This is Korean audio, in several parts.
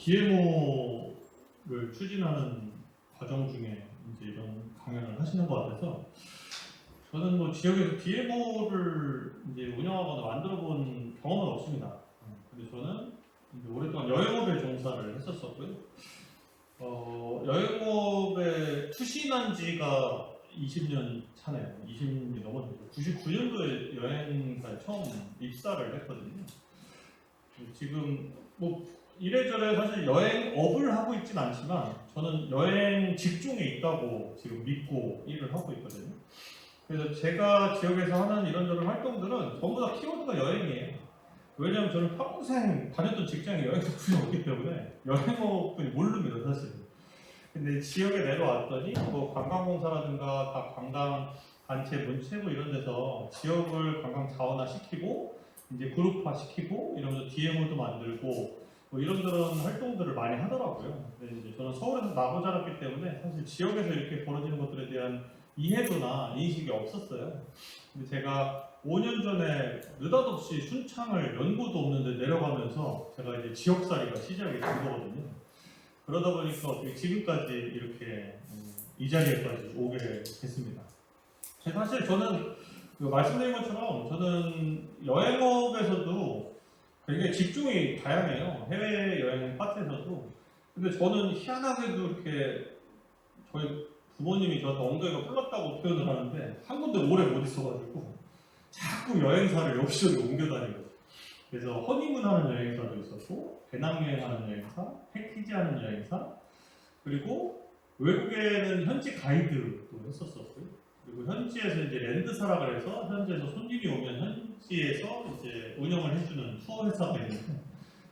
DMO를 추진하는 과정 중에 이제 이런 강연을 하시는 것 같아서 저는 뭐 지역에서 DMO를 이제 운영하거나 만들어 본 경험은 없습니다. 근데 저는 이제 오랫동안 여행업에 종사를 했었었고요. 여행업에 투신한 지가 20년 차네요. 20년이 넘었는데 99년도에 여행사에 처음 입사를 했거든요. 지금 뭐 이래저래 사실 여행업을 하고 있진 않지만 저는 여행 직종에 있다고 지금 믿고 일을 하고 있거든요. 그래서 제가 지역에서 하는 이런저런 활동들은 전부 다 키워드가 여행이에요. 왜냐하면 저는 평생 다녔던 직장이 여행 덕분이었기 때문에 여행업을 모릅니다 사실. 근데 지역에 내려왔더니 뭐 관광공사라든가 각 관광 단체 문체부 이런 데서 지역을 관광 자원화 시키고 이제 그룹화 시키고 이러면서 DMO도 만들고 뭐 이런저런 활동들을 많이 하더라고요. 근데 이제 저는 서울에서 나고 자랐기 때문에 사실 지역에서 이렇게 벌어지는 것들에 대한 이해도나 인식이 없었어요. 근데 제가 5년 전에 느닷없이 순창을 연고도 없는데 내려가면서 제가 이제 지역살이가 시작이 된 거거든요. 그러다 보니까 어떻게 지금까지 이렇게 이 자리에까지 오게 됐습니다. 사실 저는 말씀드린 것처럼 저는 여행업에서도 굉장히 직종이 다양해요. 해외여행 파트에서도. 근데 저는 희한하게도 이렇게 저희 부모님이 저한테 엉덩이가 풀렸다고 표현을 하는데 한 군데 오래 못 있어가지고 자꾸 여행사를 여기저기 옮겨다니고 그래서 허니문 하는 여행사도 있었고 배낭여행 하는 여행사, 패키지 하는 여행사 그리고 외국에는 현지 가이드도 했었었고요. 그리고 현지에서 이제 랜드사라 그래서 현지에서 손님이 오면 현지에서 이제 운영을 해주는 투어 회사가 있는데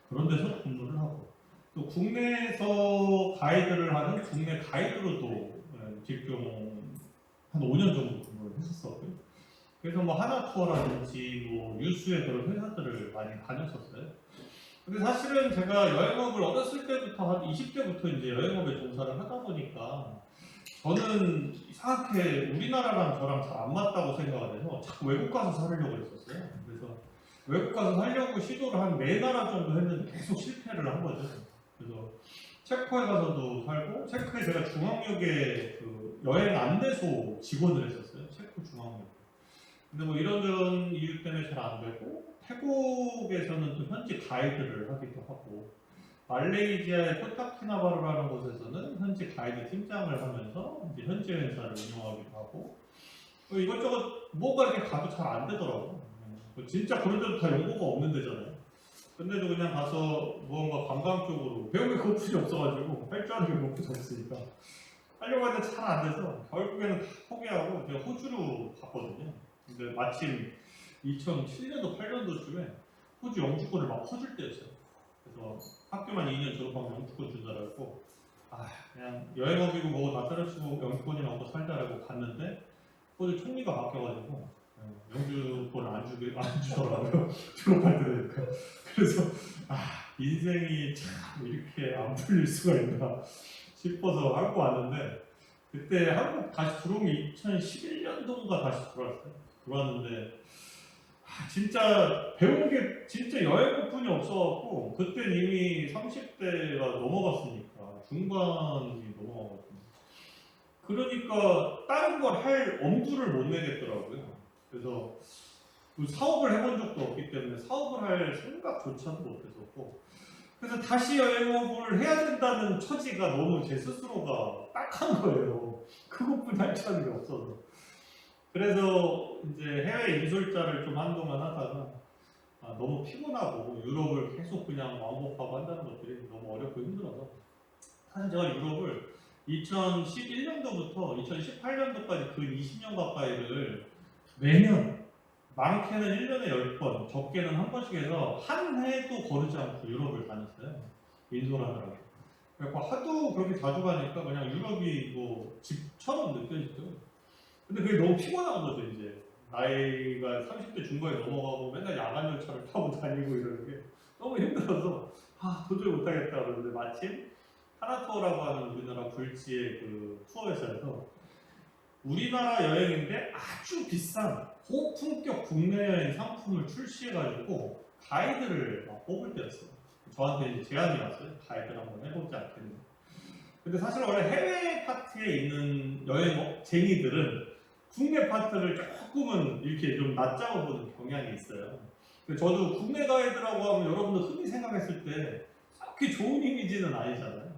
그런 데서 근무를 하고 또 국내에서 가이드를 하는 국내 가이드로도 직종 한 5년 정도 근무를 했었었고요. 그래서 뭐 하나투어라든지 뭐 유수의 그런 회사들을 많이 다녔었어요. 근데 사실은 제가 여행업을 어렸을 때부터 한 20대부터 이제 여행업에 종사를 하다 보니까 저는 이상하게 우리나라랑 저랑 잘 안 맞다고 생각을 해서 자꾸 외국 가서 살려고 했었어요. 그래서 외국 가서 살려고 시도를 한 4나라 정도 했는데 계속 실패를 한 거죠. 그래서 체코에 가서도 살고 체코에 제가 중앙역에 그 여행 안내소 직원을 했었어요. 체코 중앙역. 근데 뭐 이런저런 이유 때문에 잘 안 되고 태국에서는 또 현지 가이드를 하기도 하고 말레이시아의 코타키나바루라는 곳에서는 현지 가이드 팀장을 하면서 이제 현지 행사를 운영하기도 하고 뭐 이것저것 뭐가 이렇게 가도 잘 안 되더라고. 진짜 그런 데도 다 연고가 없는 데잖아요. 근데도 그냥 가서 무언가 관광 쪽으로 배운 게 그것뿐이 없어가지고 할 줄 아는 게 못 붙었으니까 하려고 했는데 잘 안 돼서 결국에는 다 포기하고 제가 호주로 갔거든요. 근데 마침 2007년도 8년도쯤에 호주 영주권을 막 퍼줄 때였어요. 그래서 학교만 2년 졸업하면 영주권 준다고 했고 그냥 여행업이고 뭐고 다 때려치고 영주권이나 얻고 살자라고 갔는데 호주 총리가 바뀌어가지고 영주권을 안 주더라고요. 졸업할 때 되니까. 그래서 인생이 참 이렇게 안 풀릴 수가 있나 싶어서 한국 왔는데 그때 한국 다시 들어온 게 2011년도인가 다시 들어왔는데 진짜 배운 게 진짜 여행뿐이 없어갖고 그때 이미 30대가 넘어갔으니까 중반이 넘어가거든요. 그러니까 다른 걸 할 엄두를 못 내겠더라고요. 그래서 사업을 해본 적도 없기 때문에 사업을 할 생각조차도 못했었고 그래서 다시 여행업을 해야 된다는 처지가 너무 제 스스로가 딱한 거예요. 그것뿐이 할 줄 아는 게 없어서. 그래서 이제 해외 인솔자를 좀 한동안 하다가 너무 피곤하고 유럽을 계속 그냥 왕복하고 한다는 것들이 너무 어렵고 힘들어서 사실 제가 유럽을 2011년도부터 2018년도까지 그 20년 가까이를 매년 많게는 1년에 10번, 적게는 한 번씩 해서 한 해도 거르지 않고 유럽을 다녔어요. 인솔하느라고. 그래서 하도 그렇게 자주 가니까 그냥 유럽이 뭐 집처럼 느껴지더라고요. 근데 그게 너무 피곤한 거죠, 이제. 나이가 30대 중반에 넘어가고 맨날 야간 열차를 타고 다니고 이러는 게 너무 힘들어서 도저히 못하겠다 그러는데 마침 하나투어라고 하는 우리나라 굴지의 그 투어 회사에서 우리나라 여행인데 아주 비싼 고품격 국내 여행 상품을 출시해가지고 가이드를 막 뽑을 때였어요. 저한테 이제 제안이 왔어요. 가이드를 한번 해보지 않겠냐. 근데 사실 원래 해외 파트에 있는 여행쟁이들은 국내 파트를 조금은 이렇게 좀 낮잡아 보는 경향이 있어요. 근데 저도 국내 가이드라고 하면 여러분들 흔히 생각했을 때 그렇게 좋은 이미지는 아니잖아요.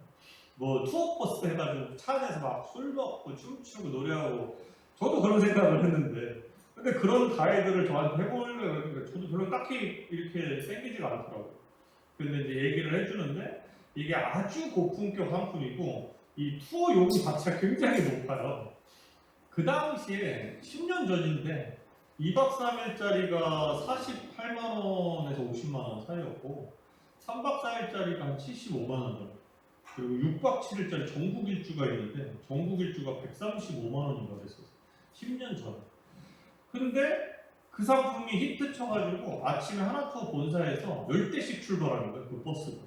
뭐 투어버스 해가지고 차 안에서 막 술 먹고 춤추고 노래하고 저도 그런 생각을 했는데 근데 그런 가이드를 저한테 해보려고 했는데 저도 별로 딱히 이렇게 생기지가 않더라고요. 근데 이제 얘기를 해주는데 이게 아주 고품격 상품이고 이 투어 요금 자체가 굉장히 높아요. 그 당시에 10년 전인데 2박 3일짜리가 48만원에서 50만원 사이였고 3박 4일짜리가 한 75만원 정도 그리고 6박 7일짜리 전국 일주가 있는데 전국 일주가 135만원인가 그랬었어요. 10년 전에. 근데 그 상품이 히트 쳐가지고 아침에 하나투어 본사에서 10대씩 출발하는 거예요. 그 버스가.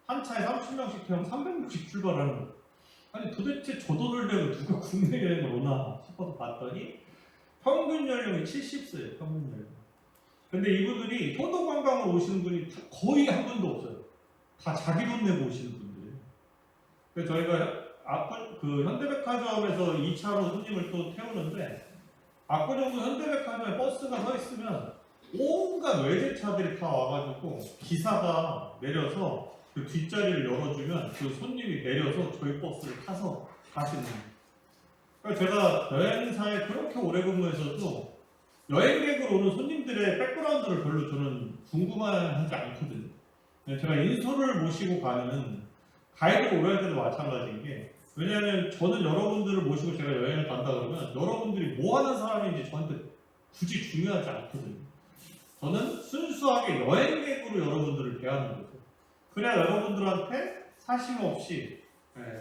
한 차에 30명씩 태우면 300명씩 출발하는 거예요. 아니 도대체 저 돈을 내고 누가 국내 여행을 오나 싶어서 봤더니 평균 연령이 70세예요. 평균 연령. 근데 이분들이 효도 관광을 오시는 분이 거의 한 분도 없어요. 다 자기 돈 내고 오시는 분들이에요. 그래서 저희가 그 현대백화점에서 2차로 손님을 또 태우는데 압구정도 현대백화점에 버스가 서 있으면 온갖 외제차들이 다 와가지고 기사가 내려서 그 뒷자리를 열어주면 그 손님이 내려서 저희 버스를 타서 가시는 거예요. 그러니까 제가 여행사에 그렇게 오래 근무해서도 여행객으로 오는 손님들의 백그라운드를 별로 저는 궁금해하지 않거든요. 제가 인솔을 모시고 가는 가이드 오래 할 때도 마찬가지인 게 왜냐하면 저는 여러분들을 모시고 제가 여행을 간다 그러면 여러분들이 뭐 하는 사람인지 저한테 굳이 중요하지 않거든요. 저는 순수하게 여행객으로 여러분들을 대하는 거죠. 그래야 여러분들한테 사심 없이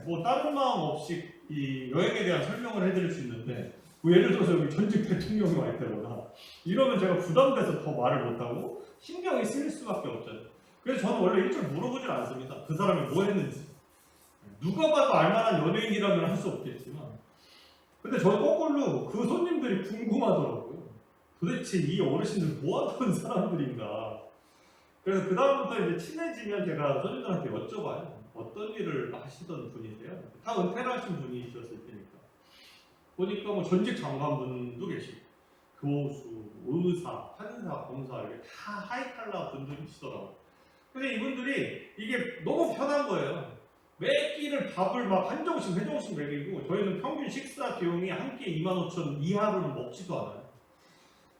뭐 다른 마음 없이 이 여행에 대한 설명을 해드릴 수 있는데 뭐 예를 들어서 여기 전직 대통령이 와 있다거나 이러면 제가 부담돼서 더 말을 못하고 신경이 쓰일 수밖에 없잖아요. 그래서 저는 원래 일절 물어보질 않습니다. 그 사람이 뭐 했는지. 누가 봐도 알만한 연예인이라면 할 수 없겠지만 근데 저는 거꾸로 그 손님들이 궁금하더라고요. 도대체 이 어르신들 뭐 하던 사람들인가. 그래서 그 다음부터 이제 친해지면 제가 손님들한테 여쭤봐요. 어떤 일을 하시던 분이세요? 다 은퇴를 하신 분이셨을 테니까. 보니까 뭐 전직 장관분도 계시고 교수, 의사, 판사, 검사 이렇게 다 하이칼라 분들이시더라고요. 근데 이분들이 이게 너무 편한 거예요. 매 끼를 밥을 막 한정씩 회정씩 먹이고 저희는 평균 식사 비용이 한 끼에 25,000원 이하로는 먹지도 않아요.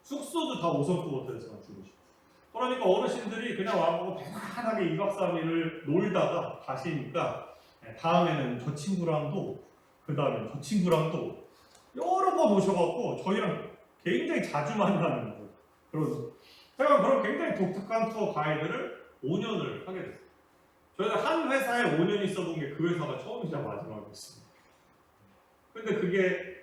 숙소도 다 5성급 호텔에서 주무시고 그러니까 어르신들이 그냥 와보고 편안하게 2박 3일을 놀다가 가시니까 다음에는 저 친구랑도 그 다음에 저 친구랑도 여러 번 오셔갖고 저희랑 굉장히 자주 만나는 거예요. 그래서 제가 그런 굉장히 독특한 투어 가이드를 5년을 하게 됐어요. 저희는 한 회사에 5년 있어본 게 그 회사가 처음이자 마지막이었습니다. 근데 그게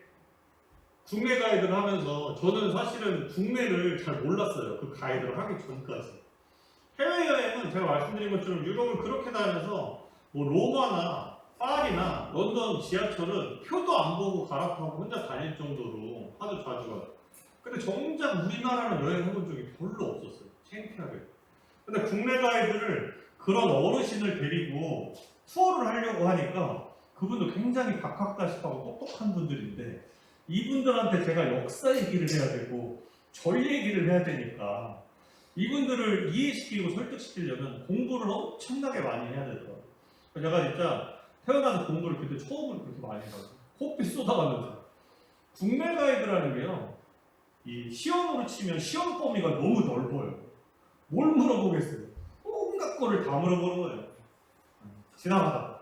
국내 가이드를 하면서 저는 사실은 국내를 잘 몰랐어요. 그 가이드를 하기 전까지. 해외여행은 제가 말씀드린 것처럼 유럽을 그렇게 다니면서 뭐 로마나 파리나 런던 지하철은 표도 안 보고 갈아타고 혼자 다닐 정도로 하도 자주 가요. 근데 정작 우리나라는 여행해본 적이 별로 없었어요. 창피하게. 근데 국내 가이드를 그런 어르신을 데리고 투어를 하려고 하니까 그분도 굉장히 박학다식하고 똑똑한 분들인데 이분들한테 제가 역사 얘기를 해야 되고 저희 얘기를 해야 되니까 이분들을 이해시키고 설득시키려면 공부를 엄청나게 많이 해야 되더라고요. 제가 진짜 태어나서 공부를 그때 처음으로 그렇게 많이 해가지고 코피 쏟아가면서 국내 가이드라는 게요 이 시험으로 치면 시험 범위가 너무 넓어요. 뭘 물어보겠어요. 온갖 거를 다 물어보는 거예요. 지나가다가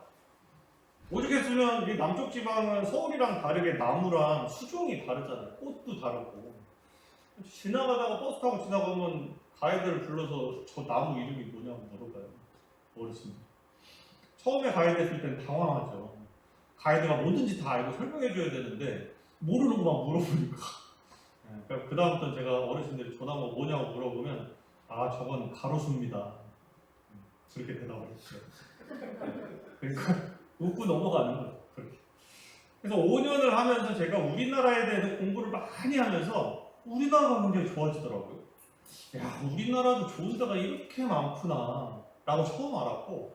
오죽했으면 이 남쪽 지방은 서울이랑 다르게 나무랑 수종이 다르잖아요. 꽃도 다르고 지나가다가 버스 타고 지나가면 가이드를 불러서 저 나무 이름이 뭐냐고 물어봐요. 어르신들. 처음에 가이드 했을 땐 당황하죠. 가이드가 뭐든지 다 알고 설명해줘야 되는데 모르는 것만 물어보니까 그 다음부터는 제가 어르신들이 전화가 뭐냐고 물어보면 아 저건 가로수입니다. 그렇게 대답을 했어요. 그러니까 웃고 넘어가는 거예요. 그렇게. 그래서 5년을 하면서 제가 우리나라에 대해서 공부를 많이 하면서 우리나라가 굉장히 좋아지더라고요. 야 우리나라도 좋은 데가 이렇게 많구나. 라고 처음 알았고,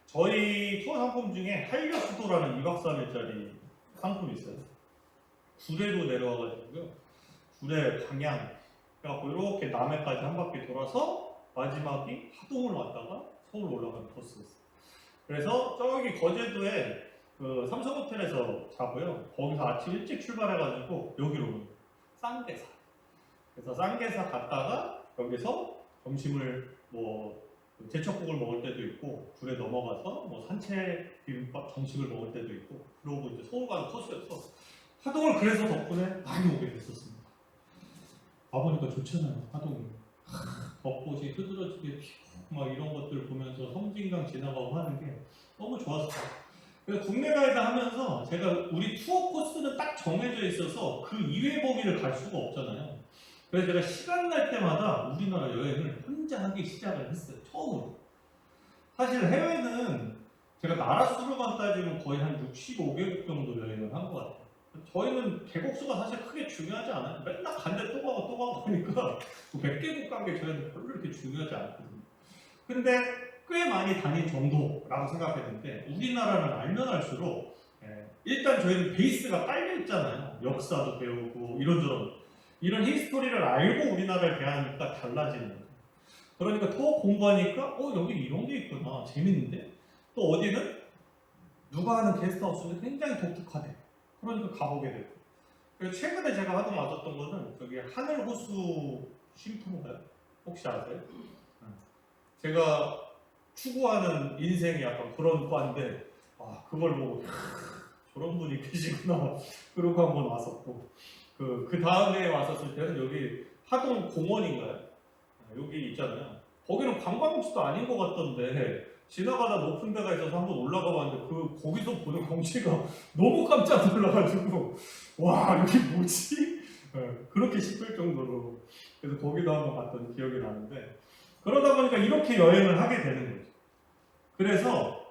저희 투어 상품 중에 한려수도라는 2박 3일짜리 상품이 있어요. 구례로 내려와가지고요. 구례 방향 그래갖고 이렇게 남해까지 한 바퀴 돌아서 마지막이 하동을 왔다가 서울 올라가는 코스였어요. 그래서 저기 거제도에 그 삼성호텔에서 자고요. 거기서 아침 일찍 출발해가지고 여기로 쌍계사. 그래서 쌍계사 갔다가 여기서 점심을 뭐 제철국을 먹을 때도 있고 굴에 넘어가서 뭐 산책 비빔밥 정식을 먹을 때도 있고 그러고 이제 서울 가는 코스였어. 하동을 그래서 덕분에 많이 오게 됐었습니다. 와보니까 좋잖아요. 하동이 벚꽃이 흐드러지게 피고 막 이런 것들 보면서 섬진강 지나가고 하는 게 너무 좋았어요. 그래서 국내 가이드 하면서 제가 우리 투어 코스는 딱 정해져 있어서 그 이외 범위를 갈 수가 없잖아요. 그래서 제가 시간 날 때마다 우리나라 여행을 혼자 하기 시작을 했어요. 처음으로. 사실 해외는 제가 나라 수로만 따지면 거의 한 65개국 정도 여행을 한 것 같아요. 저희는 개국수가 사실 크게 중요하지 않아요. 맨날 간데 또 가고 또 가고 하니까 100개국 간 게 저희는 별로 이렇게 중요하지 않거든요. 근데 꽤 많이 다닌 정도라고 생각했는데 우리나라는 알면 알수록 일단 저희는 베이스가 깔려 있잖아요. 역사도 배우고 이런저런 이런 히스토리를 알고 우리나라를 대하니까 달라지는 거예요. 그러니까 더 공부하니까 여기 이런 게 있구나 재밌는데 또 어디는 누가 하는 게스트하우스는 굉장히 독특하대. 그러니까 가보게 되고. 그래서 최근에 제가 하동 왔었던 거는 저기 하늘호수 쉼터인가요? 혹시 아세요? 제가 추구하는 인생이 약간 그런 과인데 그걸 보고 저런 분이 계시구나 그러고 한번 왔었고 그 다음에 왔었을 때는 여기 하동 공원인가요? 여기 있잖아요. 거기는 관광지도 아닌 것 같던데 지나가다 높은 데가 있어서 한번 올라가 봤는데 거기서 보는 경치가 너무 깜짝 놀라가지고 와 여기 뭐지? 그렇게 싶을 정도로 그래서 거기도 한번 갔던 기억이 나는데 그러다 보니까 이렇게 여행을 하게 되는 거죠. 그래서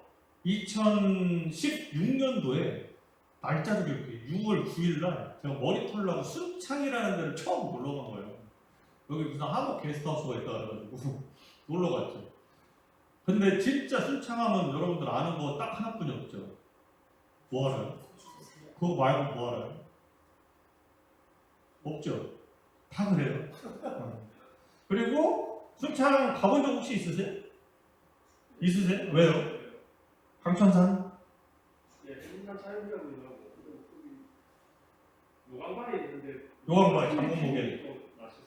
2016년도에 날짜도 기억해. 6월 9일날 제가 머리 털라고 순창이라는 데를 처음 놀러 간 거예요. 여기 무슨 한옥 게스트하우스가 있다 그래가지고 놀러 갔죠. 근데 진짜 순창하면 여러분들 아는 거 딱 하나뿐이 없죠. 뭐 알아요? 그거 말고 뭐 알아요? 없죠. 다 그래요. 그리고 순창 가본 적 혹시 있으세요? 있으세요? 왜요? 강천산? 네, 순창 차이라고 있나고 요강바에 있는데 요강바에 장군목에 맛있어요.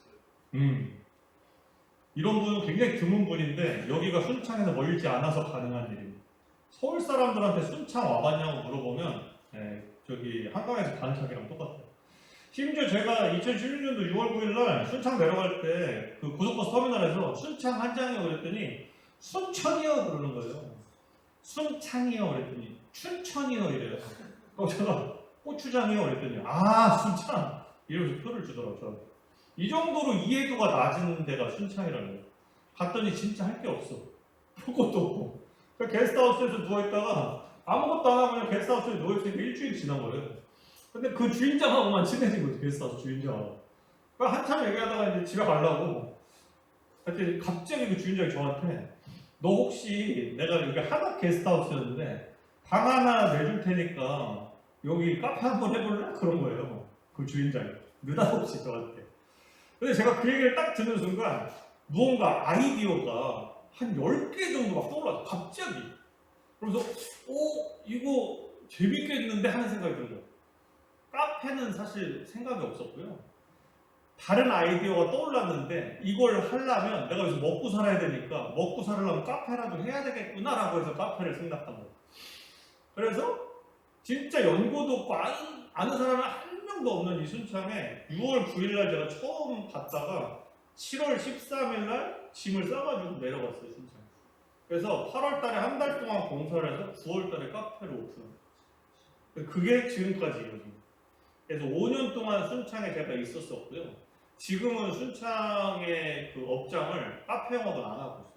이런 분은 굉장히 드문 분인데 여기가 순창에서 멀지 않아서 가능한 일입니다. 서울 사람들한테 순창 와봤냐고 물어보면 저기 한강에서 가는 차이랑 똑같아요. 심지어 제가 2016년도 6월 9일날 순창 내려갈 때 그 고속버스 터미널에서 순창 한장이요 그랬더니 순천이요 그러는 거예요. 순창이요 그랬더니 춘천이요 이래요. 제가 고추장이요 그랬더니 순창 이러면서 표를 주더라고요. 저한테. 이 정도로 이해도가 낮은 데가 순창이라는 거예요. 갔더니 진짜 할 게 없어. 볼 것도 없고. 게스트하우스에서 누워있다가 아무것도 안 하고 그냥 게스트하우스에 누워있으니까 일주일이 지난 거예요. 근데 그 주인장하고만 친해진 거죠. 게스트하우스 주인장하고. 한참 얘기하다가 이제 집에 가려고 하여튼 갑자기 그 주인장이 저한테 너 혹시 내가 여기 한옥 게스트하우스였는데 방 하나 내줄 테니까 여기 카페 한번 해볼래? 그런 거예요. 그 주인장이. 느닷없이 저한테. 근데 제가 그 얘기를 딱 듣는 순간 무언가 아이디어가 한 10개 정도 막 떠올라서 갑자기 그래서 이거 재밌겠는데 하는 생각이 든 거예요. 카페는 사실 생각이 없었고요. 다른 아이디어가 떠올랐는데 이걸 하려면 내가 여기서 먹고 살아야 되니까 먹고 살려면 카페라도 해야 되겠구나 라고 해서 카페를 생각한 거예요. 그래서 진짜 연고도 없고 아는 사람은 한 명도 없는 이 순창에 6월 9일날 제가 처음 갔다가 7월 13일날 짐을 싸가지고 내려갔어요. 순창. 그래서 8월달에 한 달 동안 공사를 해서 9월달에 카페를 오픈했어요. 그게 지금까지 이루어집니다. 그래서 5년 동안 순창에 제가 있었었고요. 지금은 순창의 그 업장을 카페 영업은 안 하고 있어요.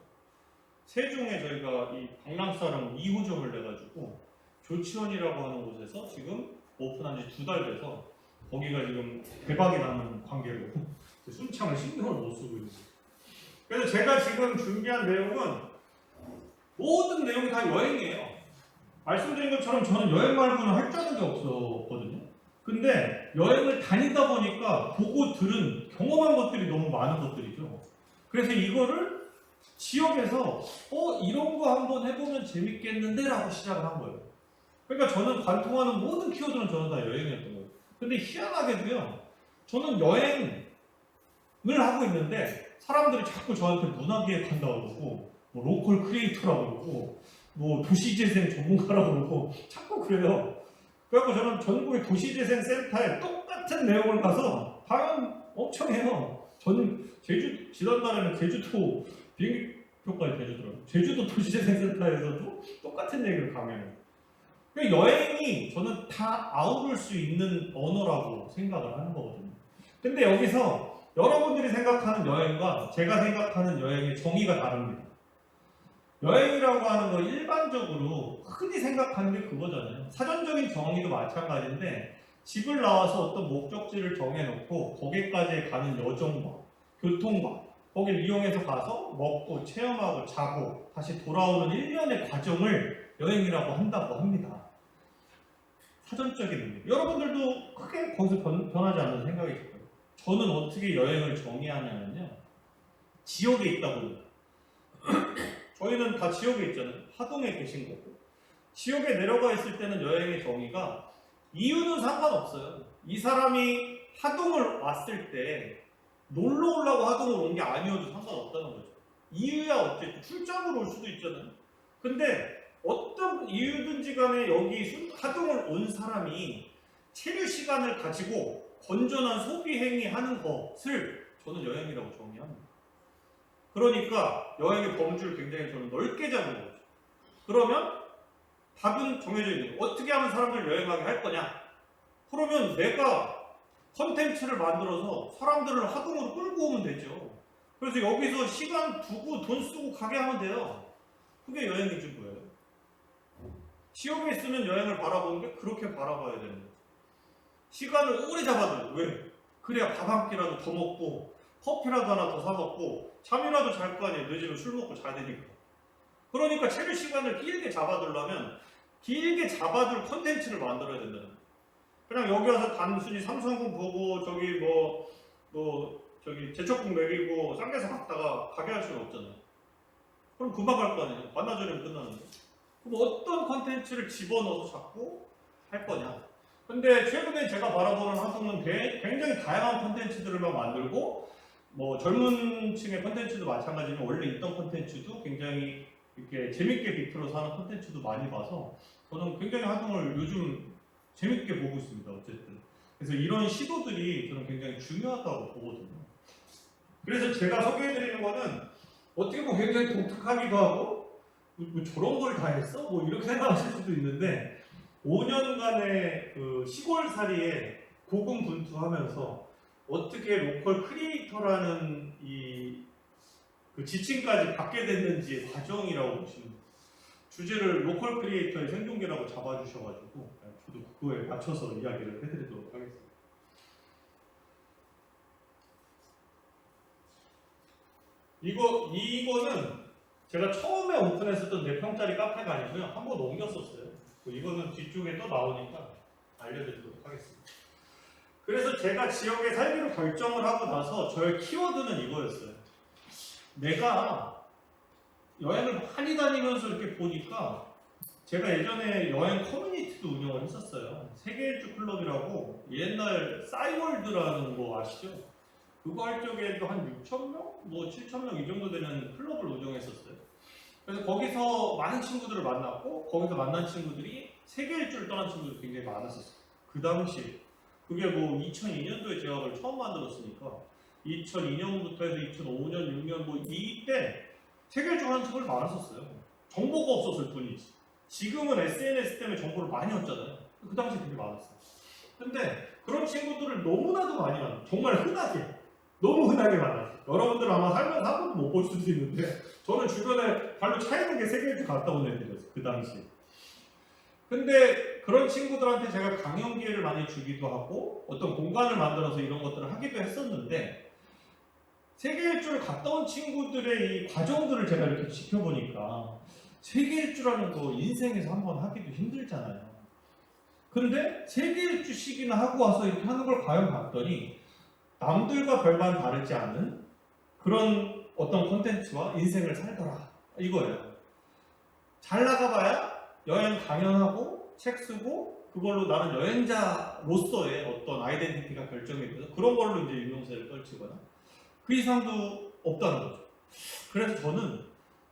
세종에 저희가 이 방랑사랑 2호점을 내가지고 조치원이라고 하는 곳에서 지금 오픈한 지 2달 돼서 거기가 지금 대박이 나는 관계로 순창을 신경을 못 쓰고 있는 거예요. 그래서 제가 지금 준비한 내용은 모든 내용이 다 여행이에요. 말씀드린 것처럼 저는 여행 말고는 할 줄 아는 게 없었거든요. 근데 여행을 다니다 보니까 보고 들은 경험한 것들이 너무 많은 것들이죠. 그래서 이거를 지역에서 이런 거 한번 해보면 재밌겠는데 라고 시작을 한 거예요. 그러니까 저는 관통하는 모든 키워드는 저는 다 여행이었던 거예요. 근데 희한하게도요, 저는 여행을 하고 있는데 사람들이 자꾸 저한테 문화기획 한다고 그러고 뭐 로컬 크리에이터라고 그러고 뭐 도시재생 전문가라고 그러고 자꾸 그래요. 그래갖고 저는 전국의 도시재생센터에 똑같은 내용을 가서 과연 엄청 해요. 저는 지난달에는 제주도 비행기표까지 대주더라고요. 제주도 도시재생센터에서도 똑같은 얘기를 강해요. 그러니까 여행이 저는 다 아우를 수 있는 언어라고 생각을 하는 거거든요. 근데 여기서 여러분들이 생각하는 여행과 제가 생각하는 여행의 정의가 다릅니다. 여행이라고 하는 거 일반적으로 흔히 생각하는 게 그거잖아요. 사전적인 정의도 마찬가지인데 집을 나와서 어떤 목적지를 정해놓고 거기까지 가는 여정과 교통과 거기를 이용해서 가서 먹고 체험하고 자고 다시 돌아오는 일련의 과정을 여행이라고 한다고 합니다. 사전적인 의미. 여러분들도 크게 거기서 변하지 않는 생각이 들어요. 저는 어떻게 여행을 정의하냐면요, 지역에 있다 보니까 저희는 다 지역에 있잖아요. 하동에 계신 거고. 지역에 내려가 있을 때는 여행의 정의가 이유는 상관없어요. 이 사람이 하동을 왔을 때 놀러 오려고 하동을 온 게 아니어도 상관없다는 거죠. 이유야 어쨌든 출장으로 올 수도 있잖아요. 근데 어떤 이유든지 간에 여기 하동을 온 사람이 체류 시간을 가지고 건전한 소비 행위 하는 것을 저는 여행이라고 정의합니다. 그러니까 여행의 범주를 굉장히 저는 넓게 잡은 거죠. 그러면 답은 정해져 있는 거예요. 어떻게 하면 사람들 여행하게 할 거냐? 그러면 내가 컨텐츠를 만들어서 사람들을 하동으로 끌고 오면 되죠. 그래서 여기서 시간 두고 돈 쓰고 가게 하면 돼요. 그게 여행이지 뭐예요. 지역에 있으면 여행을 바라보는 게 그렇게 바라봐야 되는 거죠. 시간을 오래 잡아줘요. 왜? 그래야 밥 한 끼라도 더 먹고 커피라도 하나 더 사 먹고 잠이라도 잘 거 아니에요. 늦으면 술 먹고 자야 되니까. 그러니까 체류 시간을 길게 잡아두려면 길게 잡아둘 컨텐츠를 만들어야 된다는 거예요. 그냥 여기 와서 단순히 삼성궁 보고 저기 저기 제철국 먹이고 쌍계사 갔다가 가게 할 수는 없잖아요. 그럼 금방 갈 거 아니에요. 반나절이면 끝나는데. 그럼 어떤 컨텐츠를 집어넣어서 자꾸 할 거냐. 근데 최근에 제가 바라보는 하동은 굉장히 다양한 컨텐츠들을 만들고 뭐 젊은 층의 컨텐츠도 마찬가지지만 원래 있던 컨텐츠도 굉장히 이렇게 재밌게 비틀어서 하는 컨텐츠도 많이 봐서 저는 굉장히 하동을 요즘 재밌게 보고 있습니다. 어쨌든. 그래서 이런 시도들이 저는 굉장히 중요하다고 보거든요. 그래서 제가 소개해드리는 거는 어떻게 보면 굉장히 독특하기도 하고 뭐 저런 걸 다 했어? 뭐 이렇게 생각하실 수도 있는데 5년간의 그 시골살이에 고군분투하면서 어떻게 로컬 크리에이터라는 그 지칭까지 받게 됐는지의 과정이라고 보시면 돼요. 주제를 로컬 크리에이터의 생존계라고 잡아주셔가지고 저도 그거에 맞춰서 이야기를 해드리도록 하겠습니다. 이거는 제가 처음에 오픈했었던 4평짜리 카페가 아니고요. 한 번 옮겼었어요. 이거는 뒤쪽에 또 나오니까 알려드리도록 하겠습니다. 그래서 제가 지역에 살기로 결정을 하고 나서 저의 키워드는 이거였어요. 내가 여행을 많이 다니면서 이렇게 보니까 제가 예전에 여행 커뮤니티도 운영을 했었어요. 세계일주 클럽이라고 옛날 싸이월드라는 거 아시죠? 그거 할 적에도 한 6,000명? 뭐 7,000명 이 정도 되는 클럽을 운영했었어요. 그래서 거기서 많은 친구들을 만났고 거기서 만난 친구들이 세계 일주를 떠난 친구들이 굉장히 많았었어요. 그 당시 그게 뭐 2002년도에 제가 그걸 처음 만들었으니까 2002년부터 해서 2005년, 6년 뭐 이때 세계 일주 하는 친구들 많았었어요. 정보가 없었을 뿐이지. 지금은 SNS 때문에 정보를 많이 얻잖아요. 그 당시 되게 많았어요. 근데 그런 친구들을 너무나도 많이 만났어요. 정말 흔하게. 너무 흔하게 만났어요. 여러분들 아마 살면서 한 번도 못 볼 수도 있는데 저는 주변에 발로 차이는 게 세계 일주 갔다 온 애들이었어요. 그 당시에. 근데 그런 친구들한테 제가 강연 기회를 많이 주기도 하고 어떤 공간을 만들어서 이런 것들을 하기도 했었는데 세계 일주를 갔다 온 친구들의 이 과정들을 제가 이렇게 지켜보니까 세계 일주라는 거 인생에서 한번 하기도 힘들잖아요. 근데 세계 일주씩이나 하고 와서 이렇게 하는 걸 과연 봤더니 남들과 별반 다르지 않은 그런 어떤 콘텐츠와 인생을 살더라 이거예요. 잘 나가봐야 여행 강연하고 책 쓰고 그걸로 나는 여행자로서의 어떤 아이덴티티가 결정이 돼서 그런 걸로 이제 유명세를 떨치거나 그 이상도 없다는 거죠. 그래서 저는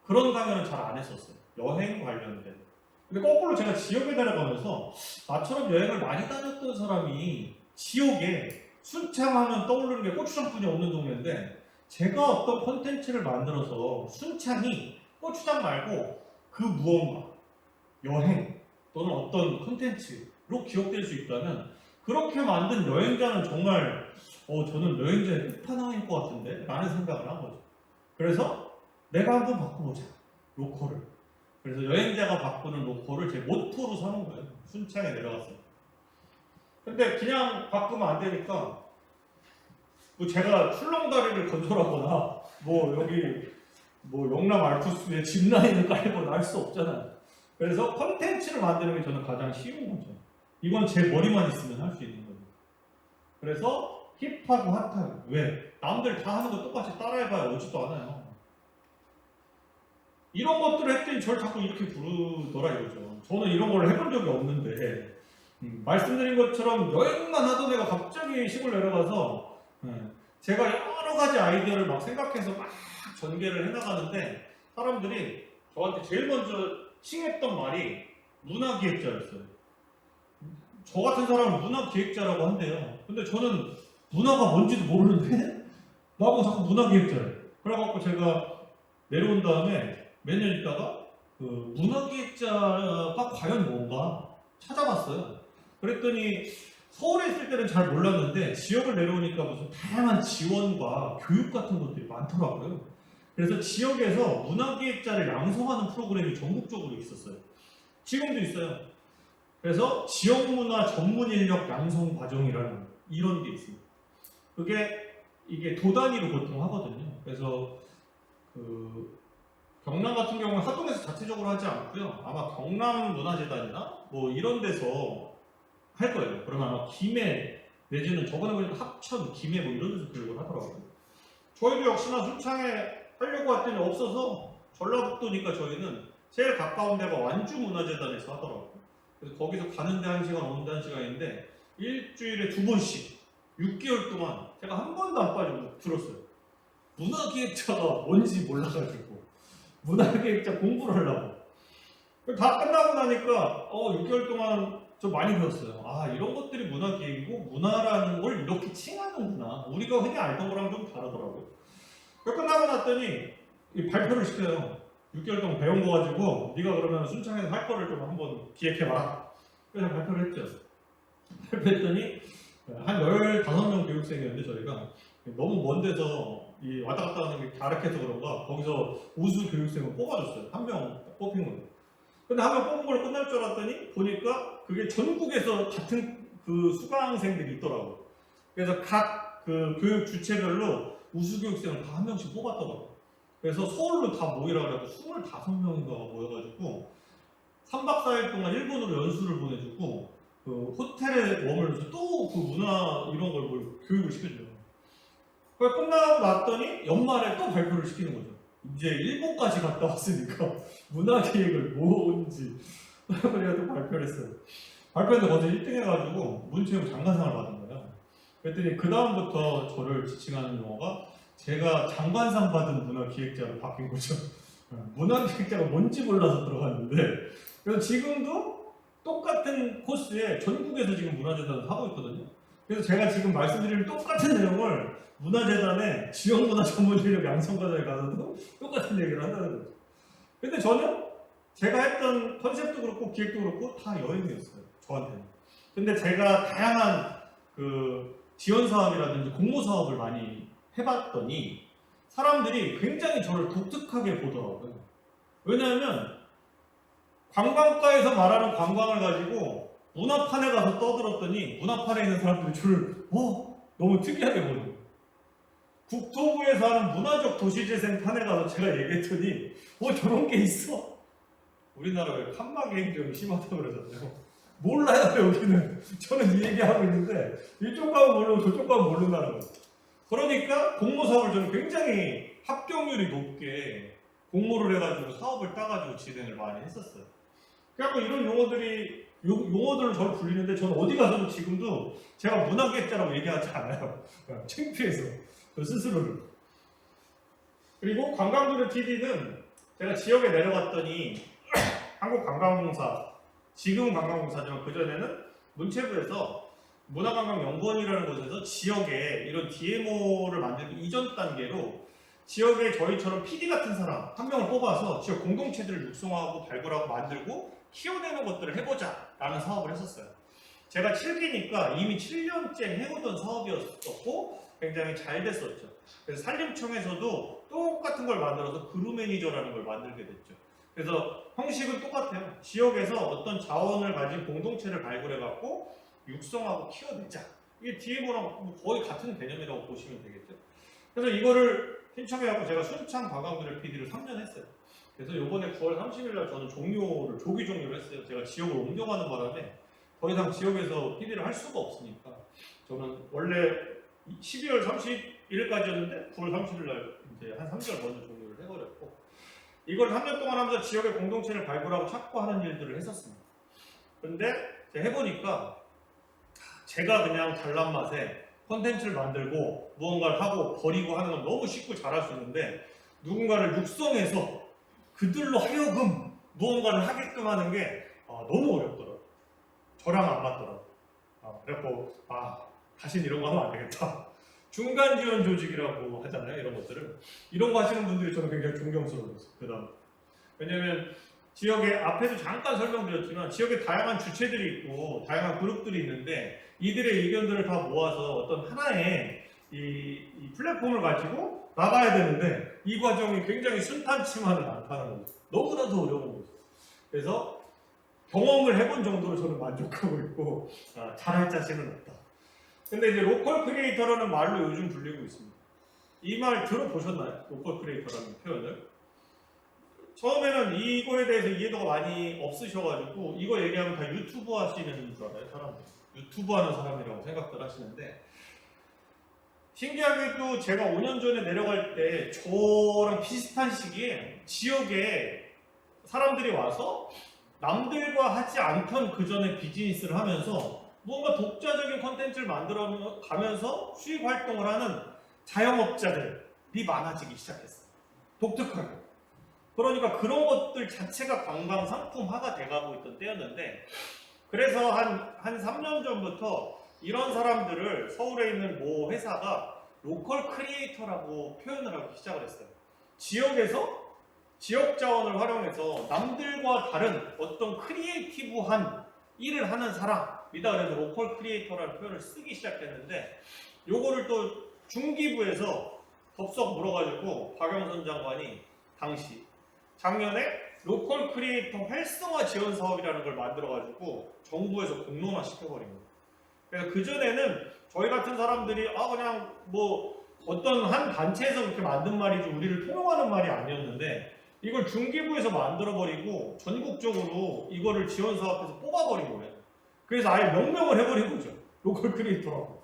그런 강연은 잘 안 했었어요. 여행 관련된. 근데 거꾸로 제가 지역에 내려가면서 나처럼 여행을 많이 다녔던 사람이 지역에 순창하면 떠오르는 게 고추장뿐이 없는 동네인데 제가 어떤 콘텐츠를 만들어서 순창이 고추장 말고 그 무언가 여행 또는 어떤 콘텐츠로 기억될 수 있다면 그렇게 만든 여행자는 정말 저는 여행자의 끝판왕일 것 같은데 라는 생각을 한 거죠. 그래서 내가 한번 바꿔보자 로컬을. 그래서 여행자가 바꾸는 로컬을 제 모토로 사는 거예요. 순창에 내려갔어요. 근데 그냥 바꾸면 안 되니까 뭐 제가 출렁다리를 건설하거나 뭐 여기 뭐 영남 알프스에 짚라인을 깔거나 할 수 없잖아요. 그래서 컨텐츠를 만드는 게 저는 가장 쉬운 거죠. 이건 제 머리만 있으면 할 수 있는 거죠. 그래서 힙하고 핫하고 왜? 남들 다 하는 거 똑같이 따라해봐야 오지도 않아요. 이런 것들을 했더니 저를 자꾸 이렇게 부르더라 이거죠. 저는 이런 걸 해본 적이 없는데 말씀드린 것처럼 여행만 하던 애가 갑자기 시골 내려가서 제가 여러 가지 아이디어를 막 생각해서 막 전개를 해나가는데 사람들이 저한테 제일 먼저 칭했던 말이 문화기획자였어요. 저 같은 사람은 문화기획자라고 한대요. 근데 저는 문화가 뭔지도 모르는데 나보고 자꾸 문화기획자래. 그래갖고 제가 내려온 다음에 몇 년 있다가 그 문화기획자가 과연 뭔가 찾아봤어요. 그랬더니 서울에 있을 때는 잘 몰랐는데 지역을 내려오니까 무슨 다양한 지원과 교육 같은 것들이 많더라고요. 그래서 지역에서 문화기획자를 양성하는 프로그램이 전국적으로 있었어요. 지금도 있어요. 그래서 지역문화 전문 인력 양성 과정이라는 이런 게 있습니다. 이게 도 단위로 보통 하거든요. 그래서 경남 같은 경우는 합동에서 자체적으로 하지 않고요. 아마 경남문화재단이나 뭐 이런 데서 할 거예요. 그러면 아마 김해 내지는 저번에 보니까 합천, 김해 뭐 이런 데서 교육을 하더라고요. 저희도 역시나 순창에 하려고 했더니 없어서 전라북도니까 저희는 제일 가까운 데가 완주문화재단에서 하더라고요. 그래서 거기서 가는데 1시간, 오는데 1시간인데 일주일에 2번씩 6개월 동안 제가 한 번도 안 빠지고 들었어요. 문화기획자가 뭔지 몰라가지고 문화기획자 공부를 하려고. 다 끝나고 나니까 6개월 동안 좀 많이 배웠어요. 아, 이런 것들이 문화기획이고 문화라는 걸 이렇게 칭하는구나. 우리가 흔히 알던 거랑 좀 다르더라고요. 끝나고 났더니 발표를 시켜요. 6개월 동안 배운 거 가지고 네가 그러면 순창에서 할 거를 좀 한번 기획해봐라. 그래서 발표를 했죠. 발표했더니 한 15명 교육생이었는데 저희가 너무 먼 데서 왔다 갔다 하는 게 가락해서 그런가 거기서 우수 교육생을 뽑아줬어요. 한 명 뽑힌 거예요. 근데 한 명 뽑은 걸 끝날 줄 알았더니 보니까 그게 전국에서 같은 그 수강생들이 있더라고요. 그래서 각 그 교육 주체별로 우수 교육생을 다 한 명씩 뽑았더라고요. 그래서 서울로 다 모이라 그래서 25명인가 모여가지고 3박 4일 동안 일본으로 연수를 보내주고 그 호텔에 머물면서 또 그 문화 이런 걸 교육을 시켜줘요. 그걸 끝나고 났더니 연말에 또 발표를 시키는 거죠. 이제 일본까지 갔다 왔으니까 문화기획을 뭔지 그래서 또 발표를 했어요. 발표했는데 거기서 1등 해가지고 문체부 장관상을 받은 거예요. 그랬더니 그 다음부터 저를 지칭하는 용어가 제가 장관상 받은 문화기획자로 바뀐 거죠. 문화기획자가 뭔지 몰라서 들어갔는데 그래서 지금도 똑같은 코스에 전국에서 지금 문화재단을 하고 있거든요. 그래서 제가 지금 말씀드리는 똑같은 내용을 문화재단의 지역문화 전문인력 양성과정에 가서도 똑같은 얘기를 한다는 거죠. 근데 저는 제가 했던 컨셉도 그렇고 기획도 그렇고 다 여행이었어요. 저한테는. 근데 제가 다양한 그 지원 사업이라든지 공모 사업을 많이 해봤더니 사람들이 굉장히 저를 독특하게 보더라고요. 왜냐하면 관광가에서 말하는 관광을 가지고 문화판에 가서 떠들었더니 문화판에 있는 사람들이 저를 너무 특이하게 보는 거예요. 국토부에서 하는 문화적 도시재생 판에 가서 제가 얘기했더니 저런 게 있어? 우리나라 왜 칸막이 행정이 심하다고 그러잖아요. 몰라요 여기는. 저는 이 얘기하고 있는데 이쪽 가면 모르고 저쪽 가면 모른다는 거예요. 그러니까 공모 사업을 저는 굉장히 합격률이 높게 공모를 해가지고 사업을 따가지고 진행을 많이 했었어요. 그래갖고 이런 용어들을 저를 불리는데 저는 어디 가서도 지금도 제가 문화계자라고 얘기하지 않아요. 창피해서 저 스스로를. 그리고 관광부의 PD는 제가 지역에 내려갔더니 한국관광공사, 지금은 관광공사지만 그전에는 문체부에서 문화관광연구원이라는 곳에서 지역에 이런 DMO를 만들고 이전 단계로 지역에 저희처럼 PD 같은 사람 한 명을 뽑아서 지역 공동체들을 육성하고 발굴하고 만들고 키워내는 것들을 해보자 라는 사업을 했었어요. 제가 7기니까 이미 7년째 해오던 사업이었었고 굉장히 잘 됐었죠. 그래서 산림청에서도 똑같은 걸 만들어서 그루 매니저라는 걸 만들게 됐죠. 그래서 형식은 똑같아요. 지역에서 어떤 자원을 가진 공동체를 발굴해갖고 육성하고 키워내자. 이게 DMO랑 거의 같은 개념이라고 보시면 되겠죠. 그래서 이거를 신청해갖고 제가 순창 관광부의 PD를 3년 했어요. 그래서 이번에 9월 30일 날 저는 조기 종료를 했어요. 제가 지역을 옮겨가는 바람에 더 이상 지역에서 PD를 할 수가 없으니까 저는 원래 12월 31일까지였는데 9월 30일 날 이제 한 3개월 먼저 종료를 해버렸고 이걸 3년 동안 하면서 지역의 공동체를 발굴하고 찾고 하는 일들을 했었습니다. 근데 제가 해보니까 제가 그냥 잘난 맛에 콘텐츠를 만들고 무언가를 하고 버리고 하는 건 너무 쉽고 잘할 수 있는데 누군가를 육성해서 그들로 하여금 무언가를 하게끔 하는 게 너무 어렵더라고요. 저랑 안 맞더라고요. 그래갖고 다시는 이런 거 하면 안 되겠다. 중간 지원 조직이라고 하잖아요. 이런 것들을. 이런 거 하시는 분들이 저는 굉장히 존경스러워요. 그다음 왜냐면 지역에 앞에도 잠깐 설명드렸지만 지역에 다양한 주체들이 있고 다양한 그룹들이 있는데 이들의 의견들을 다 모아서 어떤 하나의 이 플랫폼을 가지고 나가야 되는데 이 과정이 굉장히 순탄치만은 않다는 거죠. 너무나도 어려운 거죠. 그래서 경험을 해본 정도로 저는 만족하고 있고 잘할 자신은 없다. 근데 이제 로컬 크리에이터라는 말로 요즘 불리고 있습니다. 이 말 들어보셨나요? 로컬 크리에이터라는 표현을? 처음에는 이거에 대해서 이해도가 많이 없으셔가지고 이거 얘기하면 다 유튜브 하시는 줄 알아요, 사람들. 유튜브 하는 사람이라고 생각들 하시는데 신기하게도 제가 5년 전에 내려갈 때 저랑 비슷한 시기에 지역에 사람들이 와서 남들과 하지 않던 그 전에 비즈니스를 하면서 뭔가 독자적인 컨텐츠를 만들어 가면서 수익 활동을 하는 자영업자들이 많아지기 시작했어요. 독특하게. 그러니까 그런 것들 자체가 관광 상품화가 돼가고 있던 때였는데 그래서 한 3년 전부터 이런 사람들을 서울에 있는 모 회사가 로컬 크리에이터라고 표현을 하기 시작을 했어요. 지역에서 지역 자원을 활용해서 남들과 다른 어떤 크리에이티브한 일을 하는 사람이다. 그래서 로컬 크리에이터라는 표현을 쓰기 시작했는데 요거를 또 중기부에서 덥석 물어가지고 박영선 장관이 당시 작년에 로컬 크리에이터 활성화 지원 사업이라는 걸 만들어가지고 정부에서 공론화 시켜버린 거예요. 그래서 그전에는 저희 같은 사람들이 그냥 뭐 어떤 한 단체에서 그렇게 만든 말이지 우리를 통용하는 말이 아니었는데 이걸 중기부에서 만들어버리고 전국적으로 이거를 지원 사업에서 뽑아버린 거예요. 그래서 아예 명명을 해버린 거죠. 로컬 크리에이터라고.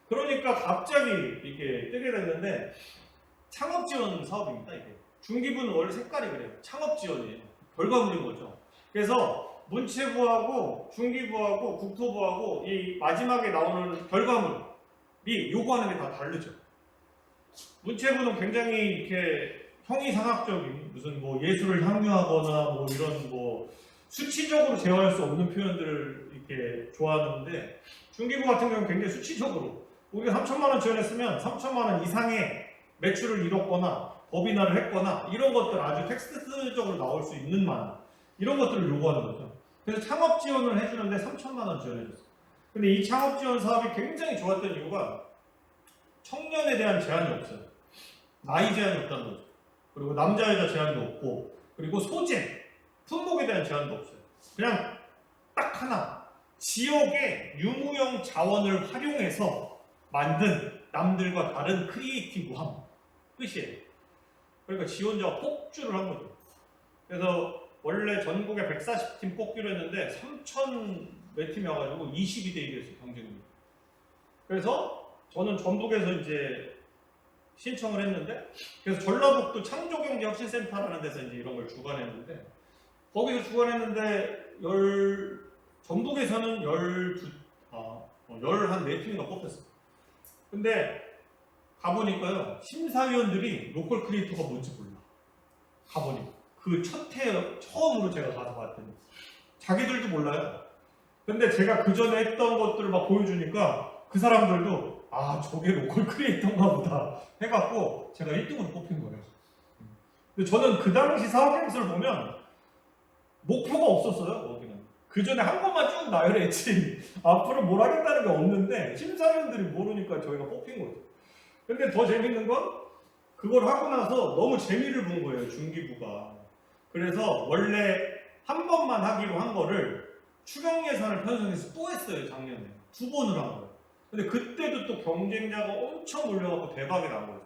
그러니까 갑자기 이렇게 뜨게 됐는데 창업 지원 사업입니다, 이게. 중기부는 원래 색깔이 그래요. 창업 지원이에요. 결과물인 거죠. 그래서 문체부하고 중기부하고 국토부하고 이 마지막에 나오는 결과물이 요구하는 게 다 다르죠. 문체부는 굉장히 이렇게 형이상학적인 무슨 뭐 예술을 향유하거나 뭐 이런 뭐 수치적으로 제어할 수 없는 표현들을 이렇게 좋아하는데 중기부 같은 경우는 굉장히 수치적으로 우리가 3천만 원 지원했으면 3천만 원 이상의 매출을 이뤘거나 법인화를 했거나 이런 것들 아주 텍스트적으로 나올 수 있는 만 이런 것들을 요구하는 거죠. 그래서 창업 지원을 해주는데 3천만 원 지원해줬어요. 근데 이 창업 지원 사업이 굉장히 좋았던 이유가 청년에 대한 제한이 없어요. 나이 제한이 없다는 거죠. 그리고 남자 여자 제한도 없고 그리고 소재, 품목에 대한 제한도 없어요. 그냥 딱 하나 지역의 유무형 자원을 활용해서 만든 남들과 다른 크리에이티브함 끝이에요. 그러니까 지원자가 폭주를 한 거죠. 그래서 원래 전국에 140팀 뽑기로 했는데 3천 몇 팀이 와가지고 22대 1이었어요, 경쟁률. 그래서 저는 전북에서 이제 신청을 했는데, 그래서 전라북도 창조경제혁신센터라는 데서 이제 이런 걸 주관했는데, 거기서 주관했는데 전북에서는 14팀인가 뽑혔어요. 근데 가보니까요, 심사위원들이 로컬 크리에이터가 뭔지 몰라. 가보니까 그 첫 해 처음으로 제가 가서 봤더니 자기들도 몰라요. 근데 제가 그 전에 했던 것들을 막 보여주니까 그 사람들도 아, 저게 로컬 크리에이터인가 보다 해갖고 제가 1등으로 뽑힌 거예요. 근데 저는 그 당시 사업행사를 보면 목표가 없었어요. 거기는 그 전에 한 번만 쭉 나열했지 앞으로 뭘 하겠다는 게 없는데 심사위원들이 모르니까 저희가 뽑힌 거죠. 근데 더 재밌는 건 그걸 하고 나서 너무 재미를 본 거예요, 중기부가. 그래서 원래 한 번만 하기로 한 거를 추경 예산을 편성해서 또 했어요, 작년에. 2번을 한 거예요. 근데 그때도 또 경쟁자가 엄청 몰려갖고 대박이 난 거예요.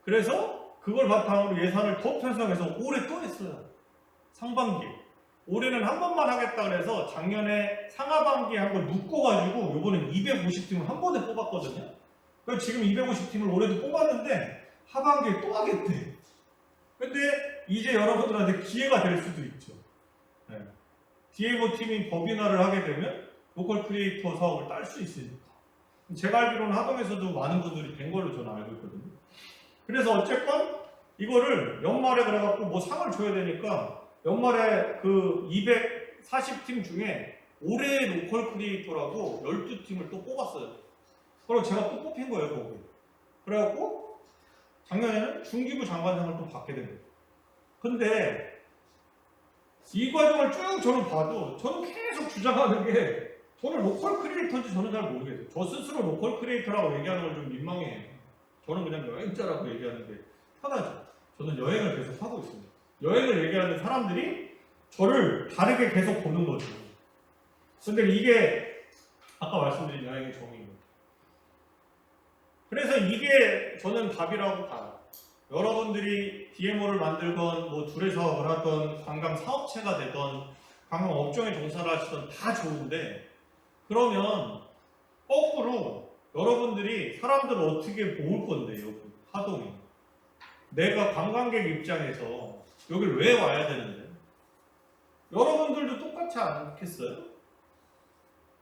그래서 그걸 바탕으로 예산을 더 편성해서 올해 또 했어요. 상반기. 올해는 한 번만 하겠다 그래서 작년에 상하반기에 한 걸 묶어가지고 이번엔 250팀을 한 번에 뽑았거든요. 그래서 지금 250팀을 올해도 뽑았는데 하반기에 또 하겠대. 근데 이제 여러분들한테 기회가 될 수도 있죠. 네. 디에고 팀이 법인화를 하게 되면 로컬 크리에이터 사업을 딸 수 있으니까. 제가 알기로는 하동에서도 많은 분들이 된 걸로 저는 알고 있거든요. 그래서 어쨌건 이거를 연말에 그래갖고 뭐 상을 줘야 되니까 연말에 그 240팀 중에 올해의 로컬 크리에이터라고 12팀을 또 뽑았어요. 그리고 제가 또 뽑힌 거예요, 거기. 그래갖고 작년에는 중기부 장관상을 또 받게 된 거예요. 근데 이 과정을 쭉 저는 봐도 저는 계속 주장하는 게 저는 로컬 크리에이터인지 저는 잘 모르겠어요. 저 스스로 로컬 크리에이터라고 얘기하는 걸 좀 민망해요. 저는 그냥 여행자라고 얘기하는 게 편하죠. 저는 여행을 계속 하고 있습니다. 여행을 얘기하는 사람들이 저를 다르게 계속 보는 거죠. 근데 이게 아까 말씀드린 여행의 정의입니다. 그래서 이게 저는 답이라고 봐요. 여러분들이 DMO를 만들건 뭐 둘의 사업을 하던 관광 사업체가 되던 관광 업종에 종사를 하시던 다 좋은데, 그러면 거꾸로 여러분들이 사람들을 어떻게 모을 건데, 여기 하동에 내가 관광객 입장에서 여길 왜 와야 되는데? 여러분들도 똑같지 않겠어요?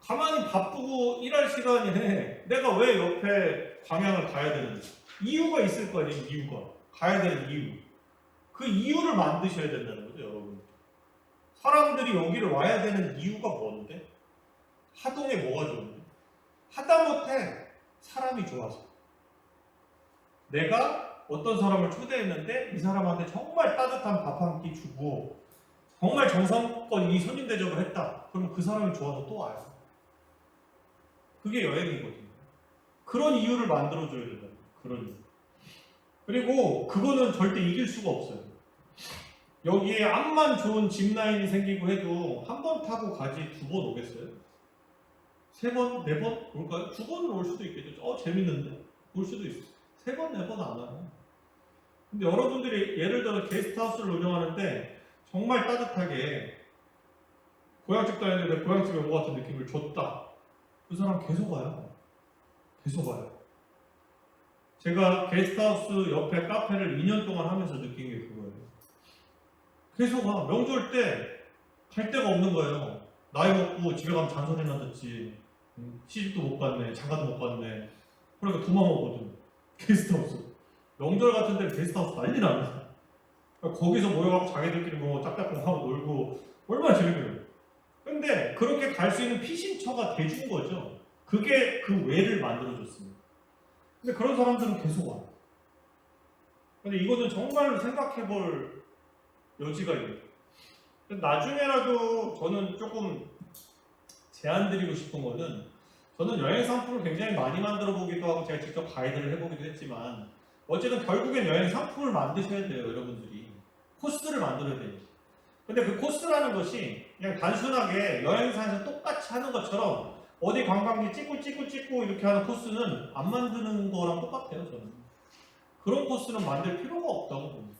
가만히 바쁘고 일할 시간에 내가 왜 옆에 광양을 가야 되는지 이유가 있을 거 아니에요. 이유가 가야 되는 이유, 그 이유를 만드셔야 된다는 거죠. 여러분, 사람들이 여기를 와야 되는 이유가 뭔데? 하동에 뭐가 좋은데? 하다못해 사람이 좋아서, 내가 어떤 사람을 초대했는데 이 사람한테 정말 따뜻한 밥 한 끼 주고 정말 정성껏 이 손님 대접을 했다. 그럼 그 사람이 좋아서 또 와요. 그게 여행이거든요. 그런 이유를 만들어줘야 된다. 그런 이유. 그리고 그거는 절대 이길 수가 없어요. 여기에 암만 좋은 짚라인이 생기고 해도 한 번 타고 가지 2번 오겠어요? 3번, 4번 올까요? 2번은 올 수도 있겠죠. 재밌는데? 올 수도 있어요. 3번, 4번 안 와요. 근데 여러분들이 예를 들어 게스트하우스를 운영하는데 정말 따뜻하게 고향집 다니는데 고향집에 온 것 같은 느낌을 줬다. 그 사람 계속 와요. 계속 와요. 제가 게스트하우스 옆에 카페를 2년 동안 하면서 느낀 게 그거예요. 계속 와. 명절 때 갈 데가 없는 거예요. 나이 먹고 집에 가면 잔소리나 듣지. 시집도 못 갔네. 장가도 못 갔네. 그러니까 도망오거든. 게스트하우스. 명절 같은 데는 게스트하우스 난리 납니다. 거기서 모여갖고 자기들끼리 뭐 짝짝꿍하고 놀고 얼마나 재밌어요. 근데 그렇게 갈 수 있는 피신처가 돼준 거죠. 그게 그 외를 만들어줬습니다. 근데 그런 사람들은 계속 와요. 근데 이거는 정말 생각해볼 여지가 있어요. 나중에라도 저는 조금 제안 드리고 싶은 거는, 저는 여행 상품을 굉장히 많이 만들어 보기도 하고 제가 직접 가이드를 해보기도 했지만 어쨌든 결국엔 여행 상품을 만드셔야 돼요. 여러분들이 코스를 만들어야 돼요. 근데 그 코스라는 것이 그냥 단순하게 여행사에서 똑같이 하는 것처럼 어디 관광지 찍고 이렇게 하는 코스는 안 만드는 거랑 똑같아요. 저는 그런 코스는 만들 필요가 없다고 봅니다.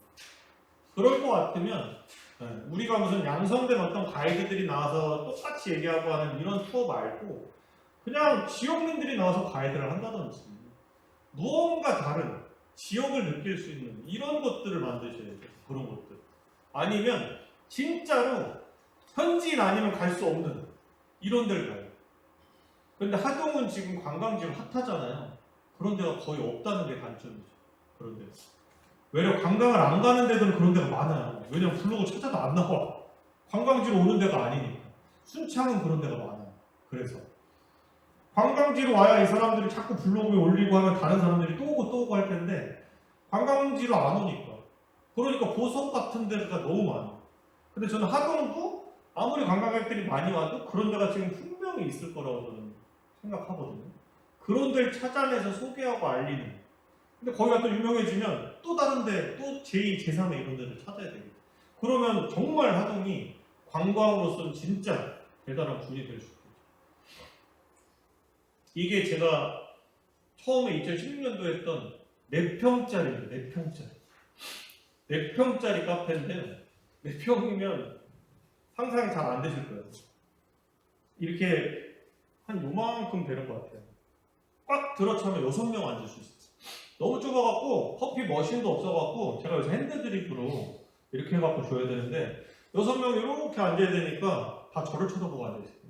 그럴 것 같으면 네, 우리가 무슨 양성된 어떤 가이드들이 나와서 똑같이 얘기하고 하는 이런 투어 말고 그냥 지역민들이 나와서 가이드를 한다든지 무언가 다른 지역을 느낄 수 있는 이런 것들을 만드셔야 돼요. 그런 것들. 아니면 진짜로 현지인 아니면 갈 수 없는 이런 데를 가요. 근데 하동은 지금 관광지로 핫하잖아요. 그런 데가 거의 없다는 게 단점이죠. 그런 데. 왜냐면 관광을 안 가는 데들은 그런 데가 많아요. 왜냐면 블로그 찾아도 안 나와. 관광지로 오는 데가 아니니까. 순창은 그런 데가 많아요. 그래서 관광지로 와야 이 사람들이 자꾸 블로그에 올리고 하면 다른 사람들이 또 오고 또 오고 할 텐데 관광지로 안 오니까. 그러니까 보석 같은 데가 너무 많아요. 근데 저는 하동도 아무리 관광객들이 많이 와도 그런 데가 지금 분명히 있을 거라고 저는 생각하거든요. 그런 데를 찾아내서 소개하고 알리는. 근데 거기가 또 유명해지면 또 다른데 또 제2, 제3의 이런 데를 찾아야 되겠다. 그러면 정말 하동이 관광으로서는 진짜 대단한 군이 될 수 있겠죠. 이게 제가 처음에 2016년도에 했던 4평짜리입니다. 4평짜리. 4평짜리 카페인데 4평이면 상상이 잘 안 되실 거예요. 이렇게 한 요만큼 되는 것 같아요. 꽉 들어차면 6명 앉을 수 있어요. 너무 좁아갖고 커피 머신도 없어갖고 제가 요새 핸드드립으로 이렇게 해갖고 줘야 되는데 6명 이렇게 앉아야 되니까 다 저를 쳐다보고 앉아있어요.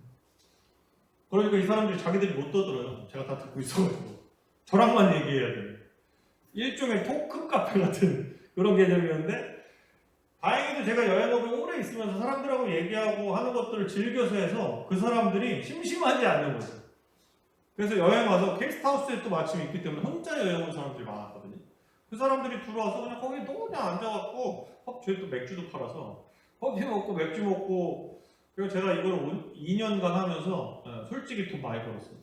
그러니까 이 사람들이 자기들이 못 떠들어요. 제가 다 듣고 있어가지고 저랑만 얘기해야 돼요. 일종의 토크 카페 같은 그런 개념이었는데 다행히도 제가 여행업에 오래 있으면서 사람들하고 얘기하고 하는 것들을 즐겨서 해서 그 사람들이 심심하지 않는 거죠. 그래서 여행 와서 게스트하우스에 또 마침 있기 때문에 혼자 여행 온 사람들이 많았거든요. 그 사람들이 들어와서 그냥 거기 또 그냥 앉아갖고 저희 또 맥주도 팔아서 커피 먹고 맥주 먹고 그리고 제가 이걸 2년간 하면서 솔직히 돈 많이 벌었어요.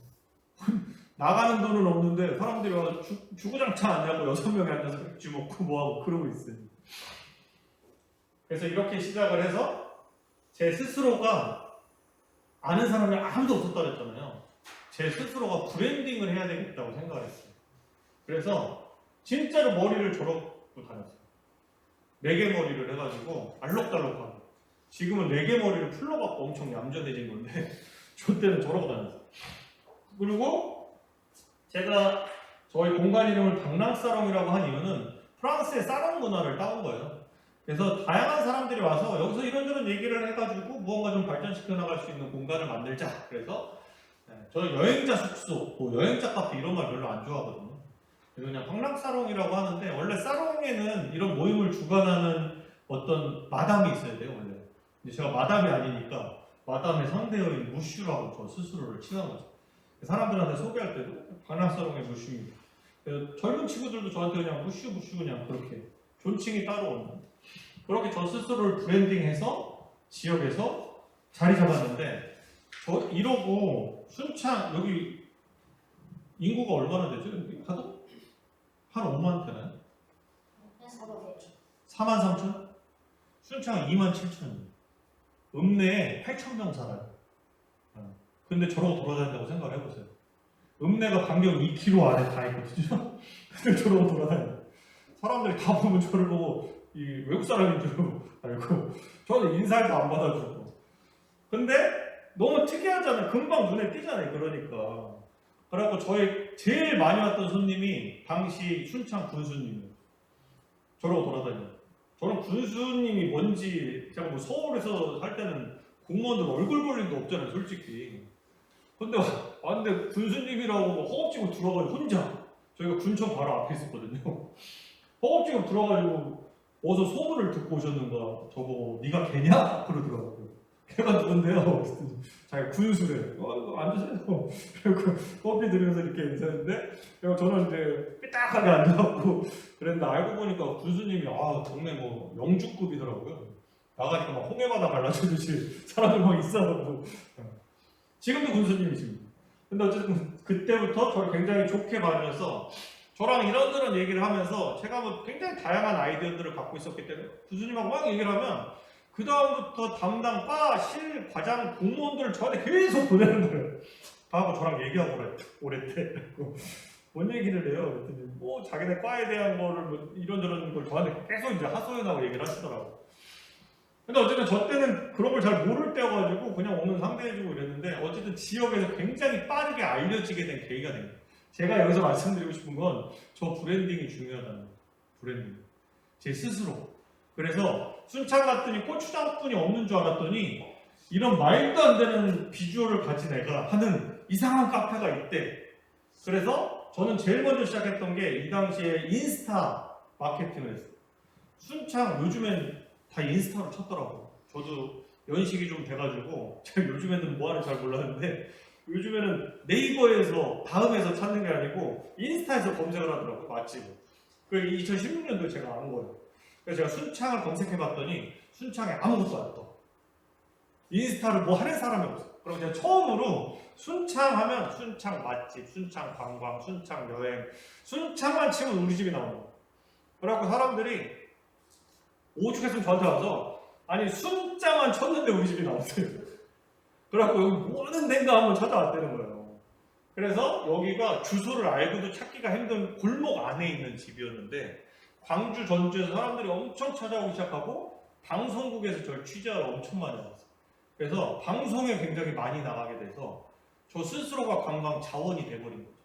나가는 돈은 없는데 사람들이 와서 주구장창 앉아갖고 6명이 앉아서 맥주 먹고 뭐하고 그러고 있어요. 그래서 이렇게 시작을 해서 제 스스로가 아는 사람이 아무도 없었다 그랬잖아요. 제 스스로가 브랜딩을 해야 되겠다고 생각을 했어요. 그래서 진짜로 머리를 저러고 다녔어요. 4개 머리를 해가지고 알록달록하고 지금은 4개 머리를 풀러갖고 엄청 얌전해진 건데 저 때는 저러고 다녔어요. 그리고 제가 저희 공간 이름을 방랑사롱이라고 한 이유는 프랑스의 사롱 문화를 따온 거예요. 그래서 다양한 사람들이 와서 여기서 이런저런 얘기를 해가지고 무언가 좀 발전시켜 나갈 수 있는 공간을 만들자. 그래서 저는 여행자 숙소, 뭐 여행자 카페 이런 말 별로 안 좋아하거든요. 그래서 그냥 방랑사롱이라고 하는데 원래 사롱에는 이런 모임을 주관하는 어떤 마담이 있어야 돼요 원래. 근데 제가 마담이 아니니까 마담의 상대여인 무슈라고 저 스스로를 칭한 거죠. 사람들한테 소개할 때도 방랑사롱의 무슈입니다. 그래서 젊은 친구들도 저한테 그냥 무슈 그냥 그렇게 존칭이 따로 없는 그렇게 저 스스로를 브랜딩해서 지역에서 자리 잡았는데 저 이러고 순창 여기 인구가 얼마나 되죠? 여기 하도? 한 5만 되나요? 4만 3천? 순창 2만 7천이에요. 읍내에 8,000명 살아요. 근데 저러고 돌아다닌다고 생각을 해보세요. 읍내가 반경 2km 안에 다 있거든요. 근데 저러고 돌아다녀요. 사람들이 다 보면 저를 보고 이 외국 사람인 줄 알고 저는 인사도 안 받아주고 근데 너무 특이하잖아요. 금방 눈에 띄잖아요. 그러니까 그래갖고 저희 제일 많이 왔던 손님이 당시 순창 군수님이에요. 저러고 돌아다녀요. 저는 군수님이 뭔지 제가 뭐 서울에서 할 때는 공무원들 얼굴 볼 일도 없잖아요. 솔직히 근데 왔는데 군수님이라고 허겁지겁 들어가지고 혼자 저희가 군청 바로 앞에 있었거든요. 허겁지겁 들어가지고 어디서 소문을 듣고 오셨는가 저보고 네가 걔냐? 그러더라고요. 걔가 누군데요? 자기 군수래. 앉으세요. 그리고 커피 드리면서 이렇게 인사했는데 저는 이제 삐딱하게 앉아갖고 그랬는데 알고 보니까 군수님이 동네 뭐 영주급이더라고요. 나가니까 막 홍해바다 갈라주듯이 사람들 막 있어갖고 지금도 군수님이십니다. 근데 어쨌든 그때부터 저를 굉장히 좋게 봐주셔서 저랑 이런저런 얘기를 하면서 제가 뭐 굉장히 다양한 아이디어들을 갖고 있었기 때문에 군수님하고 막 얘기를 하면 그 다음부터 담당 바, 실, 과장, 공무원들을 저한테 계속 보내는 거예요. 하고 저랑 얘기하고 오랬대. 뭔 얘기를 해요? 그랬더니 뭐 자기네 과에 대한 거를 뭐 이런저런 걸 저한테 계속 이제 하소연하고 얘기를 하시더라고. 근데 어쨌든 저 때는 그런 걸 잘 모를 때여가지고 그냥 오늘 상대해주고 이랬는데 어쨌든 지역에서 굉장히 빠르게 알려지게 된 계기가 된 거예요. 제가 여기서 말씀드리고 싶은 건 저 브랜딩이 중요하다는 거예요. 브랜딩. 제 스스로. 그래서 순창 갔더니 고추장뿐이 없는 줄 알았더니 이런 말도 안 되는 비주얼을 가진 애가 하는 이상한 카페가 있대. 그래서 저는 제일 먼저 시작했던 게 이 당시에 인스타 마케팅을 했어요. 순창 요즘엔 다 인스타로 쳤더라고요. 저도 연식이 좀 돼가지고 제가 요즘에는 뭐 하는지 잘 몰랐는데 요즘에는 네이버에서 다음에서 찾는 게 아니고 인스타에서 검색을 하더라고요. 맛집을. 그 2016년도에 제가 아는 거예요. 그래서 제가 순창을 검색해봤더니 순창에 아무것도 안 떠. 인스타를 뭐 하는 사람이 없어. 그럼 제가 처음으로 순창 하면 순창 맛집, 순창 관광, 순창 여행, 순창만 치면 우리 집이 나오는 거예요. 그래갖고 사람들이 오죽했으면 저한테 와서 아니 순자만 쳤는데 우리 집이 나왔어요. 그래갖고 여기 뭐 하는 데인가 한번 찾아왔다는 거예요. 그래서 여기가 주소를 알고도 찾기가 힘든 골목 안에 있는 집이었는데 광주, 전주에서 사람들이 엄청 찾아오기 시작하고 방송국에서 저를 취재하러 엄청 많이 왔어요. 그래서 방송에 굉장히 많이 나가게 돼서 저 스스로가 관광 자원이 돼버린 거죠.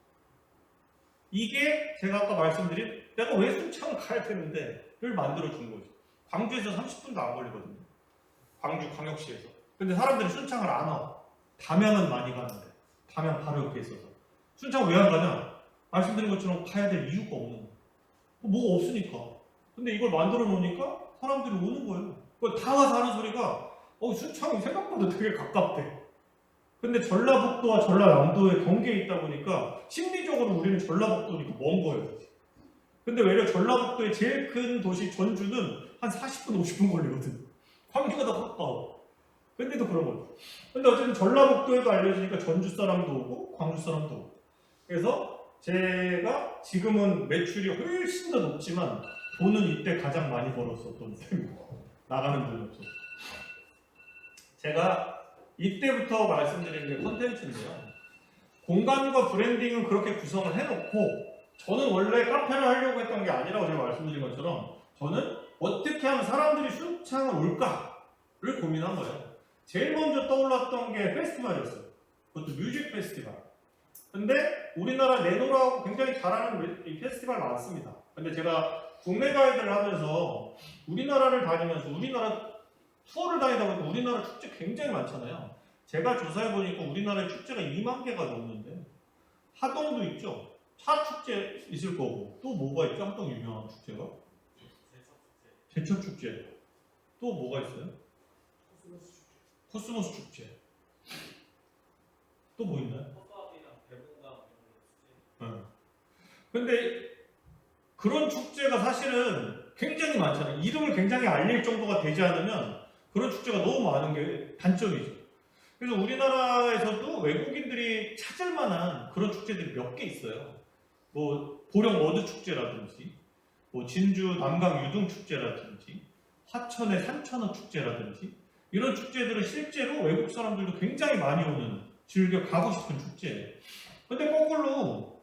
이게 제가 아까 말씀드린 내가 왜 순창을 가야 되는데 를 만들어준 거죠. 광주에서 30분도 안 걸리거든요. 광주 광역시에서. 근데 사람들이 순창을 안 와. 담양은 많이 가는데 담양 바로 옆에 있어서 순창 왜 안 가냐? 말씀드린 것처럼 가야 될 이유가 없는 거예요. 뭐가 없으니까. 근데 이걸 만들어 놓으니까 사람들이 오는 거예요. 다 와서 하는 소리가 순창이 생각보다 되게 가깝대. 근데 전라북도와 전라남도의 경계에 있다 보니까 심리적으로 우리는 전라북도니까 먼 거예요. 근데 외려 전라북도의 제일 큰 도시 전주는 한 40분, 50분 걸리거든. 광주가 더 가까워. 근데도 그런 거죠. 근데 어쨌든 전라북도에도 알려지니까 전주 사람도 오고 광주 사람도 오고. 그래서 제가 지금은 매출이 훨씬 더 높지만 돈은 이때 가장 많이 벌었었던 셈이에요. 나가는 돈이 없어서. 제가 이때부터 말씀드린 게 컨텐츠인데요. 공간과 브랜딩은 그렇게 구성을 해놓고 저는 원래 카페를 하려고 했던 게 아니라고 제가 말씀드린 것처럼 저는 어떻게 하면 사람들이 순창을 올까를 고민한 거예요. 제일 먼저 떠올랐던 게 페스티벌이었어요. 그것도 뮤직 페스티벌. 근데 우리나라 내노라고 굉장히 잘하는 이 페스티벌 많습니다. 근데 제가 국내 가이드를 하면서 우리나라를 다니면서 우리나라 투어를 다니다 보니까 우리나라 축제 굉장히 많잖아요. 제가 조사해보니까 우리나라의 축제가 2만 개가 넘는데 하동도 있죠. 차 축제 있을 거고 또 뭐가 있죠? 하동 유명한 축제가? 제철 축제. 또 뭐가 있어요? 코스모스 축제. 또 뭐 있나요? 근데 그런 축제가 사실은 굉장히 많잖아요. 이름을 굉장히 알릴 정도가 되지 않으면 그런 축제가 너무 많은 게 단점이죠. 그래서 우리나라에서도 외국인들이 찾을 만한 그런 축제들이 몇 개 있어요. 뭐 보령 워드 축제라든지, 뭐 진주 남강 유등 축제라든지, 화천의 산천어 축제라든지 이런 축제들은 실제로 외국 사람들도 굉장히 많이 오는 즐겨 가고 싶은 축제예요. 근데 거꾸로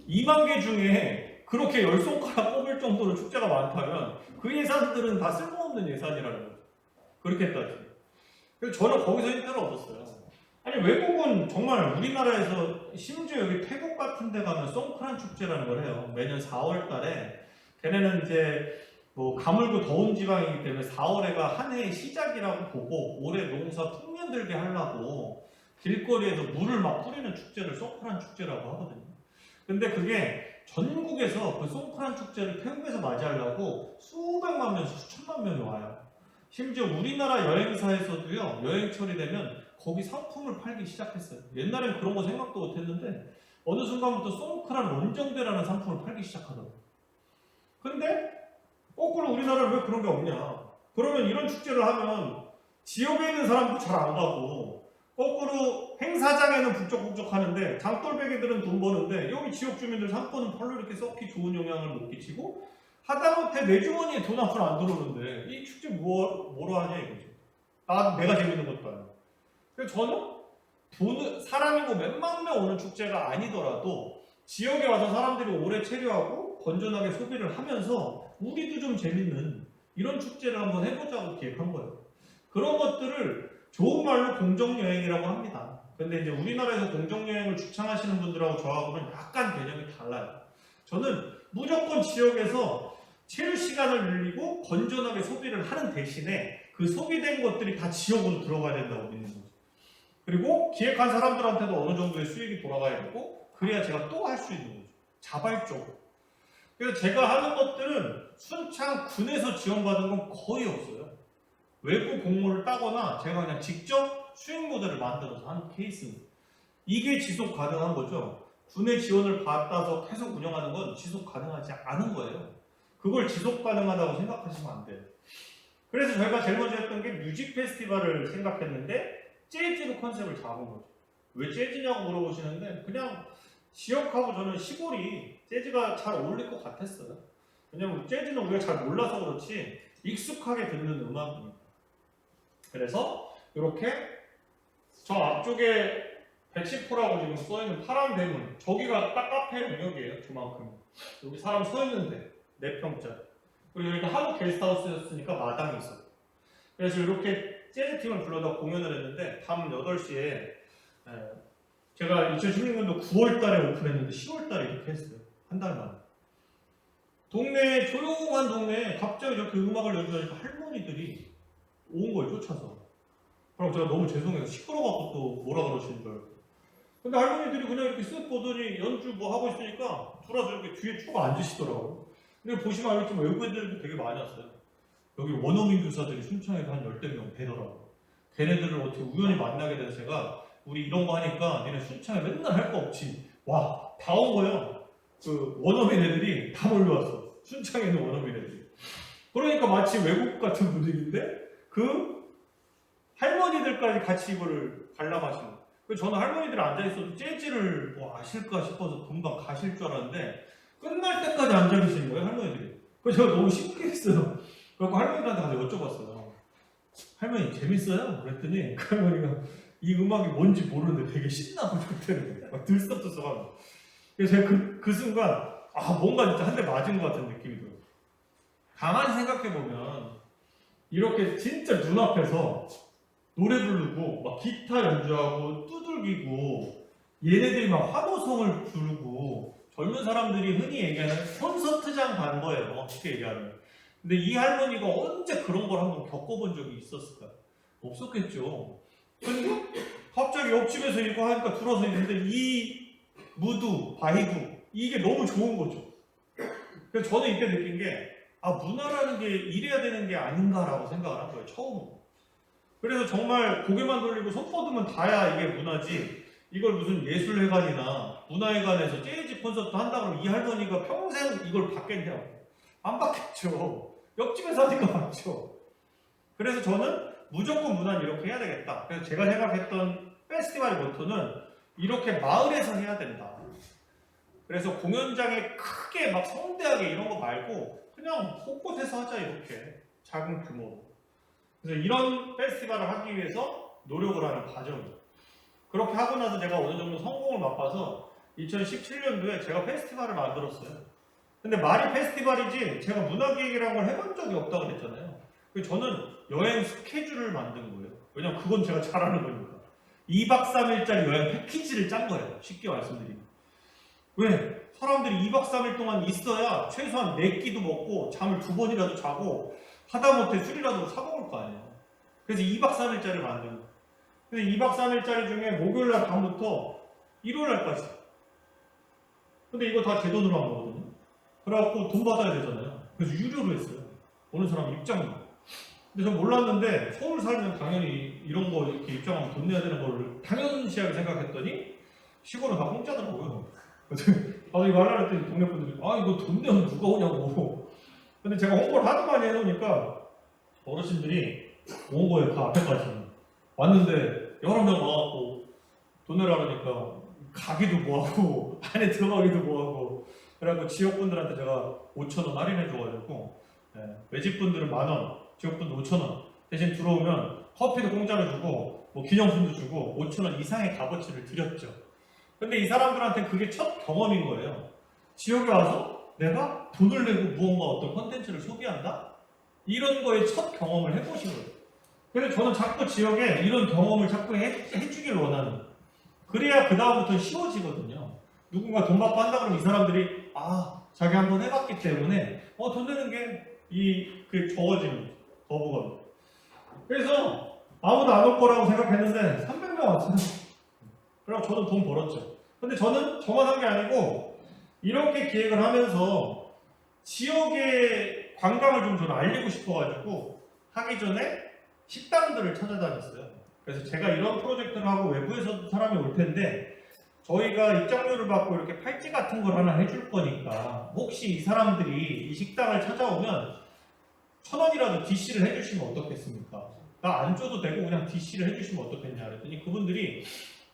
2만 개 중에 그렇게 10손가락 꼽을 정도로 축제가 많다면 그 예산들은 다 쓸모없는 예산이라는 거죠. 그렇게 따지면. 그래서 저는 거기서 힌트를 얻었어요. 아니 외국은 정말 우리나라에서 심지어 여기 태국 같은 데 가면 송크란 축제라는 걸 해요. 매년 4월 달에 걔네는 이제 뭐 가물고 더운 지방이기 때문에 4월에가 한 해의 시작이라고 보고 올해 농사 풍년 들게 하려고 길거리에서 물을 막 뿌리는 축제를 송크란 축제라고 하거든요. 근데 그게 전국에서 그 송크란 축제를 태국에서 맞이하려고 수백만 명, 수천만 명이 와요. 심지어 우리나라 여행사에서도요, 여행철이 되면 거기 상품을 팔기 시작했어요. 옛날엔 그런 거 생각도 못 했는데 어느 순간부터 송크란 원정대라는 상품을 팔기 시작하더라고요. 근데 거꾸로 우리나라는 왜 그런 게 없냐? 그러면 이런 축제를 하면 지역에 있는 사람도 잘 안 가고 거꾸로 행사장에는 북적북적 하는데 장돌배기들은 돈 버는데 여기 지역 주민들 상권은 별로 이렇게 썩히 좋은 영향을 못 끼치고 하다못해 내 주머니에 돈 한 푼 안 들어오는데 이 축제 뭐로 하냐 이거죠. 내가 재밌는 것도 아니고. 그래서 저는 사람이고 몇만 명 오는 축제가 아니더라도 지역에 와서 사람들이 오래 체류하고 건전하게 소비를 하면서 우리도 좀 재밌는 이런 축제를 한번 해보자고 기획한 거예요. 그런 것들을 좋은 말로 공정여행이라고 합니다. 근데 이제 우리나라에서 공정여행을 주창하시는 분들하고 저하고는 약간 개념이 달라요. 저는 무조건 지역에서 체류 시간을 늘리고 건전하게 소비를 하는 대신에 그 소비된 것들이 다 지역으로 들어가야 된다고 믿는 거죠. 그리고 기획한 사람들한테도 어느 정도의 수익이 돌아가야 되고 그래야 제가 또 할 수 있는 거죠. 자발적으로. 그래서 제가 하는 것들은 순창 군에서 지원받은 건 거의 없어요. 외부 공모를 따거나 제가 그냥 직접 수익 모델을 만들어서 하는 케이스입니다. 이게 지속 가능한 거죠. 군의 지원을 받아서 계속 운영하는 건 지속 가능하지 않은 거예요. 그걸 지속 가능하다고 생각하시면 안 돼요. 그래서 저희가 제일 먼저 했던 게 뮤직 페스티벌을 생각했는데 재즈로 컨셉을 잡은 거죠. 왜 재즈냐고 물어보시는데 그냥 지역하고 저는 시골이 재즈가 잘 어울릴 것 같았어요. 왜냐면 재즈는 우리가 잘 몰라서 그렇지 익숙하게 듣는 음악입니다. 그래서 이렇게 저 앞쪽에 110호라고 지금 써있는 파란 대문, 저기가 딱 카페 영역이에요. 저만큼. 여기 사람 서 있는데 4평짜리. 그리고 여기가 하도 게스트하우스였으니까 마당이 있어요. 그래서 이렇게 재즈팀을 불러다 공연을 했는데 밤 8시에 제가 2016년도 9월달에 오픈했는데 10월달에 이렇게 했어요. 한 달 만에. 동네 조용한 동네에 갑자기 이렇게 음악을 연주하니까 할머니들이 온 거예요. 쫓아서. 그럼 제가 너무 죄송해서 시끄러워갖고 또 뭐라 그러시는 줄 알고. 근데 할머니들이 그냥 이렇게 쓱 보더니 연주 뭐 하고 있으니까 돌아서 이렇게 뒤에 쭉 앉으시더라고요. 근데 보시면 알겠지만 외국 애들도 되게 많이 왔어요. 여기 원어민 교사들이 순창에도 한 10명 되더라고요. 걔네들을 어떻게 우연히 만나게 돼서 제가 우리 이런 거 하니까 니네 순창에 맨날 할 거 없지. 와, 다 온 거예요. 그 원어민 애들이 다 몰려왔어. 순창에 있는 원어민 애들이. 그러니까 마치 외국 같은 분위기인데 그 할머니들까지 같이 이거를 관람하시는 거예요. 그래서 저는 할머니들 앉아있어도 재즈를 뭐 아실까 싶어서 금방 가실 줄 알았는데 끝날 때까지 앉아계시는 거예요, 할머니들이. 그래서 제가 너무 신기했어요. 그래서 할머니들한테 가서 여쭤봤어요. 할머니 재밌어요? 그랬더니 그 할머니가 이 음악이 뭔지 모르는데 되게 신나고 좋다는 거예요. 막 들썩들썩하고. 그래서 제가 그 순간 뭔가 진짜 한 대 맞은 것 같은 느낌이 들어요. 가만히 생각해보면 이렇게 진짜 눈앞에서 노래 부르고 막 기타 연주하고 두들기고 얘네들이 막 환호성을 부르고 젊은 사람들이 흔히 얘기하는 콘서트장 간 거예요. 쉽게 얘기하면. 근데 이 할머니가 언제 그런 걸 한번 겪어본 적이 있었을까요? 없었겠죠. 근데 갑자기 옆집에서 이거 하니까 들어서 있는데 이 무드, 바이브 이게 너무 좋은 거죠. 그래서 저는 이때 느낀 게 문화라는 게 이래야 되는 게 아닌가라고 생각을 한 거예요. 처음으로. 그래서 정말 고개만 돌리고 손 뻗으면 다야 이게 문화지 이걸 무슨 예술회관이나 문화회관에서 재즈 콘서트 한다 그러면 이 할머니가 평생 이걸 받겠냐고. 안 받겠죠. 옆집에서 하니까 받죠. 그래서 저는 무조건 문화는 이렇게 해야 되겠다. 그래서 제가 생각했던 페스티벌의 모토는 이렇게 마을에서 해야 된다. 그래서 공연장에 크게 막 성대하게 이런 거 말고 그냥 곳곳에서 하자 이렇게 작은 규모로. 그래서 이런 페스티벌을 하기 위해서 노력을 하는 과정이에요. 그렇게 하고 나서 제가 어느 정도 성공을 맛봐서 2017년도에 제가 페스티벌을 만들었어요. 근데 말이 페스티벌이지 제가 문화기획이라는 걸 해본 적이 없다고 그랬잖아요. 그래서 저는 여행 스케줄을 만든 거예요. 왜냐면 그건 제가 잘하는 거니까. 2박 3일짜리 여행 패키지를 짠 거예요. 쉽게 말씀드리면. 왜? 사람들이 2박 3일 동안 있어야 최소한 4끼도 먹고 잠을 2번이라도 자고 하다못해 술이라도 사먹을 거 아니에요. 그래서 2박 3일짜리를 만든 거예요. 그래서 2박 3일짜리 중에 목요일날 밤부터 일요일날까지. 근데 이거 다 제 돈으로 한 거거든요. 그래갖고 돈 받아야 되잖아요. 그래서 유료로 했어요. 어느 사람 입장료. 근데 전 몰랐는데 서울 살면 당연히 이런 거 이렇게 입장하면 돈 내야 되는 걸 당연시하게 생각했더니 시골은 다 공짜더라고요. 나도 이거 하려고 했더니 동네 분들이 이거 돈 내면 누가 오냐고. 근데 제가 홍보를 하도 많이 해놓으니까 어르신들이 온 거예요. 그 앞에까지. 왔는데 여러 명 와갖고 돈 내라 그러니까 가기도 뭐하고 안에 들어가기도 뭐하고 그래갖고 지역분들한테 제가 5,000원 할인해줘가지고 외집분들은 10,000원, 지역분들 5,000원 대신 들어오면 커피도 공짜로 주고 뭐 기념품도 주고 5,000원 이상의 값어치를 드렸죠. 근데 이 사람들한테 그게 첫 경험인 거예요. 지역에 와서 내가 돈을 내고 무언가 어떤 컨텐츠를 소비한다? 이런 거에 첫 경험을 해보신 거예요. 그래서 저는 자꾸 지역에 이런 경험을 자꾸 해주길 원하는. 그래야 그 다음부터 쉬워지거든요. 누군가 돈 받고 한다 그러면 이 사람들이 자기 한번 해봤기 때문에 돈 내는 게 적어지는 거죠. 거부감. 그래서 아무도 안 올 거라고 생각했는데 300명 왔어요. 그럼 저도 돈 벌었죠. 근데 저는 저만 한 게 아니고 이렇게 기획을 하면서 지역의 관광을 좀 저는 알리고 싶어가지고 하기 전에 식당들을 찾아다녔어요. 그래서 제가 이런 프로젝트를 하고 외부에서도 사람이 올 텐데 저희가 입장료를 받고 이렇게 팔찌 같은 걸 하나 해줄 거니까 혹시 이 사람들이 이 식당을 찾아오면 1,000원이라도 DC를 해주시면 어떻겠습니까? 나 안 줘도 되고 그냥 DC를 해주시면 어떻겠냐 그랬더니 그분들이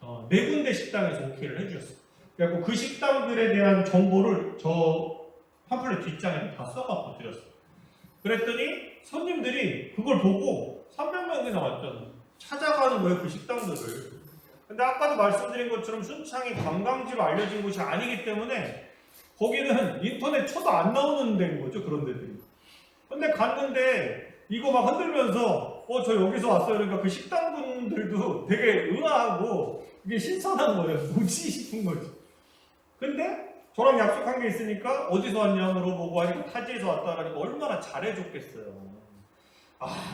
4군데 식당에서 오케이를 해주셨어요. 그래서 그 식당들에 대한 정보를 저 팜플렛 뒷장에 다 써갖고 드렸어요. 그랬더니 손님들이 그걸 보고 300명이나 왔잖아요. 찾아가는 거예요, 그 식당들을. 근데 아까도 말씀드린 것처럼 순창이 관광지로 알려진 곳이 아니기 때문에 거기는 인터넷 쳐도 안 나오는 데인 거죠, 그런 데들이. 근데 갔는데 이거 막 흔들면서 저 여기서 왔어요. 그러니까 그 식당분들도 되게 의아하고 이게 신선한 거예요. 뭐지 싶은 거지. 근데 저랑 약속한 게 있으니까 어디서 왔냐 물어보고 하니까 타지에서 왔다 그러니까 얼마나 잘해줬겠어요.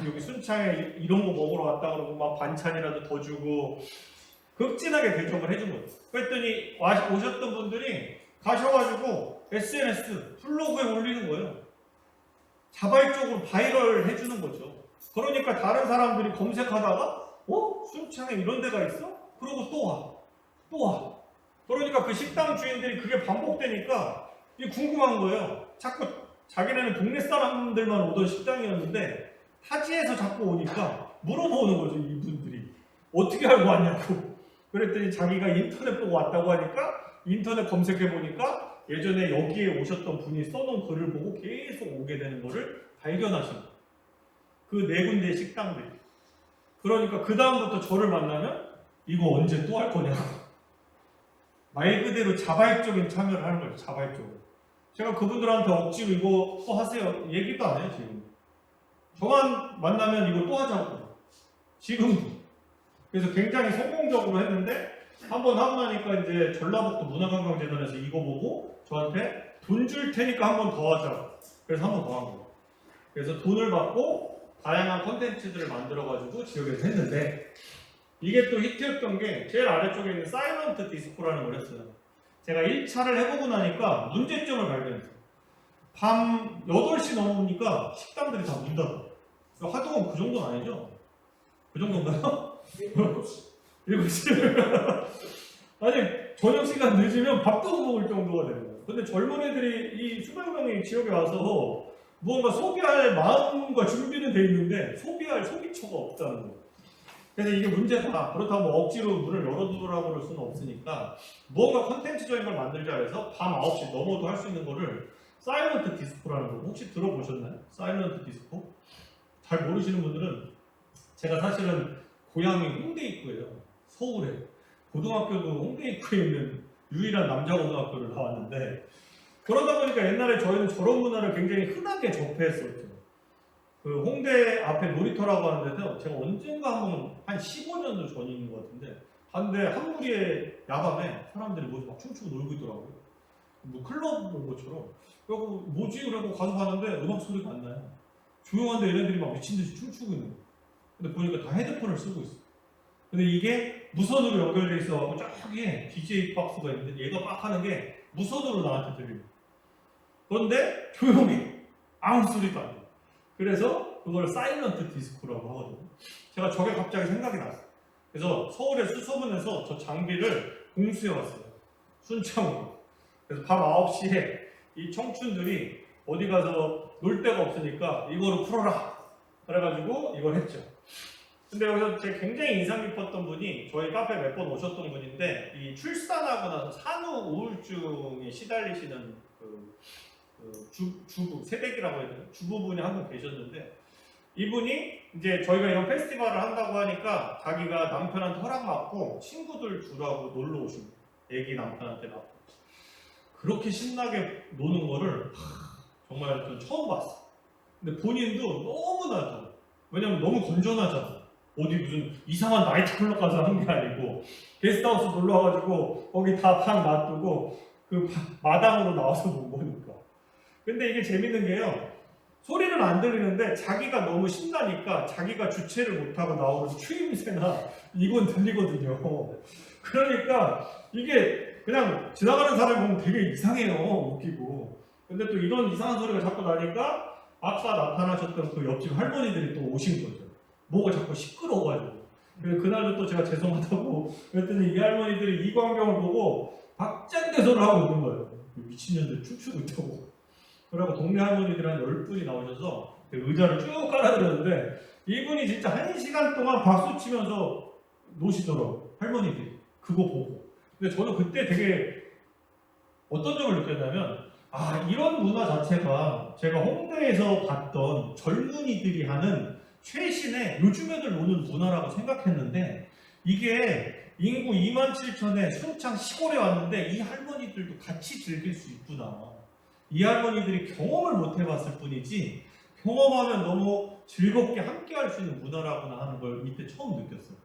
여기 순창에 이런 거 먹으러 왔다 그러고 막 반찬이라도 더 주고 극진하게 대접을 해준 거예요. 그랬더니 오셨던 분들이 가셔가지고 SNS 블로그에 올리는 거예요. 자발적으로 바이럴 해주는 거죠. 그러니까 다른 사람들이 검색하다가 순창에 이런 데가 있어? 그러고 또 와. 그러니까 그 식당 주인들이 그게 반복되니까 이게 궁금한 거예요. 자꾸 자기네는 동네 사람들만 오던 식당이었는데 타지에서 자꾸 오니까 물어보는 거죠. 이분들이 어떻게 알고 왔냐고. 그랬더니 자기가 인터넷 보고 왔다고 하니까 인터넷 검색해보니까 예전에 여기에 오셨던 분이 써놓은 글을 보고 계속 오게 되는 거를 발견하신 거예요. 그 4군데 식당들이. 그러니까 그 다음부터 저를 만나면 이거 언제 또 할 거냐고. 말 그대로 자발적인 참여를 하는 거예요. 자발적으로. 제가 그분들한테 억지로 이거 또 하세요 얘기도 안 해요. 지금 저만 만나면 이거 또 하자고. 지금도. 그래서 굉장히 성공적으로 했는데 한번 하고 나니까 이제 전라북도 문화관광재단에서 이거 보고 저한테 돈 줄 테니까 한 번 더 하자고. 그래서 한 번 더 한 거예요. 그래서 돈을 받고 다양한 콘텐츠들을 만들어가지고 지역에서 했는데 이게 또 히트였던 게 제일 아래쪽에 있는 사이런트 디스코라는 걸 했어요. 제가 1차를 해보고 나니까 문제점을 발견했어요. 밤 8시 넘으니까 식당들이 다 문 닫아. 하여튼 그 정도는 아니죠? 그 정도인가요? 7시. 아니 저녁 시간 늦으면 밥도 못 먹을 정도가 되는 거예요. 근데 젊은 애들이 이 수백 명이 지역에 와서 무언가 소비할 마음과 준비는 돼 있는데 소비할 소비처가 없다는 거예요. 그래서 이게 문제다. 그렇다고 뭐 억지로 문을 열어두라고 그럴 수는 없으니까 무언가 컨텐츠적인 걸 만들자 해서 밤 9시 넘어도 할 수 있는 거를 사이런트 디스코라는 거 혹시 들어보셨나요? 사이런트 디스코? 잘 모르시는 분들은 제가 사실은 고향이 홍대 입구예요. 서울에. 고등학교도 홍대 입구에 있는 유일한 남자 고등학교를 나왔는데 그러다 보니까 옛날에 저희는 저런 문화를 굉장히 흔하게 접했었죠. 그 홍대 앞에 놀이터라고 하는데도 제가 언젠가 한 15년도 전인 것 같은데 갔는데 한 무리의 야밤에 사람들이 막 춤추고 놀고 있더라고요. 뭐 클럽 온 것처럼. 그래서 뭐지? 그러고 가서 봤는데 음악 소리가 안 나요. 조용한데 얘네들이 막 미친 듯이 춤추고 있는 거예요. 근데 보니까 다 헤드폰을 쓰고 있어요. 근데 이게 무선으로 연결돼 있어서 저기에 DJ 박스가 있는데 얘가 막 하는 게 무선으로 나한테 들려요. 그런데 조용히 아무 소리도 안 나요. 그래서 그걸 사이런트 디스코라고 하거든요. 제가 저게 갑자기 생각이 났어요. 그래서 서울의 수서문에서 저 장비를 공수해 왔어요. 순창으로. 그래서 밤 9시에 이 청춘들이 어디 가서 놀 데가 없으니까 이거로 풀어라. 그래가지고 이걸 했죠. 근데 여기서 제가 굉장히 인상 깊었던 분이 저희 카페 몇 번 오셨던 분인데 이 출산하고 나서 산후 우울증에 시달리시는 주부, 새댁이라고 해야 되나? 주부분이 한 분 계셨는데 이분이 이제 저희가 이런 페스티벌을 한다고 하니까 자기가 남편한테 허락 받고 친구들 주라고 놀러 오신 거예요. 애기 남편한테 받고 그렇게 신나게 노는 거를 정말 전 처음 봤어요. 근데 본인도 너무나 좋아. 왜냐면 너무 건전하잖아. 어디 무슨 이상한 나이트클럽 가서 한 게 아니고 게스트하우스 놀러 와가지고 거기 다 방 놔두고 그 마당으로 나와서 본 거니까. 근데 이게 재밌는 게요. 소리는 안 들리는데 자기가 너무 신나니까 자기가 주체를 못하고 나오는 추임새나 이건 들리거든요. 그러니까 이게 그냥 지나가는 사람이 보면 되게 이상해요. 웃기고. 근데 또 이런 이상한 소리가 자꾸 나니까 아까 나타나셨던 그 옆집 할머니들이 또 오신 거죠. 뭐가 자꾸 시끄러워가지고. 그래서 그날도 또 제가 죄송하다고 그랬더니 이 할머니들이 이 광경을 보고 박장대소를 하고 있는 거예요. 미친년들 춤추고 있다고. 그리고 동네 할머니들 한 10분이 나오셔서 의자를 쭉 깔아드렸는데 이분이 진짜 1시간 동안 박수 치면서 노시더라고요. 할머니들이. 그거 보고. 근데 저는 그때 되게 어떤 점을 느꼈냐면 이런 문화 자체가 제가 홍대에서 봤던 젊은이들이 하는 최신의 요즘 애들 노는 문화라고 생각했는데 이게 인구 27,000에 순창 시골에 왔는데 이 할머니들도 같이 즐길 수 있구나. 이 할머니들이 경험을 못 해봤을 뿐이지 경험하면 너무 즐겁게 함께 할 수 있는 문화라구나 하는 걸 이때 처음 느꼈어요.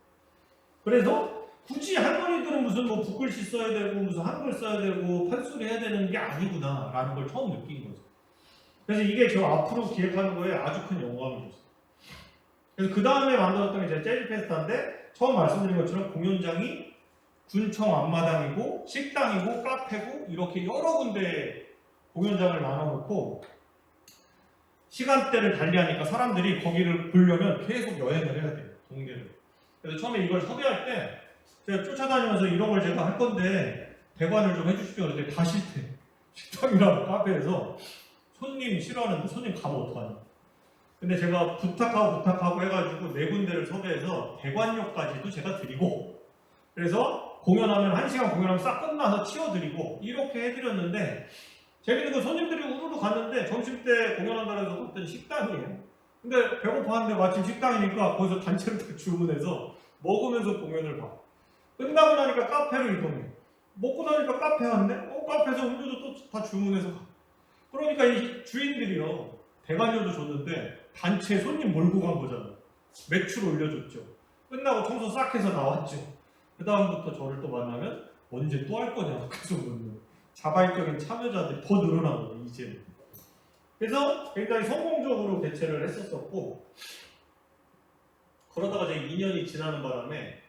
그래서 굳이 할머니들은 무슨 뭐 붓글씨 써야 되고 무슨 한글 써야 되고 판소리 해야 되는 게 아니구나 라는 걸 처음 느낀 거죠. 그래서 이게 저 앞으로 기획하는 거에 아주 큰 영감을 줬어요. 그래서 그 다음에 만들었던 게 제 재즈 페스타인데 처음 말씀드린 것처럼 공연장이 군청 앞마당이고 식당이고 카페고 이렇게 여러 군데 공연장을 나눠놓고 시간대를 달리하니까 사람들이 거기를 보려면 계속 여행을 해야 돼요. 동계를. 그래서 처음에 이걸 섭외할 때 제가 쫓아다니면서 이런 걸 제가 할 건데 대관을 좀 해주십시오. 그랬더니 다 싫대. 식당이랑 카페에서 손님 싫어하는데 손님 가면 어떡하냐. 근데 제가 부탁하고 해가지고 4군데를 섭외해서 대관료까지도 제가 드리고 그래서 공연하면 1시간 공연하면 싹 끝나서 치워드리고 이렇게 해드렸는데 재밌는 건 손님들이 우르르 갔는데 점심때 공연한다고 해서 갔더니 식당이에요. 근데 배고파하는데 마침 식당이니까 거기서 단체로 다 주문해서 먹으면서 공연을 봐. 끝나고 나니까 카페로 이동해. 먹고 나니까 카페 왔네? 카페에서 음료도 또 다 주문해서 가. 그러니까 이 주인들이요. 대관료도 줬는데 단체 손님 몰고 간 거잖아요. 매출 올려줬죠. 끝나고 청소 싹 해서 나왔죠. 그 다음부터 저를 또 만나면 언제 또 할 거냐고 계속 묻는 자발적인 참여자들이 더 늘어난 거예요. 이제는. 그래서 굉장히 성공적으로 대체를 했었었고 그러다가 이제 2년이 지나는 바람에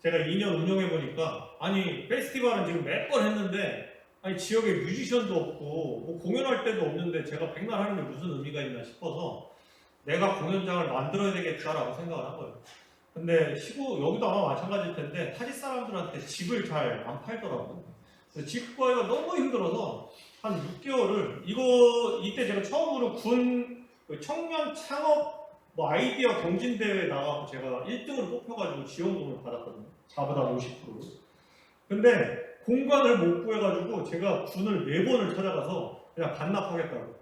제가 2년 운영해보니까 아니 페스티벌은 지금 몇 번 했는데 아니 지역에 뮤지션도 없고 뭐 공연할 데도 없는데 제가 백날 하는 게 무슨 의미가 있나 싶어서 내가 공연장을 만들어야 되겠다라고 생각을 한 거예요. 근데 여기도 아마 마찬가지일 텐데 타지 사람들한테 집을 잘 안 팔더라고요. 그래서 집 구하기가 너무 힘들어서 한 6개월을 이때 제가 처음으로 군 청년 창업 아이디어 경진대회에 나가고 제가 1등으로 뽑혀가지고 지원금을 받았거든요. 자보다 50%로. 근데 공간을 못 구해가지고 제가 군을 4번을 찾아가서 그냥 반납하겠다고.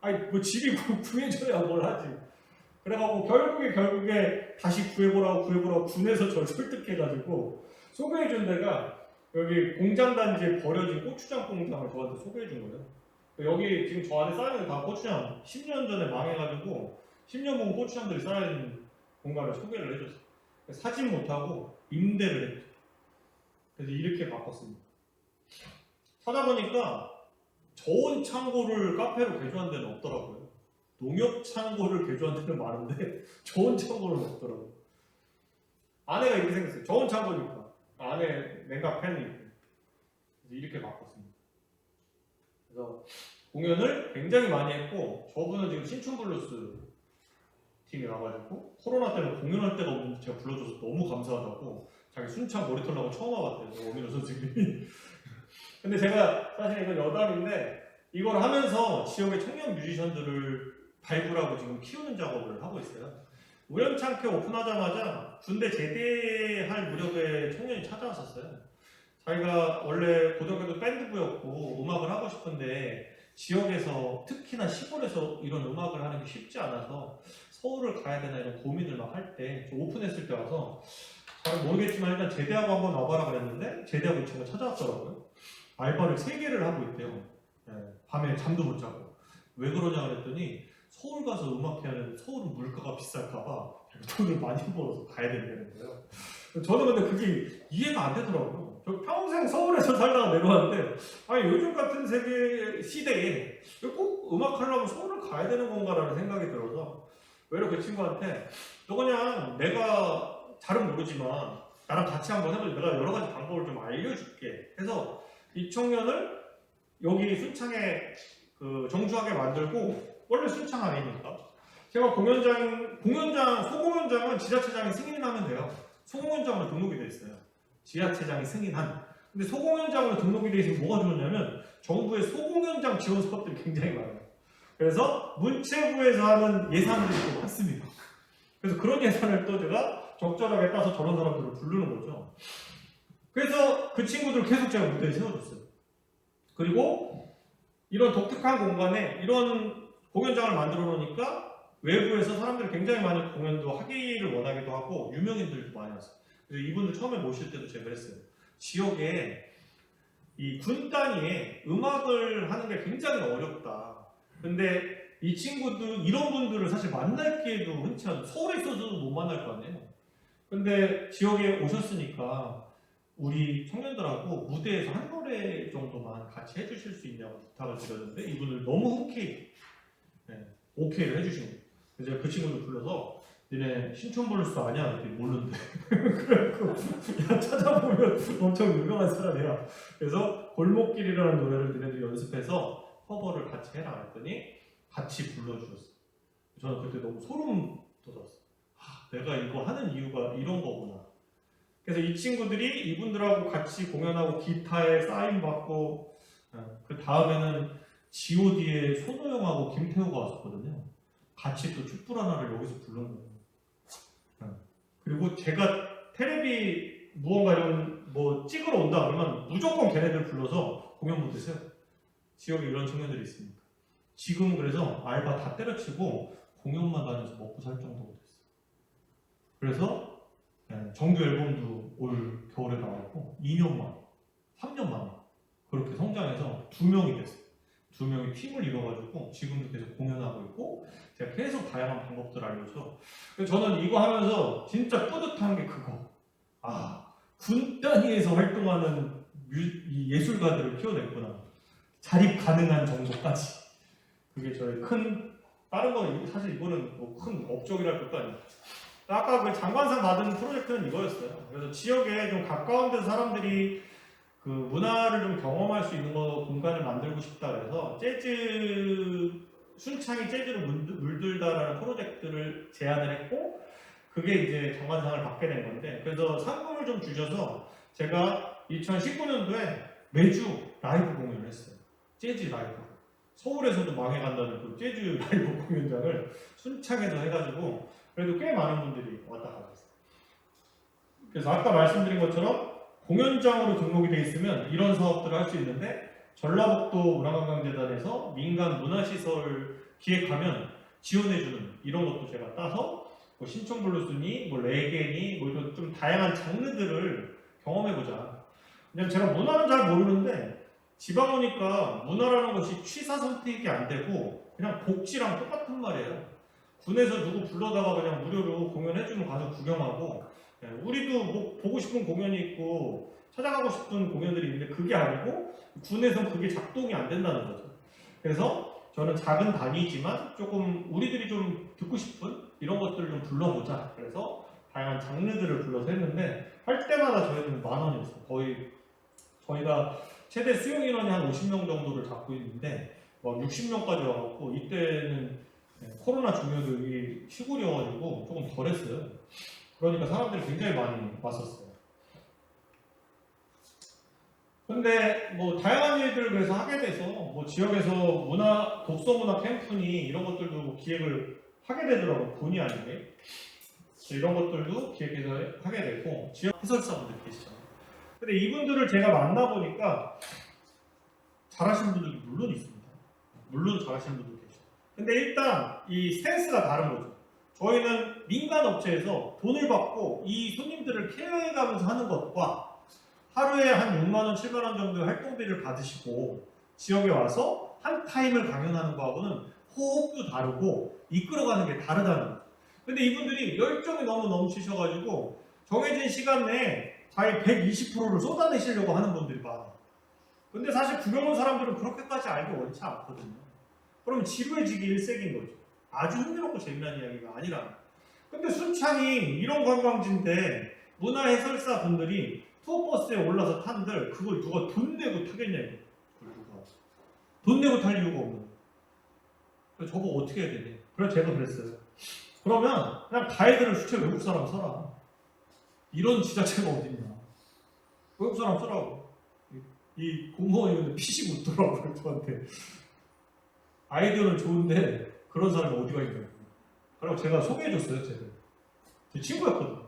아니 뭐 집이 구해줘야 뭘 하지. 그래가지고 결국에 다시 구해보라고 군에서 저를 설득해가지고 소개해준 데가 여기 공장단지에 버려진 고추장 공장을 저한테 소개해준 거예요. 여기 지금 저 안에 쌓여있는 다 고추장 10년 전에 망해가지고 10년 본 고추장들이 쌓여있는 공간을 소개를 해줬어요. 사진 못하고 임대를 했죠. 그래서 이렇게 바꿨습니다. 찾아보니까 저온 창고를 카페로 개조한 데는 없더라고요. 농협 창고를 개조한 데는 많은데 저온 창고는 없더라고요. 안에가 이렇게 생겼어요. 저온 창고니까 안에 냉각 팬이 있고 그래서 이렇게 바꿨습니다. 그래서 공연을 굉장히 많이 했고 저분은 지금 신춘블루스 팀이 와가지고 코로나 때문에 공연할 데가 없는데 제가 불러줘서 너무 감사하다고 자기 순창 머리털라고 처음 와봤대요. 오민호 선생님이. 근데 제가 사실 이건 여담인데 이걸 하면서 지역의 청년 뮤지션들을 발굴하고 지금 키우는 작업을 하고 있어요. 우연찮게 오픈하자마자 군대 제대할 무렵에 청년이 찾아왔었어요. 자기가 원래 고등학교도 밴드부였고 음악을 하고 싶은데 지역에서 특히나 시골에서 이런 음악을 하는 게 쉽지 않아서 서울을 가야 되나 이런 고민을 막 할 때 오픈했을 때 와서 잘 모르겠지만 일단 제대하고 한번 와봐라 그랬는데 제대하고 이 친구가 찾아왔더라고요. 알바를 3개를 하고 있대요. 네, 밤에 잠도 못 자고. 왜 그러냐 그랬더니 서울 가서 음악해야 하는데 서울은 물가가 비쌀까봐 돈을 많이 벌어서 가야 된다는 거예요. 저는 근데 그게 이해가 안 되더라고요. 저 평생 서울에서 살다가 내려왔는데 아니 요즘 같은 세계 시대에 꼭 음악 하려면 서울을 가야 되는 건가라는 생각이 들어서 외로 그 친구한테 너 그냥 내가 잘은 모르지만 나랑 같이 한번 해보자. 내가 여러 가지 방법을 좀 알려줄게. 해서 이 청년을 여기 순창에 그 정주하게 만들고 원래 순창 아니니까 제가 소공연장은 지자체장이 승인하면 돼요. 소공연장으로 등록이 돼 있어요. 지자체장이 승인한. 근데 소공연장으로 등록이 돼 있으면 뭐가 좋냐면 정부의 소공연장 지원 사업들이 굉장히 많아요. 그래서 문체부에서 하는 예산들이 또 많습니다. 그래서 그런 예산을 또 제가 적절하게 따서 저런 사람들을 부르는 거죠. 그래서 그 친구들 계속 제가 무대에 세워줬어요. 그리고 이런 독특한 공간에 이런 공연장을 만들어 놓으니까 외부에서 사람들이 굉장히 많이 공연도 하기를 원하기도 하고 유명인들도 많이 왔어요. 그래서 이분들 처음에 모실 때도 제가 그랬어요. 지역에 이 군 단위에 음악을 하는 게 굉장히 어렵다. 근데 이 친구들 이런 분들을 사실 만날 기회도 흔치 않아요. 서울에 있어서도 못 만날 거 아니에요. 근데 지역에 오셨으니까 우리 청년들하고 무대에서 한 노래 정도만 같이 해주실 수 있냐고 부탁을 드렸는데 이분들 너무 흔쾌히 오케이를 해주신 거예요. 그래서 그 친구들 불러서 니네 신촌블루스 아냐? 이렇게 모르는데 그래갖고 야 찾아보면 엄청 유명한 사람이야. 그래서 골목길이라는 노래를 니네들이 연습해서 커버를 같이 해라 했더니 같이 불러주셨어요. 저는 그때 너무 소름 돋았어요. 내가 이거 하는 이유가 이런 거구나. 그래서 이 친구들이 이분들하고 같이 공연하고 기타에 사인 받고 그 다음에는 G.O.D의 손호영하고 김태우가 왔었거든요. 같이 또 촛불 하나를 여기서 부른 거예요. 그리고 제가 테레비 무언가 이런 뭐 찍으러 온다 그러면 무조건 걔네들 불러서 공연 무대 세요. 지역에 이런 청년들이 있으니까. 지금 그래서 알바 다 때려치고 공연만 다녀서 먹고 살 정도가 됐어요. 그래서 정규 앨범도 올 겨울에 나왔고 2년 만에, 3년 만에 그렇게 성장해서 2명이 됐어요. 2명이 팀을 이뤄가지고 지금도 계속 공연하고 있고 제가 계속 다양한 방법들을 알려줘. 그래서 저는 이거 하면서 진짜 뿌듯한 게 그거. 군 단위에서 활동하는 이 예술가들을 키워냈구나. 자립 가능한 정도까지. 그게 저희 다른 거 사실 이거는 뭐 큰 업적이랄 것도 아니고. 아까 그 장관상 받은 프로젝트는 이거였어요. 그래서 지역에 좀 가까운 데서 사람들이 그 문화를 좀 경험할 수 있는 공간을 만들고 싶다 그래서 순창이 재즈로 물들다라는 프로젝트를 제안을 했고 그게 이제 장관상을 받게 된 건데 그래서 상금을 좀 주셔서 제가 2019년도에 매주 라이브 공연을 했어요. 재즈 라이브. 서울에서도 망해간다는 그 재즈 라이브 공연장을 순창에서 해가지고 그래도 꽤 많은 분들이 왔다 갔다 했어요. 그래서 아까 말씀드린 것처럼 공연장으로 등록이 돼 있으면 이런 사업들을 할 수 있는데 전라북도 문화관광재단에서 민간 문화시설 기획하면 지원해주는 이런 것도 제가 따서 뭐 신촌블루스니 뭐 레게니 뭐 이런 좀 다양한 장르들을 경험해보자. 그냥 제가 문화는 잘 모르는데 지방 오니까 문화라는 것이 취사 선택이 안 되고 그냥 복지랑 똑같은 말이에요. 군에서 누구 불러다가 그냥 무료로 공연해주면 가서 구경하고 우리도 뭐 보고 싶은 공연이 있고 찾아가고 싶은 공연들이 있는데 그게 아니고 군에서 그게 작동이 안 된다는 거죠. 그래서 저는 작은 단위지만 조금 우리들이 좀 듣고 싶은 이런 것들을 좀 불러보자. 그래서 다양한 장르들을 불러서 했는데 할 때마다 저희는 10,000원이었어요. 거의 저희가 최대 수용 인원이 한 50명 정도를 잡고 있는데 막 60명까지 와갖고 이때는 코로나 중요도 시골이어가지고 조금 덜했어요. 그러니까 사람들이 굉장히 많이 왔었어요. 근데 뭐 다양한 일들을 그래서 하게 돼서 뭐 지역에서 독서 문화 캠프니 이런 것들도 기획을 하게 되더라고요. 본의 아니게. 이런 것들도 기획해서 하게 되고 지역 해설사분들 계시잖아요. 근데 이분들을 제가 만나보니까 잘하시는 분들도 물론 있습니다. 물론 잘하시는 분도 계시죠. 근데 일단 이 스탠스가 다른 거죠. 저희는 민간 업체에서 돈을 받고 이 손님들을 케어해가면서 하는 것과 하루에 한 6만 원, 7만 원 정도의 활동비를 받으시고 지역에 와서 한 타임을 강연하는 거하고는 호흡도 다르고 이끌어가는 게 다르다는 거죠. 근데 이분들이 열정이 너무 넘치셔가지고 정해진 시간 내에 자기 120%를 쏟아내시려고 하는 분들이 많아요. 근데 사실 구경 온 사람들은 그렇게까지 알기 원치 않거든요. 그럼 지루해지기 일색인 거죠. 아주 흥미롭고 재미난 이야기가 아니라. 근데 순창이 이런 관광지인데 문화해설사 분들이 투어버스에 올라서 탄들 그걸 누가 돈 내고 타겠냐 이거. 그걸 누가 돈 내고 탈 이유가 없는 거예요. 그래서 저보고 어떻게 해야 되냐. 그래서 제가 그랬어요. 그러면 그냥 가이드를 수채 외국 사람 써라. 이런 지자체가 어딨냐. 외국 사람 쓰라고. 이 공무원이 핏이 묻더라고요 저한테. 아이디어는 좋은데 그런 사람이 어디가 있냐고. 그리고 제가 소개해줬어요. 제 친구였거든요.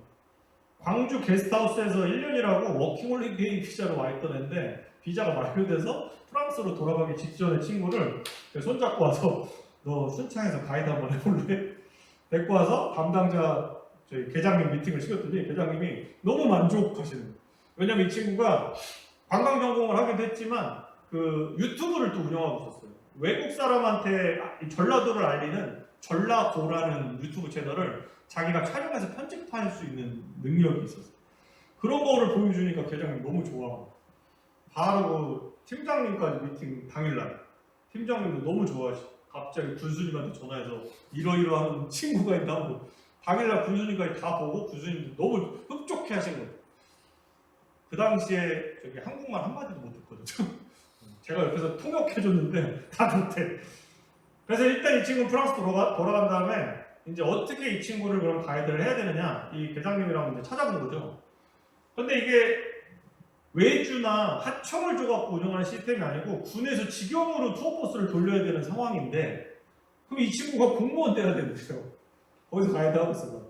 광주 게스트하우스에서 1년이라고 워킹홀리데이 비자로 와 있던 애인데 비자가 만료돼서 프랑스로 돌아가기 직전에 친구를 손잡고 와서 너 순창에서 가이드 한번 해볼래? 데리고 와서 담당자 저희 계장님 미팅을 시켰더니 계장님이 너무 만족하시는 거예요. 왜냐면 이 친구가 관광 전공을 하기도 했지만 그 유튜브를 또 운영하고 있었어요. 외국 사람한테 전라도를 알리는 전라도라는 유튜브 채널을 자기가 촬영해서 편집할 수 있는 능력이 있었어요. 그런 거를 보여주니까 계장님 너무 좋아하고 바로 그 팀장님까지 미팅 당일날 팀장님도 너무 좋아하시고 갑자기 군수님한테 전화해서 이러이러한 친구가 있다고 당일날 군수님까지 다 보고 군수님도 너무 흡족해 하신 거예요. 그 당시에 저기 한국말 한마디도 못했거든요. 제가 옆에서 통역해줬는데 다 못해. 그래서 일단 이 친구는 프랑스 돌아간 다음에 이제 어떻게 이 친구를 그럼 가이드를 해야 되느냐 이 계장님이랑 이제 찾아본 거죠. 근데 이게 외주나 하청을 줘갖고 운영하는 시스템이 아니고 군에서 직영으로 투어버스를 돌려야 되는 상황인데 그럼 이 친구가 공무원 돼야 되는데요. 거기서 가이드 하고 있어요.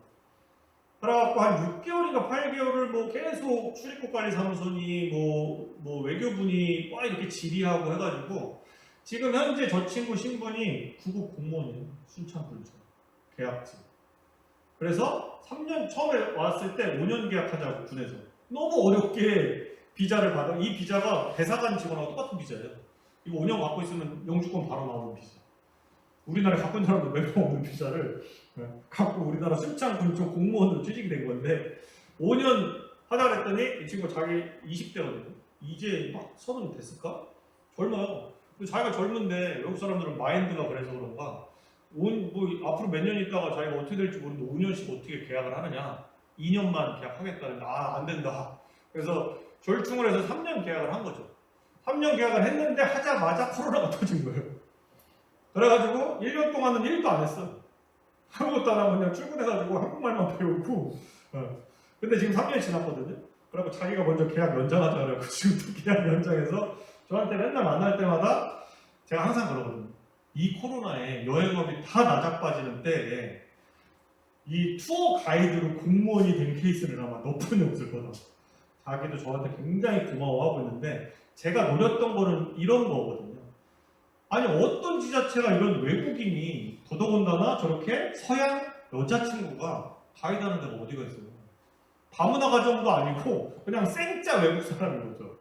그래갖고 한 6개월인가 8개월을 뭐 계속 출입국관리사무소니 뭐 외교부니 와 이렇게 질의하고 해가지고 지금 현재 저 친구 신분이 구급 공무원이에요. 순창군청 계약직. 그래서 3년 처음에 왔을 때 5년 계약하자고 군에서 너무 어렵게 비자를 받아. 이 비자가 대사관 직원하고 똑같은 비자예요. 이거 5년 갖고 있으면 영주권 바로 나오는 비자. 우리나라에 갖고 있는 사람도 몇 명 없는 비자를 갖고 우리나라 순창군청 공무원으로 취직이 된 건데 5년 하자 그랬더니 이 친구 자기 20대거든요. 이제 막 30 됐을까? 젊어요. 근데 자기가 젊은데 외국 사람들은 마인드가 그래서 그런가 뭐 앞으로 몇 년 있다가 자기가 어떻게 될지 모르는데 5년씩 어떻게 계약을 하느냐 2년만 계약하겠다는데 안 된다. 그래서 절충을 해서 3년 계약을 한 거죠. 3년 계약을 했는데 하자마자 코로나가 터진 거예요. 그래가지고 1년 동안은 일도 안 했어. 아무것도 안 하고 그냥 출근해가지고 한국말만 배우고 근데 지금 3년이 지났거든요. 그래갖고 자기가 먼저 계약 연장하자 그래갖고 지금 또 계약 연장해서 저한테 맨날 만날 때마다 제가 항상 그러거든요. 이 코로나에 여행업이 다 나자빠지는 때에 이 투어 가이드로 공무원이 된 케이스는 아마 몇 분이 없을 거다. 자기도 저한테 굉장히 고마워하고 있는데 제가 노렸던 거는 이런 거거든요. 아니 어떤 지자체가 이런 외국인이 더더군다나 저렇게 서양 여자친구가 가이드하는 데가 어디가 있어요. 다문화 가정도 아니고 그냥 생짜 외국 사람인 거죠.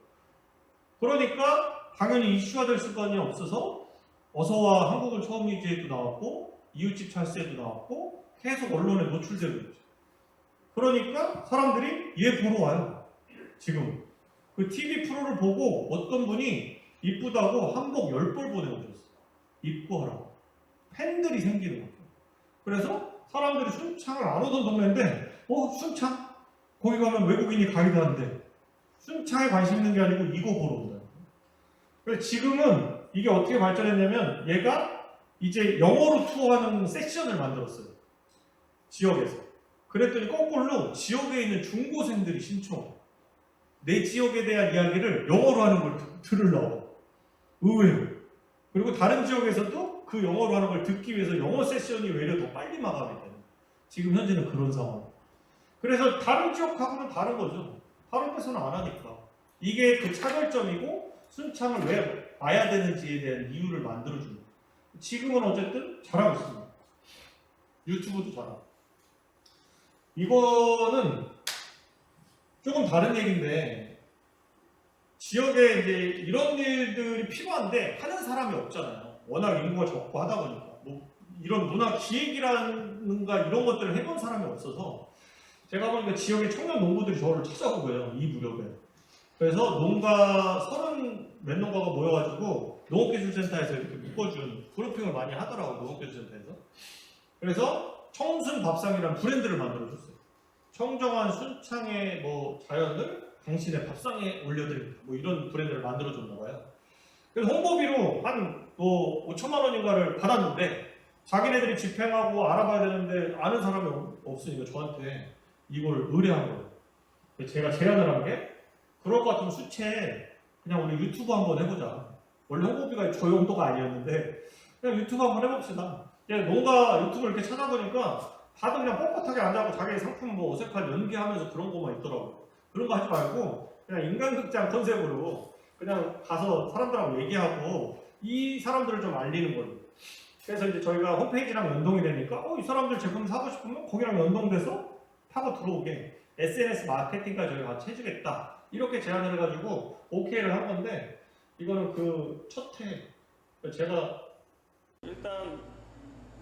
그러니까 당연히 이슈가 될 수밖에 없어서 어서와 한국은 처음이지에도 나왔고 이웃집 찰스에도 나왔고 계속 언론에 노출되고 있죠. 그러니까 사람들이 얘 보러 와요. 지금 그 TV 프로를 보고 어떤 분이 이쁘다고 한복 10벌 보내오셨어요. 입고 하라고. 팬들이 생기는 거죠. 그래서 사람들이 순창을 안 오던 동네인데 순창? 거기 가면 외국인이 가이드한대. 순창에 관심 있는 게 아니고 이거 보러 온다. 그래서 지금은 이게 어떻게 발전했냐면 얘가 이제 영어로 투어하는 세션을 만들었어요. 지역에서. 그랬더니 거꾸로 지역에 있는 중고생들이 신청해요. 내 지역에 대한 이야기를 영어로 하는 걸 들으려고. 의외로. 그리고 다른 지역에서도 그 영어로 하는 걸 듣기 위해서 영어 세션이 외려 더 빨리 마감이 돼요. 지금 현재는 그런 상황. 그래서 다른 지역하고는 다른 거죠. 다른 데서는 안 하니까. 이게 그 차별점이고 순창을 왜 와야 되는지에 대한 이유를 만들어주는 거예요. 지금은 어쨌든 잘하고 있습니다. 유튜브도 잘하고. 이거는 조금 다른 얘기인데 지역에 이제 이런 일들이 필요한데 하는 사람이 없잖아요. 워낙 인구가 적고 하다 보니까 뭐 이런 문화 기획이라는가 이런 것들을 해본 사람이 없어서 제가 보니까 지역의 청년 농부들이 저를 찾아오고요. 이 무렵에. 그래서 농가 30몇 농가가 모여가지고 농업기술센터에서 이렇게 묶어준 브리핑을 많이 하더라고요. 농업기술센터에서. 그래서 청순 밥상이라는 브랜드를 만들어줬어요. 청정한 순창의 뭐 자연을 당신의 밥상에 올려드립니다. 뭐 이런 브랜드를 만들어줬나봐요. 그래서 홍보비로 한 뭐 5천만 원인가를 받았는데 자기네들이 집행하고 알아봐야 되는데 아는 사람이 없으니까 저한테 이걸 의뢰한 거예요. 그래서 제가 제안을 한 게 그럴 것 같으면 수채 그냥 우리 유튜브 한번 해보자. 원래 홍보비가 저 용도가 아니었는데 그냥 유튜브 한번 해봅시다. 그냥 농가 유튜브 이렇게 찾아보니까 다들 그냥 뻣뻣하게 앉아서 자기 상품 뭐 어색한 연기하면서 그런 거만 있더라고요. 그런 거 하지 말고 그냥 인간극장 컨셉으로 그냥 가서 사람들하고 얘기하고 이 사람들을 좀 알리는 걸로. 그래서 이제 저희가 홈페이지랑 연동이 되니까 이 사람들 제품 사고 싶으면 거기랑 연동돼서 타고 들어오게 SNS 마케팅까지 저희가 같이 해주겠다. 이렇게 제안을 해가지고 오케이를 한 건데 이거는 그 첫 해. 제가 일단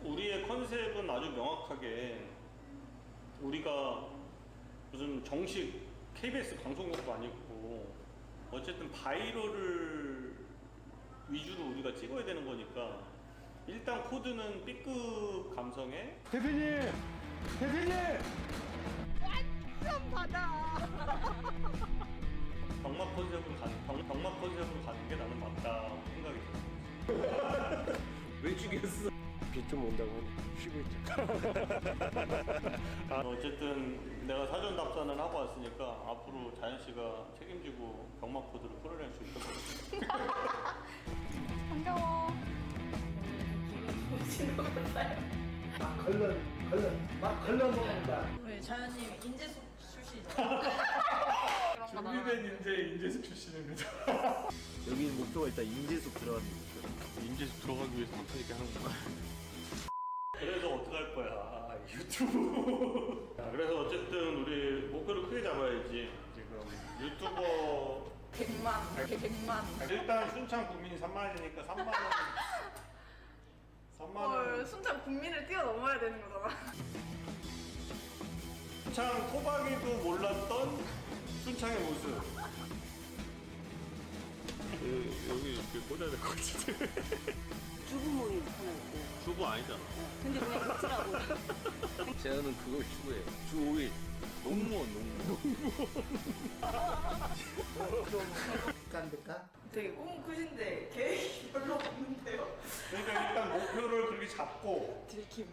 우리의 컨셉은 아주 명확하게 우리가 무슨 정식 KBS 방송국도 아니고 어쨌든 바이럴을 위주로 우리가 찍어야 되는 거니까 일단 코드는 B급 감성에 대표님! 완전 받아. 병맛 컨셉으로 가는 게 나는 맞다고 생각이 들어요. 왜 죽였어? 비 좀 온다고 쉬고 있자. 어쨌든 내가 사전 답사는 하고 왔으니까 앞으로 자연 씨가 책임지고 병맛 코드를 풀어낼 수 있을 것 같아요. 반가워. 보신 것 같아요. 막 걸러먹는다. 우리 자연님 인재수 출신이잖아요. 준비된 인재수 출신입니다. 여기 목표가 일단 인재숲 들어가는 거. 인재수 들어가기 위해서 못하니게 하는 건가? 그래서 어떡할 거야 유튜브. 자, 그래서 어쨌든 우리 목표를 크게 잡아야지. 지금 유튜버 100만. 일단 순창 국민이 3만이니까 3만 원. 3만 원. 순창 국민을 뛰어넘어야 되는 거잖아. 순창 토박이도 몰랐던 순창의 모습. 여기 이렇게 꽂아야 될 것 같은데. 주부모님 하나 있고. 주부 아니잖아. 근데 그냥 같이라고. 제안은 그걸 추구해요. 주 5일. 농무원. 깐데까? 되게 꿈 크신데 계획이 별로 없는데요. 그러니까 일단 목표를 그렇게 잡고 들킴.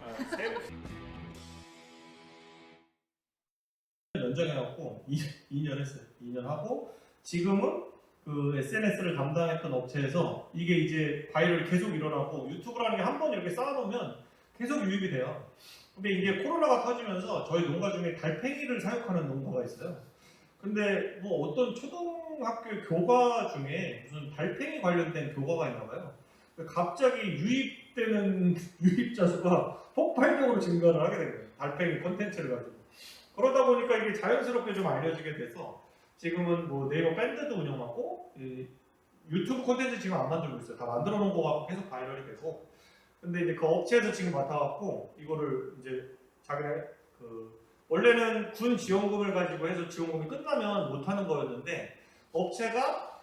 연장해갖고 2년 했어요. 2년 하고 지금은 그 SNS를 담당했던 업체에서 이게 이제 바이럴이 계속 일어나고 유튜브라는 게 한 번 이렇게 쌓아놓으면 계속 유입이 돼요. 근데 이게 코로나가 터지면서 저희 농가 중에 달팽이를 사육하는 농가가 있어요. 근데 뭐 어떤 초등학교 교과 중에 무슨 달팽이 관련된 교과가 있나 봐요. 갑자기 유입되는 유입자 수가 폭발적으로 증가를 하게 된 거예요. 달팽이 콘텐츠를 가지고. 그러다 보니까 이게 자연스럽게 좀 알려지게 돼서 지금은 뭐 네이버 밴드도 운영하고 유튜브 콘텐츠 지금 안 만들고 있어요. 다 만들어 놓은 거 갖고 계속 바이럴이 되고. 근데 이제 그 업체에서 지금 맡아갖고 이거를 이제 자기네 원래는 군 지원금을 가지고 해서 지원금이 끝나면 못 하는 거였는데 업체가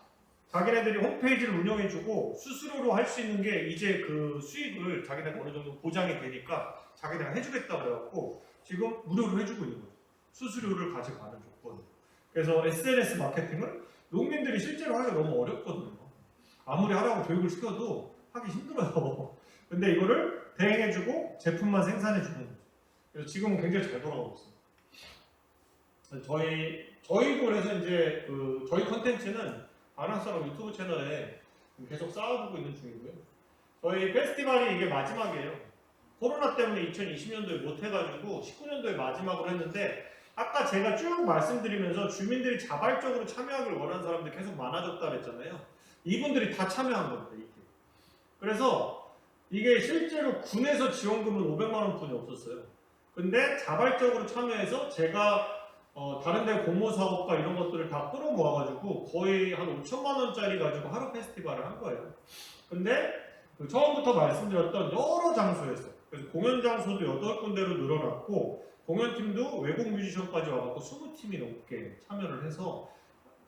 자기네들이 홈페이지를 운영해주고 수수료로 할 수 있는 게 이제 그 수익을 자기네가 어느 정도 보장이 되니까 자기네가 해주겠다 그래갖고 지금 무료로 해주고 있는 거죠. 수수료를 가져가는 조건. 그래서 SNS 마케팅을 농민들이 실제로 하기가 너무 어렵거든요. 아무리 하라고 교육을 시켜도 하기 힘들어요. 근데 이거를 대행해주고 제품만 생산해주는 거죠. 그래서 지금은 굉장히 잘 돌아가고 있습니다. 저희도 그래서 이제 저희 컨텐츠는 아나운서랑 유튜브 채널에 계속 쌓아두고 있는 중이고요. 저희 페스티벌이 이게 마지막이에요. 코로나 때문에 2020년도에 못해가지고 19년도에 마지막으로 했는데 아까 제가 쭉 말씀드리면서 주민들이 자발적으로 참여하기를 원하는 사람들이 계속 많아졌다 그랬잖아요. 이분들이 다 참여한 겁니다. 이게. 그래서 이게 실제로 군에서 지원금은 500만 원뿐이 없었어요. 근데 자발적으로 참여해서 제가 다른 데 공모 사업과 이런 것들을 다 끌어모아가지고 거의 한 5천만 원짜리 가지고 하루 페스티벌을 한 거예요. 근데 그 처음부터 말씀드렸던 여러 장소에서, 그래서 공연 장소도 8군데로 늘어났고 공연팀도 외국 뮤지션까지 와갖고 20팀이 넘게 참여를 해서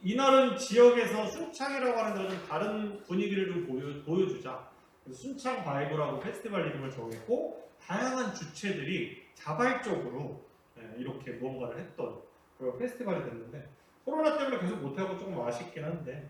이날은 지역에서 순창이라고 하는 데는 다른 분위기를 좀 보여주자. 그래서 순창 바이브라고 페스티벌 이름을 정했고 다양한 주체들이 자발적으로 이렇게 무언가를 했던 그런 페스티벌이 됐는데 코로나 때문에 계속 못하고 조금 아쉽긴 한데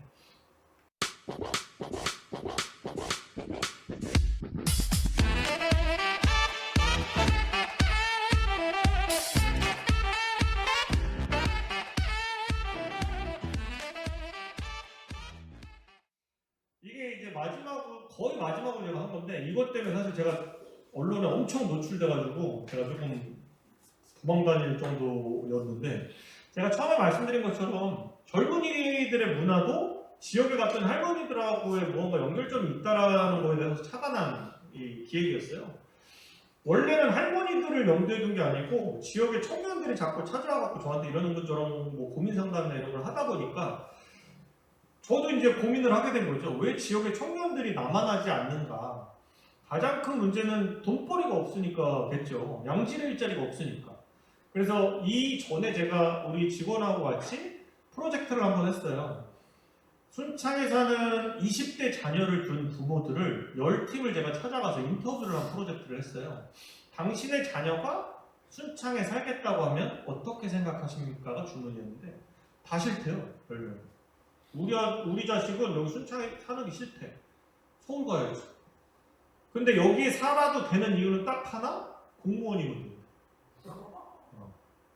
이게 이제 거의 마지막으로 제가 한 건데 이것 때문에 사실 제가 언론에 엄청 노출돼가지고 제가 조금 도망다닐 정도였는데 제가 처음에 말씀드린 것처럼 젊은이들의 문화도 지역에 갔던 할머니들하고의 무언가 연결점이 있다라는 거에 대해서 착안한 이 기획이었어요. 원래는 할머니들을 염두에 둔 게 아니고 지역의 청년들이 자꾸 찾아와갖고 저한테 이러는 것처럼 뭐 고민 상담이나 이런 걸 하다 보니까 저도 이제 고민을 하게 된 거죠. 왜 지역의 청년들이 남아나지 않는가? 가장 큰 문제는 돈벌이가 없으니까겠죠. 양질의 일자리가 없으니까. 그래서 이전에 제가 우리 직원하고 같이 프로젝트를 한번 했어요. 순창에 사는 20대 자녀를 둔 부모들을 10팀을 제가 찾아가서 인터뷰를 한 프로젝트를 했어요. 당신의 자녀가 순창에 살겠다고 하면 어떻게 생각하십니까가 주문이었는데 다 싫대요. 별명. 우리 자식은 여기 순창에 사는 게 싫대. 서울 가야지. 근데 여기에 살아도 되는 이유는 딱 하나? 공무원이거든요.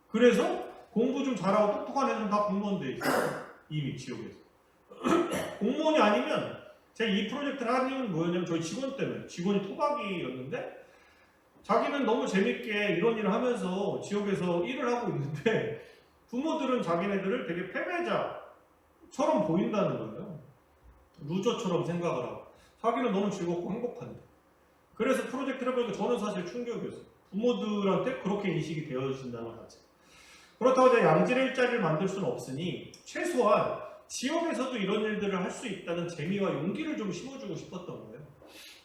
그래서 공부 좀 잘하고 똑똑한 애들은 다 공무원 돼 있어요. 이미 지역에서. 공무원이 아니면 제가 이 프로젝트를 하는 이유는 뭐였냐면 저희 직원 때문에 직원이 토박이였는데 자기는 너무 재밌게 이런 일을 하면서 지역에서 일을 하고 있는데 부모들은 자기네들을 되게 패배자처럼 보인다는 거예요. 루저처럼 생각을 하고 자기는 너무 즐겁고 행복한데 그래서 프로젝트를 해보니까 저는 사실 충격이었어요. 부모들한테 그렇게 인식이 되어진다는 것 자체. 그렇다고 이제 양질의 일자리를 만들 수는 없으니 최소한 지역에서도 이런 일들을 할 수 있다는 재미와 용기를 좀 심어주고 싶었던 거예요.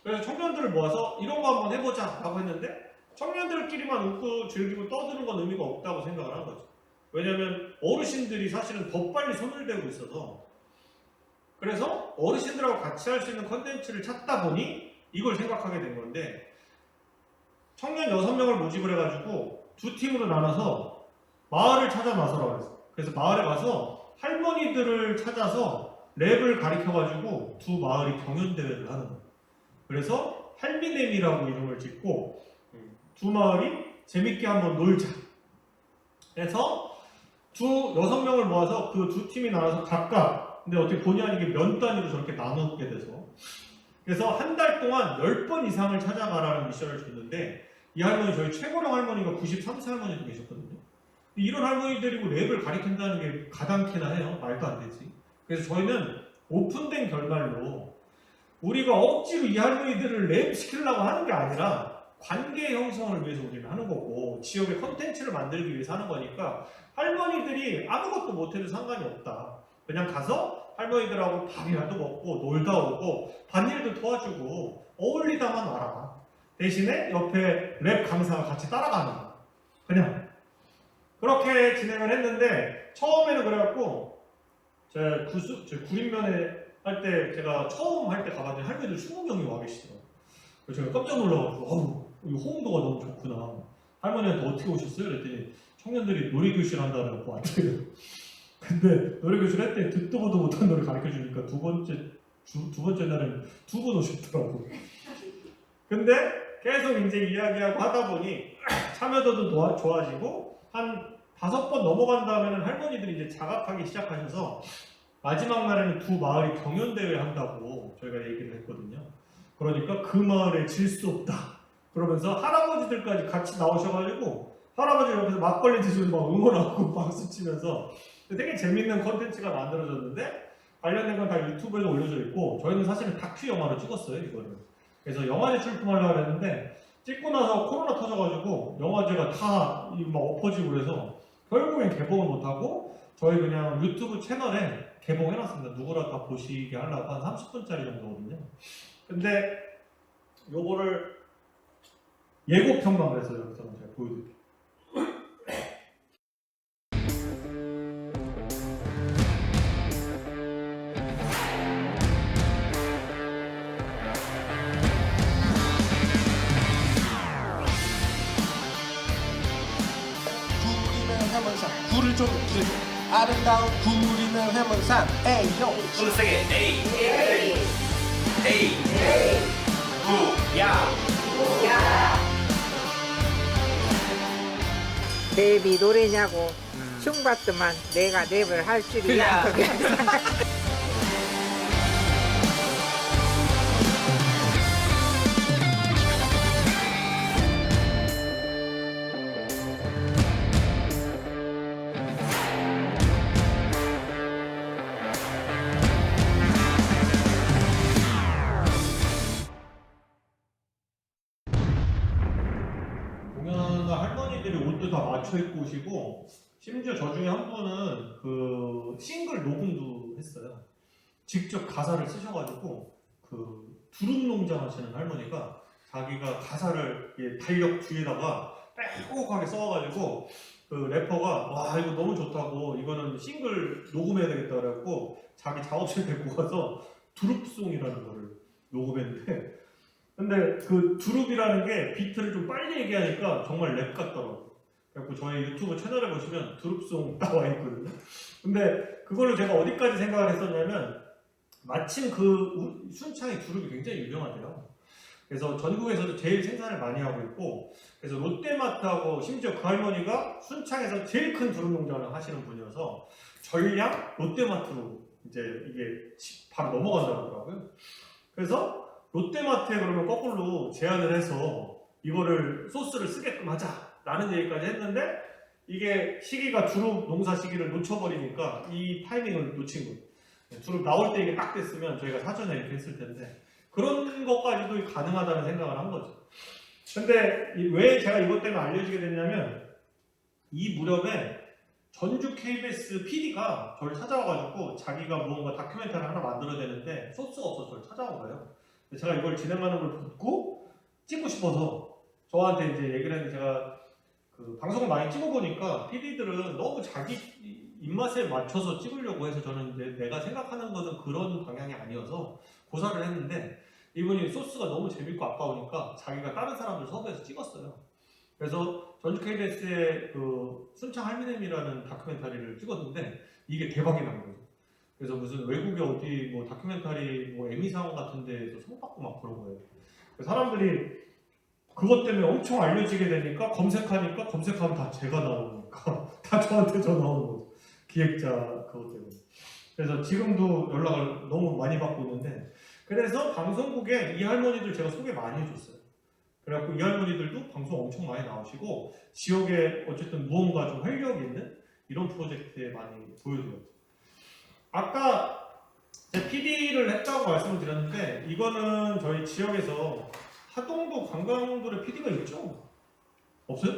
그래서 청년들을 모아서 이런 거 한번 해보자 라고 했는데 청년들끼리만 웃고 즐기고 떠드는 건 의미가 없다고 생각을 한 거죠. 왜냐하면 어르신들이 사실은 더 빨리 손을 대고 있어서 그래서 어르신들하고 같이 할 수 있는 컨텐츠를 찾다 보니 이걸 생각하게 된 건데 청년 6명을 모집을 해가지고 두 팀으로 나눠서 마을을 찾아 나서라고 했어요. 그래서 마을에 가서 할머니들을 찾아서 랩을 가르쳐가지고 두 마을이 경연대회를 하는 거예요. 그래서 할미넴이라고 이름을 짓고 두 마을이 재밌게 한번 놀자 해서 6명을 모아서 그 두 팀이 나눠서 각각 근데 어떻게 본의 아니게 면 단위로 저렇게 나누게 돼서 그래서 한 달 동안 10번 이상을 찾아가라는 미션을 줬는데 이 할머니 저희 최고령 할머니가 93세 할머니도 계셨거든요. 이런 할머니들이고 랩을 가르친다는 게 가당키나 해요. 말도 안 되지. 그래서 저희는 오픈된 결말로 우리가 억지로 이 할머니들을 랩 시키려고 하는 게 아니라 관계 형성을 위해서 우리는 하는 거고 지역의 컨텐츠를 만들기 위해서 하는 거니까 할머니들이 아무것도 못해도 상관이 없다. 그냥 가서 할머니들하고 밥이라도 먹고 놀다 오고 밭일도 도와주고 어울리다만 와라. 대신에 옆에 랩 강사가 같이 따라가는 거야. 그냥 그렇게 진행을 했는데 처음에는 그래갖고 제 구린면에 할 때 제가 처음 할 때 가봤더니 할머니들 20명이 와 계시더라고요. 그래서 제가 깜짝 놀라가지고 어우 이 호응도가 너무 좋구나. 할머니한테 어떻게 오셨어요? 그랬더니 청년들이 노래교실 한다고 왔대요. 근데 노래교실 할 때 듣도 보도 못한 노래 가르쳐주니까 두 번째 날은 2번 오셨더라고요. 근데 계속 이제 이야기하고 하다 보니 참여도도 좋아지고 한 5번 넘어간 다음에는 할머니들이 이제 자각하기 시작하셔서 마지막 날에는 두 마을이 경연대회 한다고 저희가 얘기를 했거든요. 그러니까 그 마을에 질 수 없다. 그러면서 할아버지들까지 같이 나오셔가지고 할아버지 옆에서 막걸리 드시고 막 응원하고 박수 치면서 되게 재밌는 컨텐츠가 만들어졌는데 관련된 건 다 유튜브에 올려져 있고 저희는 사실은 다큐 영화로 찍었어요 이거를. 그래서 영화제 출품하려고 했는데 찍고 나서 코로나 터져가지고 영화제가 다 막 엎어지고 그래서 결국엔 개봉을 못하고 저희 그냥 유튜브 채널에 개봉해놨습니다. 누구나 다 보시게 하려고 한 30분짜리 정도거든요. 근데 요거를 예고편만 해서 여기서 제가 보여드릴게요. 구리는 해문산 굴을 좀 들고 아름다운 구리는 해문산 에이요 좀 세게 에이 에이 구야 랩이 노래냐고 흉봤더만 내가 랩을 할 줄이야. 공연하는 할머니들이 옷도 다 맞춰 입고 오시고 심지어 저 중에 한 분은 그 싱글 녹음도 했어요. 직접 가사를 쓰셔가지고 그 두릅 농장 하시는 할머니가 자기가 가사를 달력 뒤에다가 빼곡하게 써가지고 그 래퍼가 와 이거 너무 좋다고 이거는 싱글 녹음해야 되겠다 그래갖고 자기 작업실 데리고 가서 두릅송이라는 거를 녹음했는데 근데 그 두릅이라는 게 비트를 좀 빨리 얘기하니까 정말 랩 같더라고요. 그래갖고 저희 유튜브 채널에 보시면 두릅송 나와 있거든요. 근데 그걸로 제가 어디까지 생각을 했었냐면 마침 그 순창이 두릅이 굉장히 유명하대요. 그래서 전국에서도 제일 생산을 많이 하고 있고 그래서 롯데마트하고 심지어 그 할머니가 순창에서 제일 큰 두릅 농장을 하시는 분이어서 전량 롯데마트로 이제 이게 바로 넘어간다고 하더라고요. 그래서 롯데마트에 그러면 거꾸로 제안을 해서 이거를 소스를 쓰게끔 하자라는 얘기까지 했는데 이게 시기가 두릅 농사 시기를 놓쳐버리니까 이 타이밍을 놓친 거예요. 두릅 나올 때 이게 딱 됐으면 저희가 사전에 이렇게 했을 텐데 그런 것까지도 가능하다는 생각을 한 거죠. 근데 왜 제가 이것 때문에 알려지게 됐냐면 이 무렵에 전주 KBS PD가 저를 찾아와가지고 자기가 무언가 다큐멘터리 하나 만들어야 되는데 소스가 없어서 저를 찾아온 거예요. 제가 이걸 진행하는 걸 듣고 찍고 싶어서 저한테 이제 얘기를 했는데 제가 그 방송을 많이 찍어보니까 PD들은 너무 자기 입맛에 맞춰서 찍으려고 해서 저는 이제 내가 생각하는 것은 그런 방향이 아니어서 고사를 했는데 이분이 소스가 너무 재밌고 아까우니까 자기가 다른 사람들 섭외해서 찍었어요. 그래서 전주 KBS의 그 순창 할미넴이라는 다큐멘터리를 찍었는데 이게 대박이 난 거예요. 그래서 무슨 외국의 어디 뭐 다큐멘터리 뭐 에미상 같은 데에서 상 받고 막 그런 거예요. 사람들이 그것 때문에 엄청 알려지게 되니까 검색하면 다 제가 나오니까 다 저한테 전화 오는 거죠. 기획자 그것 때문에. 그래서 지금도 연락을 너무 많이 받고 있는데 그래서 방송국에 이 할머니들 제가 소개 많이 해줬어요. 그래갖고 이 할머니들도 방송 엄청 많이 나오시고 지역에 어쨌든 무언가 좀 활력 있는 이런 프로젝트에 많이 보여드렸죠. 아까 제 PD를 했다고 말씀을 드렸는데 이거는 저희 지역에서 하동도 관광도에 PD가 있죠? 없어요?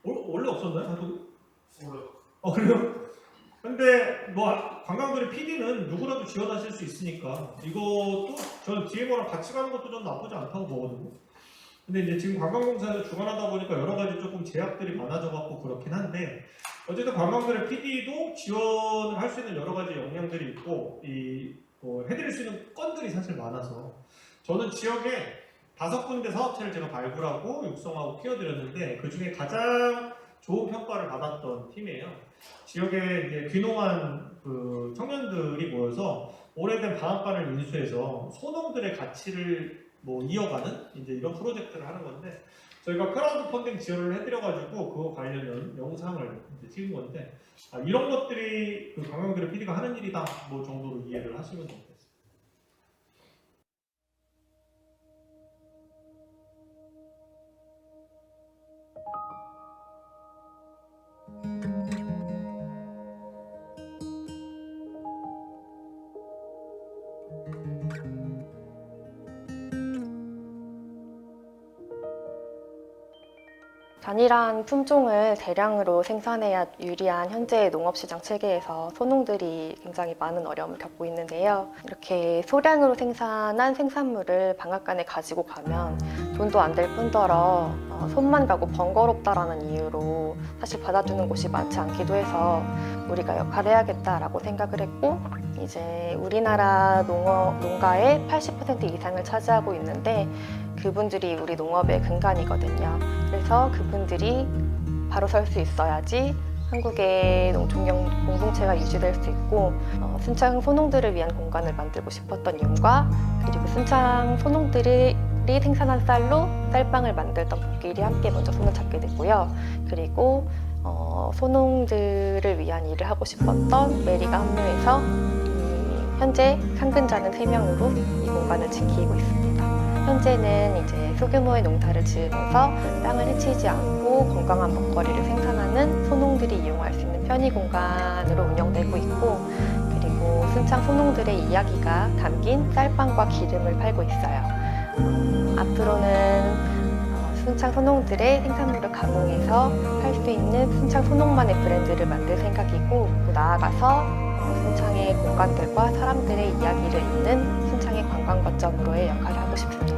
원래 없었나요? 하동? 그래요? 근데 뭐 관광도의 PD는 누구라도 지원하실 수 있으니까 이것도 저는 뒤에 거랑 같이 가는 것도 좀 나쁘지 않다고 보거든요. 근데 이제 지금 관광공사에서 주관하다 보니까 여러 가지 조금 제약들이 많아져 갖고 그렇긴 한데 어쨌든 관광도의 PD도 지원을 할 수 있는 여러 가지 역량들이 있고 해드릴 수 있는 건들이 사실 많아서 저는 지역에 5군데 사업체를 제가 발굴하고 육성하고 키워드렸는데 그 중에 가장 좋은 평가를 받았던 팀이에요. 지역에 이제 귀농한 그 청년들이 모여서 오래된 방앗간을 인수해서 소농들의 가치를 뭐 이어가는 이제 이런 프로젝트를 하는 건데 저희가 크라우드 펀딩 지원을 해드려가지고 그거 관련 영상을 이제 찍은 건데 이런 것들이 그 관광들의 PD가 하는 일이다 뭐 정도로 이해를 하시면 됩니다. 단일한 품종을 대량으로 생산해야 유리한 현재의 농업시장 체계에서 소농들이 굉장히 많은 어려움을 겪고 있는데요. 이렇게 소량으로 생산한 생산물을 방앗간에 가지고 가면 돈도 안 될 뿐더러 손만 가고 번거롭다라는 이유로 사실 받아주는 곳이 많지 않기도 해서 우리가 역할을 해야겠다라고 생각을 했고, 이제 우리나라 농가의 80% 이상을 차지하고 있는데 그분들이 우리 농업의 근간이거든요. 그래서 그분들이 바로 설 수 있어야지 한국의 농촌 공동체가 유지될 수 있고, 순창 소농들을 위한 공간을 만들고 싶었던 이유와, 그리고 순창 소농들이 생산한 쌀로 쌀빵을 만들던 복길이 함께 먼저 손을 잡게 됐고요. 그리고 소농들을 위한 일을 하고 싶었던 메리가 합류해서 현재 상근자는 3명으로 이 공간을 지키고 있습니다. 현재는 이제 소규모의 농사를 지으면서 땅을 해치지 않고 건강한 먹거리를 생산하는 소농들이 이용할 수 있는 편의 공간으로 운영되고 있고, 그리고 순창 소농들의 이야기가 담긴 쌀빵과 기름을 팔고 있어요. 앞으로는 순창 소농들의 생산물을 가공해서 할 수 있는 순창 소농만의 브랜드를 만들 생각이고, 나아가서 순창의 공간들과 사람들의 이야기를 잇는 순창의 관광 거점으로의 역할을 하고 싶습니다.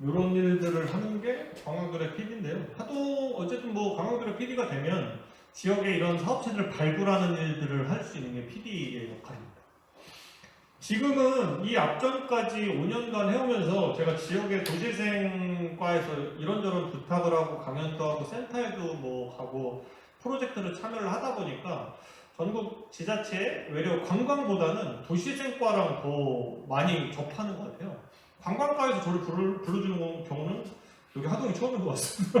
이런 일들을 하는 게 광화그래 PD인데요. 하도 어쨌든 뭐 광화그래 PD가 되면 지역에 이런 사업체들을 발굴하는 일들을 할 수 있는 게 PD의 역할입니다. 지금은 이 앞전까지 5년간 해오면서 제가 지역의 도시재생과에서 이런저런 부탁을 하고 강연도 하고 센터에도 뭐 가고 프로젝트를 참여를 하다 보니까 전국 지자체에 외려 관광보다는 도시재생과랑 더 많이 접하는 것 같아요. 관광과에서 저를 불러주는 경우는 여기 하동이 처음인 것 같습니다.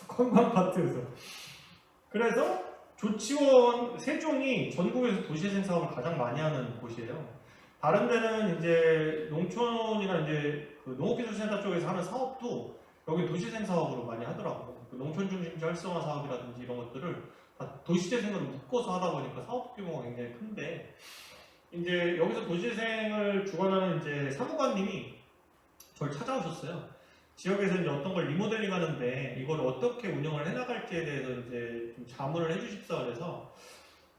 관광 파트에서. 그래서 조치원 세종이 전국에서 도시재생 사업을 가장 많이 하는 곳이에요. 다른 데는 이제 농촌이나 이제 그 농업기술센터 쪽에서 하는 사업도 여기 도시재생 사업으로 많이 하더라고요. 그 농촌 중심지 활성화 사업이라든지 이런 것들을 다 도시재생으로 묶어서 하다 보니까 사업 규모가 굉장히 큰데, 이제 여기서 도시재생을 주관하는 이제 사무관님이 저를 찾아오셨어요. 지역에서 이제 어떤 걸 리모델링 하는데 이걸 어떻게 운영을 해나갈지에 대해서 이제 좀 자문을 해주십사 그래서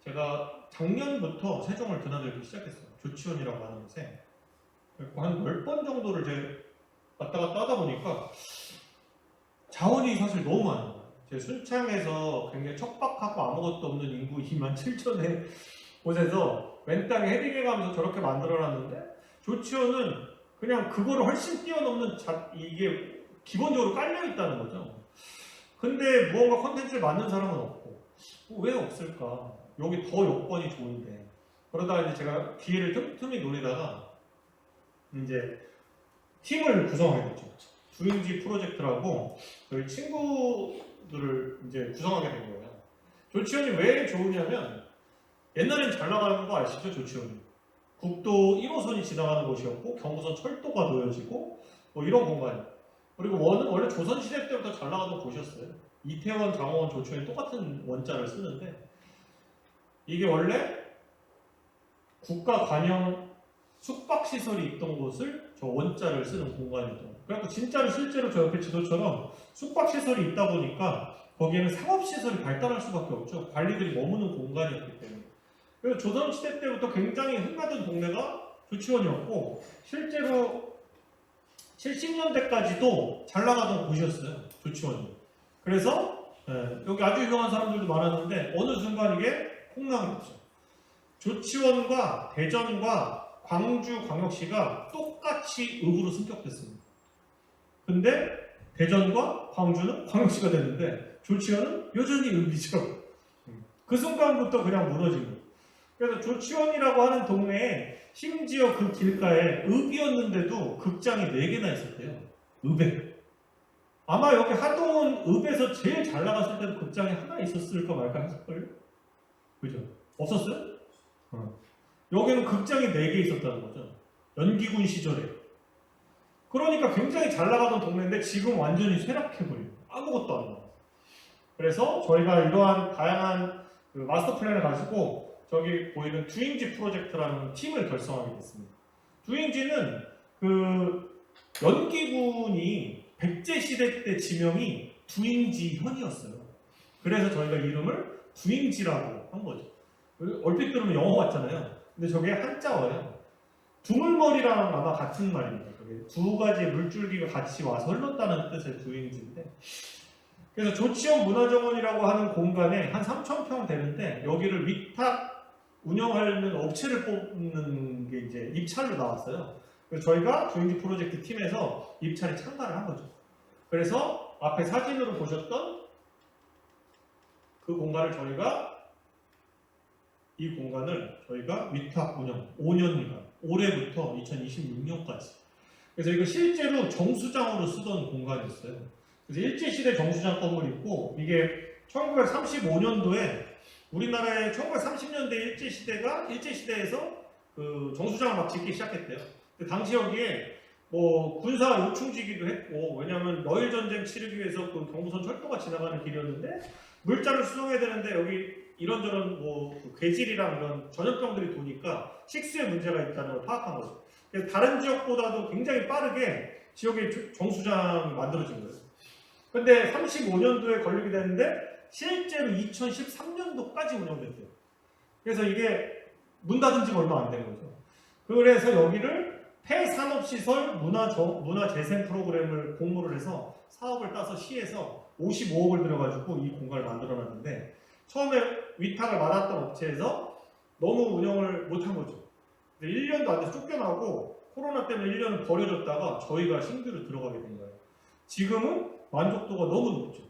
제가 작년부터 세종을 드나들기 시작했어요. 조치원이라고 하는 곳에. 한 10번 정도를 이제 왔다 갔다 하다 보니까 자원이 사실 너무 많은 거예요. 제 순창에서 굉장히 척박하고 아무것도 없는 인구 27,000의 곳에서 웬 땅에 헤딩해가면서 저렇게 만들어놨는데, 조치원은 그냥 그거를 훨씬 뛰어넘는 이게 기본적으로 깔려있다는 거죠. 근데 무언가 컨텐츠를 만든 사람은 없고, 왜 없을까? 여기 더 여건이 좋은데. 그러다가 이제 제가 기회를 틈틈이 노리다가 이제 팀을 구성하게 됐죠. 두인지 프로젝트라고 저희 친구들을 이제 구성하게 된 거예요. 조치원이 왜 좋으냐면, 옛날엔 잘 나가는 거 아시죠? 조치원이. 국도 1호선이 지나가는 곳이었고, 경부선 철도가 놓여지고, 뭐 이런 공간이에요. 그리고 원래 조선시대 때부터 잘 나가던 곳이었어요. 이태원, 장원, 조치원이 똑같은 원자를 쓰는데, 이게 원래 국가 관영 숙박시설이 있던 곳을 저 원자를 쓰는 공간이었던. 그래서 진짜로 실제로 저 옆에 지도처럼 숙박시설이 있다 보니까 거기에는 상업시설이 발달할 수밖에 없죠. 관리들이 머무는 공간이었기 때문에. 그래서 조선시대 때부터 굉장히 흥하던 동네가 조치원이었고, 실제로 70년대까지도 잘 나가던 곳이었어요. 조치원이. 그래서 여기 아주 유명한 사람들도 많았는데 어느 순간 이게 폭락이 됐죠. 조치원과 대전과 광주광역시가 똑같이 읍으로 승격됐습니다. 근데 대전과 광주는 광역시가 됐는데 조치원은 여전히 읍이죠. 그 순간부터 그냥 무너진 거예요. 그래서 조치원이라고 하는 동네에 심지어 그 길가에 읍이었는데도 극장이 4개나 있었대요. 읍에. 아마 여기 하동은 읍에서 제일 잘 나갔을 때도 극장이 하나 있었을까 말까 했을걸요? 그죠? 없었어요? 여기는 극장이 4개 있었다는 거죠. 연기군 시절에. 그러니까 굉장히 잘 나가던 동네인데 지금 완전히 쇠락해버려요. 아무것도 안 나와요. 그래서 저희가 이러한 다양한 그 마스터 플랜을 가지고 저기 보이는 두잉지 프로젝트라는 팀을 결성하게 됐습니다. 두잉지는 그 연기군이 백제시대 때 지명이 두잉지현이었어요. 그래서 저희가 이름을 두잉지라고 한 거죠. 얼핏 들으면 영어 같잖아요. 근데 저게 한자어예요. 두물머리랑 아마 같은 말입니다. 그게 두 가지 물줄기가 같이 와서 흘렀다는 뜻의 두잉지인데, 그래서 조치원 문화정원이라고 하는 공간에 한 3,000평 되는데 여기를 위탁 운영하는 업체를 뽑는 게 이제 입찰로 나왔어요. 그래서 저희가 두잉지 프로젝트 팀에서 입찰에 참가를 한 거죠. 그래서 앞에 사진으로 보셨던 그 공간을 이 공간을 저희가 위탁 운영 5년간, 올해부터 2026년까지. 그래서 이거 실제로 정수장으로 쓰던 공간이었어요. 그래서 일제시대 정수장 건물이 있고, 이게 1935년도에 우리나라의 1930년대 일제시대에서 그 정수장을 막 짓기 시작했대요. 근데 당시 여기에 뭐 군사 요충지기도 했고, 왜냐하면 러일 전쟁 치르기 위해서 그 경부선 철도가 지나가는 길이었는데 물자를 수송해야 되는데 여기 이런저런 뭐그 괴질이랑 이런 전염병들이 도니까 식수에 문제가 있다는 걸 파악한 거죠. 그래서 다른 지역보다도 굉장히 빠르게 지역에 정수장이 만들어진 거예요. 근데 35년도에 걸리게 됐는데 실제로 2013년도까지 운영됐대요. 그래서 이게 문 닫은 지가 얼마 안 된 거죠. 그래서 여기를 폐산업시설 문화재생 프로그램을 공모를 해서 사업을 따서 시에서 55억을 들여가지고 이 공간을 만들어놨는데, 처음에 위탁을 받았던 업체에서 너무 운영을 못한 거죠. 1년도 안 돼서 쫓겨나고 코로나 때문에 1년을 버려졌다가 저희가 신규로 들어가게 된 거예요. 지금은 만족도가 너무 높죠.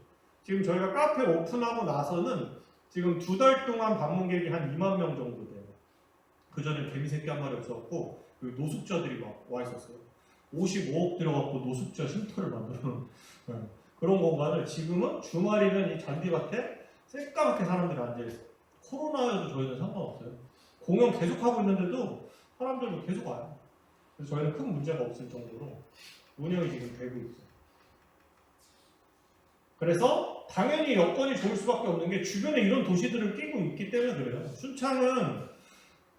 지금 저희가 카페 오픈하고 나서는 지금 2달 동안 방문객이 한 2만 명 정도 돼요. 그 전에 개미새끼 한 마리 없었고 노숙자들이 막 와 있었어요. 55억 들어갖고 노숙자 쉼터를 만드는 그런 공간을 지금은 주말이면 이 잔디밭에 새까맣게 사람들이 앉아있어요. 코로나에도 저희는 상관없어요. 공연 계속하고 있는데도 사람들도 계속 와요. 그래서 저희는 큰 문제가 없을 정도로 운영이 지금 되고 있어요. 그래서 당연히 여건이 좋을 수밖에 없는 게 주변에 이런 도시들을 끼고 있기 때문에 그래요. 순창은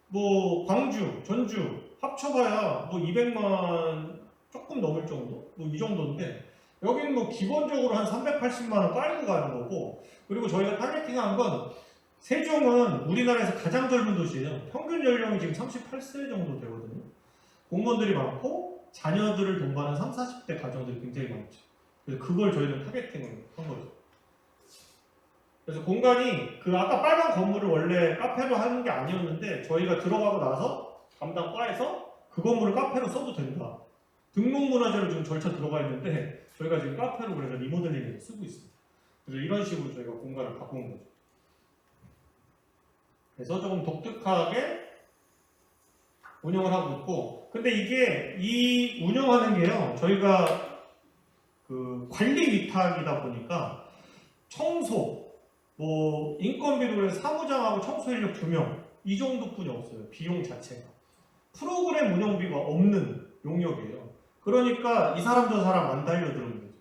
뭐 광주, 전주 합쳐봐야 뭐 200만 조금 넘을 정도? 뭐 이 정도인데 여기는 뭐 기본적으로 한 380만 원 깔고 가는 거고, 그리고 저희가 타겟팅한 건 세종은 우리나라에서 가장 젊은 도시예요. 평균 연령이 지금 38세 정도 되거든요. 공무원들이 많고 자녀들을 동반한 30, 40대 가정들이 굉장히 많죠. 그래서 그걸 저희는 타겟팅을 한 거죠. 그래서 공간이 그 아까 빨간 건물을 원래 카페로 하는 게 아니었는데 저희가 들어가고 나서 담당 과에서 그 건물을 카페로 써도 된다. 등록문화재로 지금 절차 들어가 있는데 저희가 지금 카페로 그래서 리모델링을 쓰고 있습니다. 그래서 이런 식으로 저희가 공간을 바꾼 거죠. 그래서 조금 독특하게 운영을 하고 있고, 근데 이게 이 운영하는 게요, 저희가 그 관리 위탁이다 보니까 청소, 뭐 인건비로 그래서 사무장하고 청소 인력 2명 이 정도뿐이 없어요. 비용 자체가 프로그램 운영비가 없는 용역이에요. 그러니까 이 사람 저 사람 안 달려드는 거죠.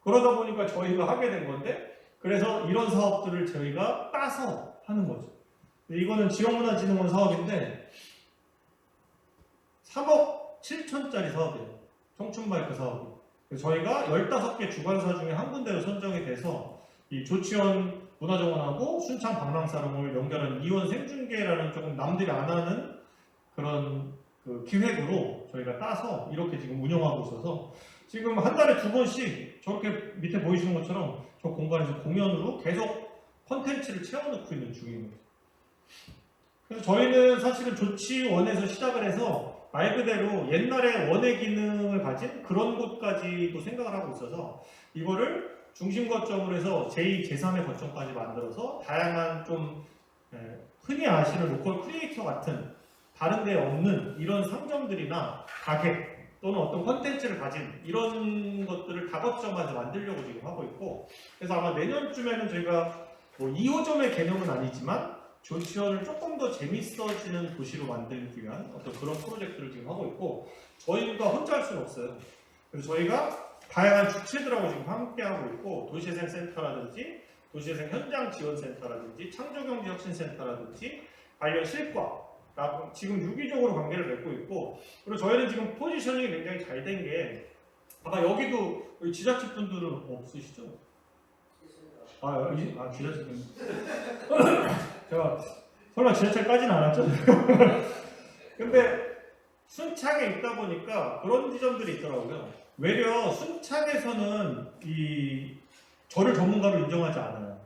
그러다 보니까 저희가 하게 된 건데, 그래서 이런 사업들을 저희가 따서 하는 거죠. 이거는 지역문화진흥원 사업인데 3억 7천짜리 사업이에요. 청춘마이크 사업이. 저희가 15개 주관사 중에 한 군데로 선정이 돼서 이 조치원 문화정원하고 순창 방랑사롱을 연결하는 이원 생중계라는 조금 남들이 안 하는 그런 그 기획으로 저희가 따서 이렇게 지금 운영하고 있어서 지금 한 달에 2번씩 저렇게 밑에 보이시는 것처럼 저 공간에서 공연으로 계속 컨텐츠를 채워넣고 있는 중입니다. 그래서 저희는 사실은 조치원에서 시작을 해서 말 그대로 옛날에 원예 기능을 가진 그런 곳까지도 생각을 하고 있어서 이거를 중심 거점으로 해서 제2, 제3의 거점까지 만들어서 다양한 좀 흔히 아시는 로컬 크리에이터 같은 다른 데 없는 이런 상점들이나 가게 또는 어떤 콘텐츠를 가진 이런 것들을 다거점에서 만들려고 지금 하고 있고, 그래서 아마 내년쯤에는 저희가 뭐 2호점의 개념은 아니지만 조치원을 조금 더 재밌어지는 도시로 만들기 위한 어떤 그런 프로젝트를 지금 하고 있고, 저희가 혼자 할 수는 없어요. 그래서 저희가 다양한 주체들하고 지금 함께 하고 있고, 도시재생 센터라든지 도시재생 현장 지원센터라든지 창조경제혁신센터라든지 관련 실과 지금 유기적으로 관계를 맺고 있고, 그리고 저희는 지금 포지셔닝이 굉장히 잘 된 게, 아마 여기도 지자체 분들은 없으시죠? 지자체 분. 제가 설마 지자체까지는 안 왔죠? 근데 순창에 있다 보니까 그런 지점들이 있더라고요. 외려 순창에서는 저를 전문가로 인정하지 않아요.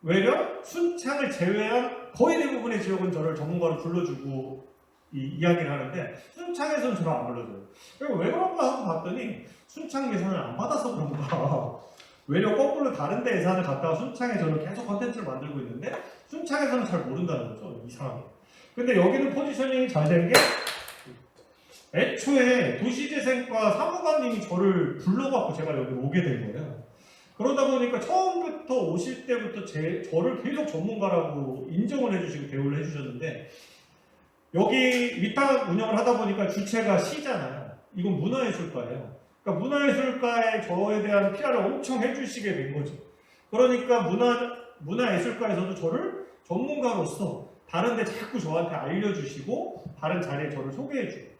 외려 순창을 제외한 거의 대부분의 지역은 저를 전문가로 불러주고 이야기를 하는데, 순창에서는 저를 안 불러줘요. 그리고 왜 그런가 하고 봤더니 순창 예산을 안 받아서 그런가. 외려 거꾸로 다른 데 예산을 갖다가 순창에 저는 계속 컨텐츠를 만들고 있는데 순창에서는 잘 모른다는 거죠. 이상하게. 근데 여기는 포지셔닝이 잘 된 게, 애초에 도시재생과 사무관님이 저를 불러갖고 제가 여기 오게 된 거예요. 그러다 보니까 처음부터 오실 때부터 저를 계속 전문가라고 인정을 해주시고 대우를 해주셨는데, 여기 위탁 운영을 하다 보니까 주체가 시잖아요. 이건 문화예술가예요. 그러니까 문화예술가의 저에 대한 PR을 엄청 해주시게 된 거죠. 그러니까 문화예술가에서도 저를 전문가로서 다른 데 자꾸 저한테 알려주시고 다른 자리에 저를 소개해주고,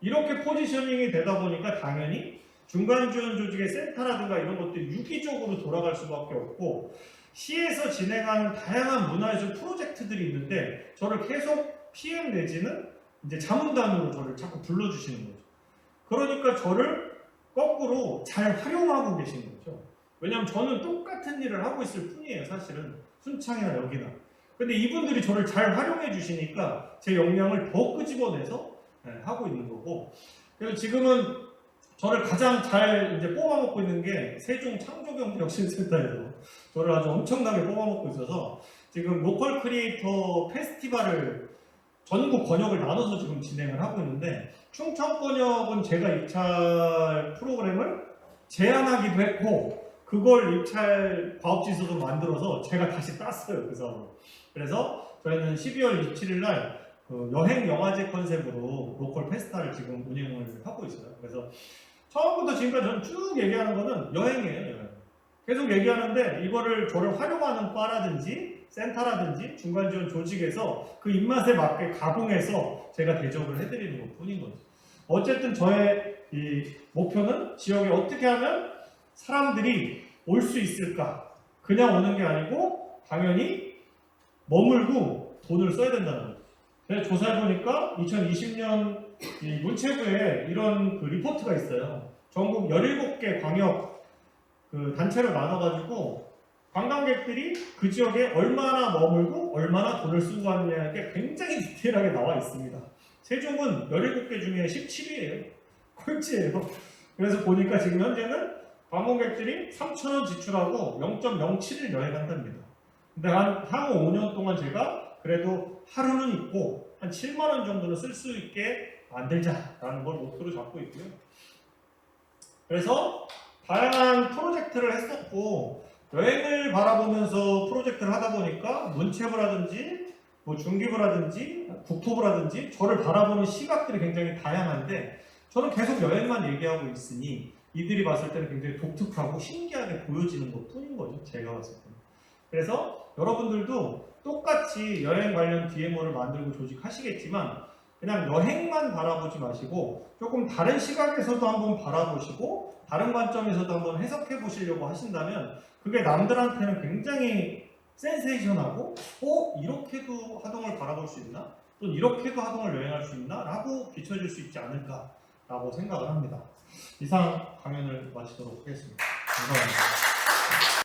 이렇게 포지셔닝이 되다 보니까 당연히 중간지원 조직의 센터라든가 이런 것들이 유기적으로 돌아갈 수밖에 없고, 시에서 진행하는 다양한 문화예술 프로젝트들이 있는데 저를 계속 PM 내지는 이제 자문단으로 저를 자꾸 불러주시는 거죠. 그러니까 저를 거꾸로 잘 활용하고 계신 거죠. 왜냐하면 저는 똑같은 일을 하고 있을 뿐이에요, 사실은. 순창이나 여기나. 근데 이분들이 저를 잘 활용해 주시니까 제 역량을 더 끄집어내서 하고 있는 거고, 그래서 지금은 저를 가장 잘 이제 뽑아먹고 있는 게 세종 창조경제혁신센터에서 저를 아주 엄청나게 뽑아먹고 있어서 지금 로컬 크리에이터 페스티벌을 전국 권역을 나눠서 지금 진행을 하고 있는데, 충청 권역은 제가 입찰 프로그램을 제안하기도 했고 그걸 입찰 과업지수도 만들어서 제가 다시 땄어요, 그 사업을. 그래서 저희는 12월 27일 날 여행 영화제 컨셉으로 로컬 페스타를 지금 운영을 하고 있어요. 그래서 처음부터 지금까지 저는 쭉 얘기하는 거는 여행이에요, 여행. 계속 얘기하는데 이거를 저를 활용하는 과라든지 센터라든지 중간지원 조직에서 그 입맛에 맞게 가공해서 제가 대접을 해드리는 것 뿐인 거죠. 어쨌든 저의 이 목표는 지역에 어떻게 하면 사람들이 올 수 있을까? 그냥 오는 게 아니고 당연히 머물고 돈을 써야 된다는 거죠. 제가 조사해보니까 2020년 이 문체부에 이런 그 리포트가 있어요. 전국 17개 광역 그 단체로 나눠가지고 관광객들이 그 지역에 얼마나 머물고 얼마나 돈을 쓰고 왔냐는 게 굉장히 디테일하게 나와 있습니다. 세종은 17개 중에 17위예요. 꼴찌예요. 그래서 보니까 지금 현재는 관광객들이 3,000원 지출하고 0.07일 여행한답니다. 근데 향후 5년 동안 제가 그래도 하루는 있고 한 7만 원 정도는 쓸 수 있게 만들자라는 걸 목표로 잡고 있고요. 그래서 다양한 프로젝트를 했었고, 여행을 바라보면서 프로젝트를 하다 보니까 문체부라든지 뭐 중기부라든지 국토부라든지 저를 바라보는 시각들이 굉장히 다양한데, 저는 계속 여행만 얘기하고 있으니 이들이 봤을 때는 굉장히 독특하고 신기하게 보여지는 것 뿐인 거죠, 제가 봤을 때는. 그래서 여러분들도 똑같이 여행 관련 DMO를 만들고 조직하시겠지만 그냥 여행만 바라보지 마시고 조금 다른 시각에서도 한번 바라보시고 다른 관점에서도 한번 해석해 보시려고 하신다면 그게 남들한테는 굉장히 센세이션하고 이렇게도 하동을 바라볼 수 있나? 또 이렇게도 하동을 여행할 수 있나? 라고 비춰질 수 있지 않을까 라고 생각을 합니다. 이상 강연을 마치도록 하겠습니다. 감사합니다.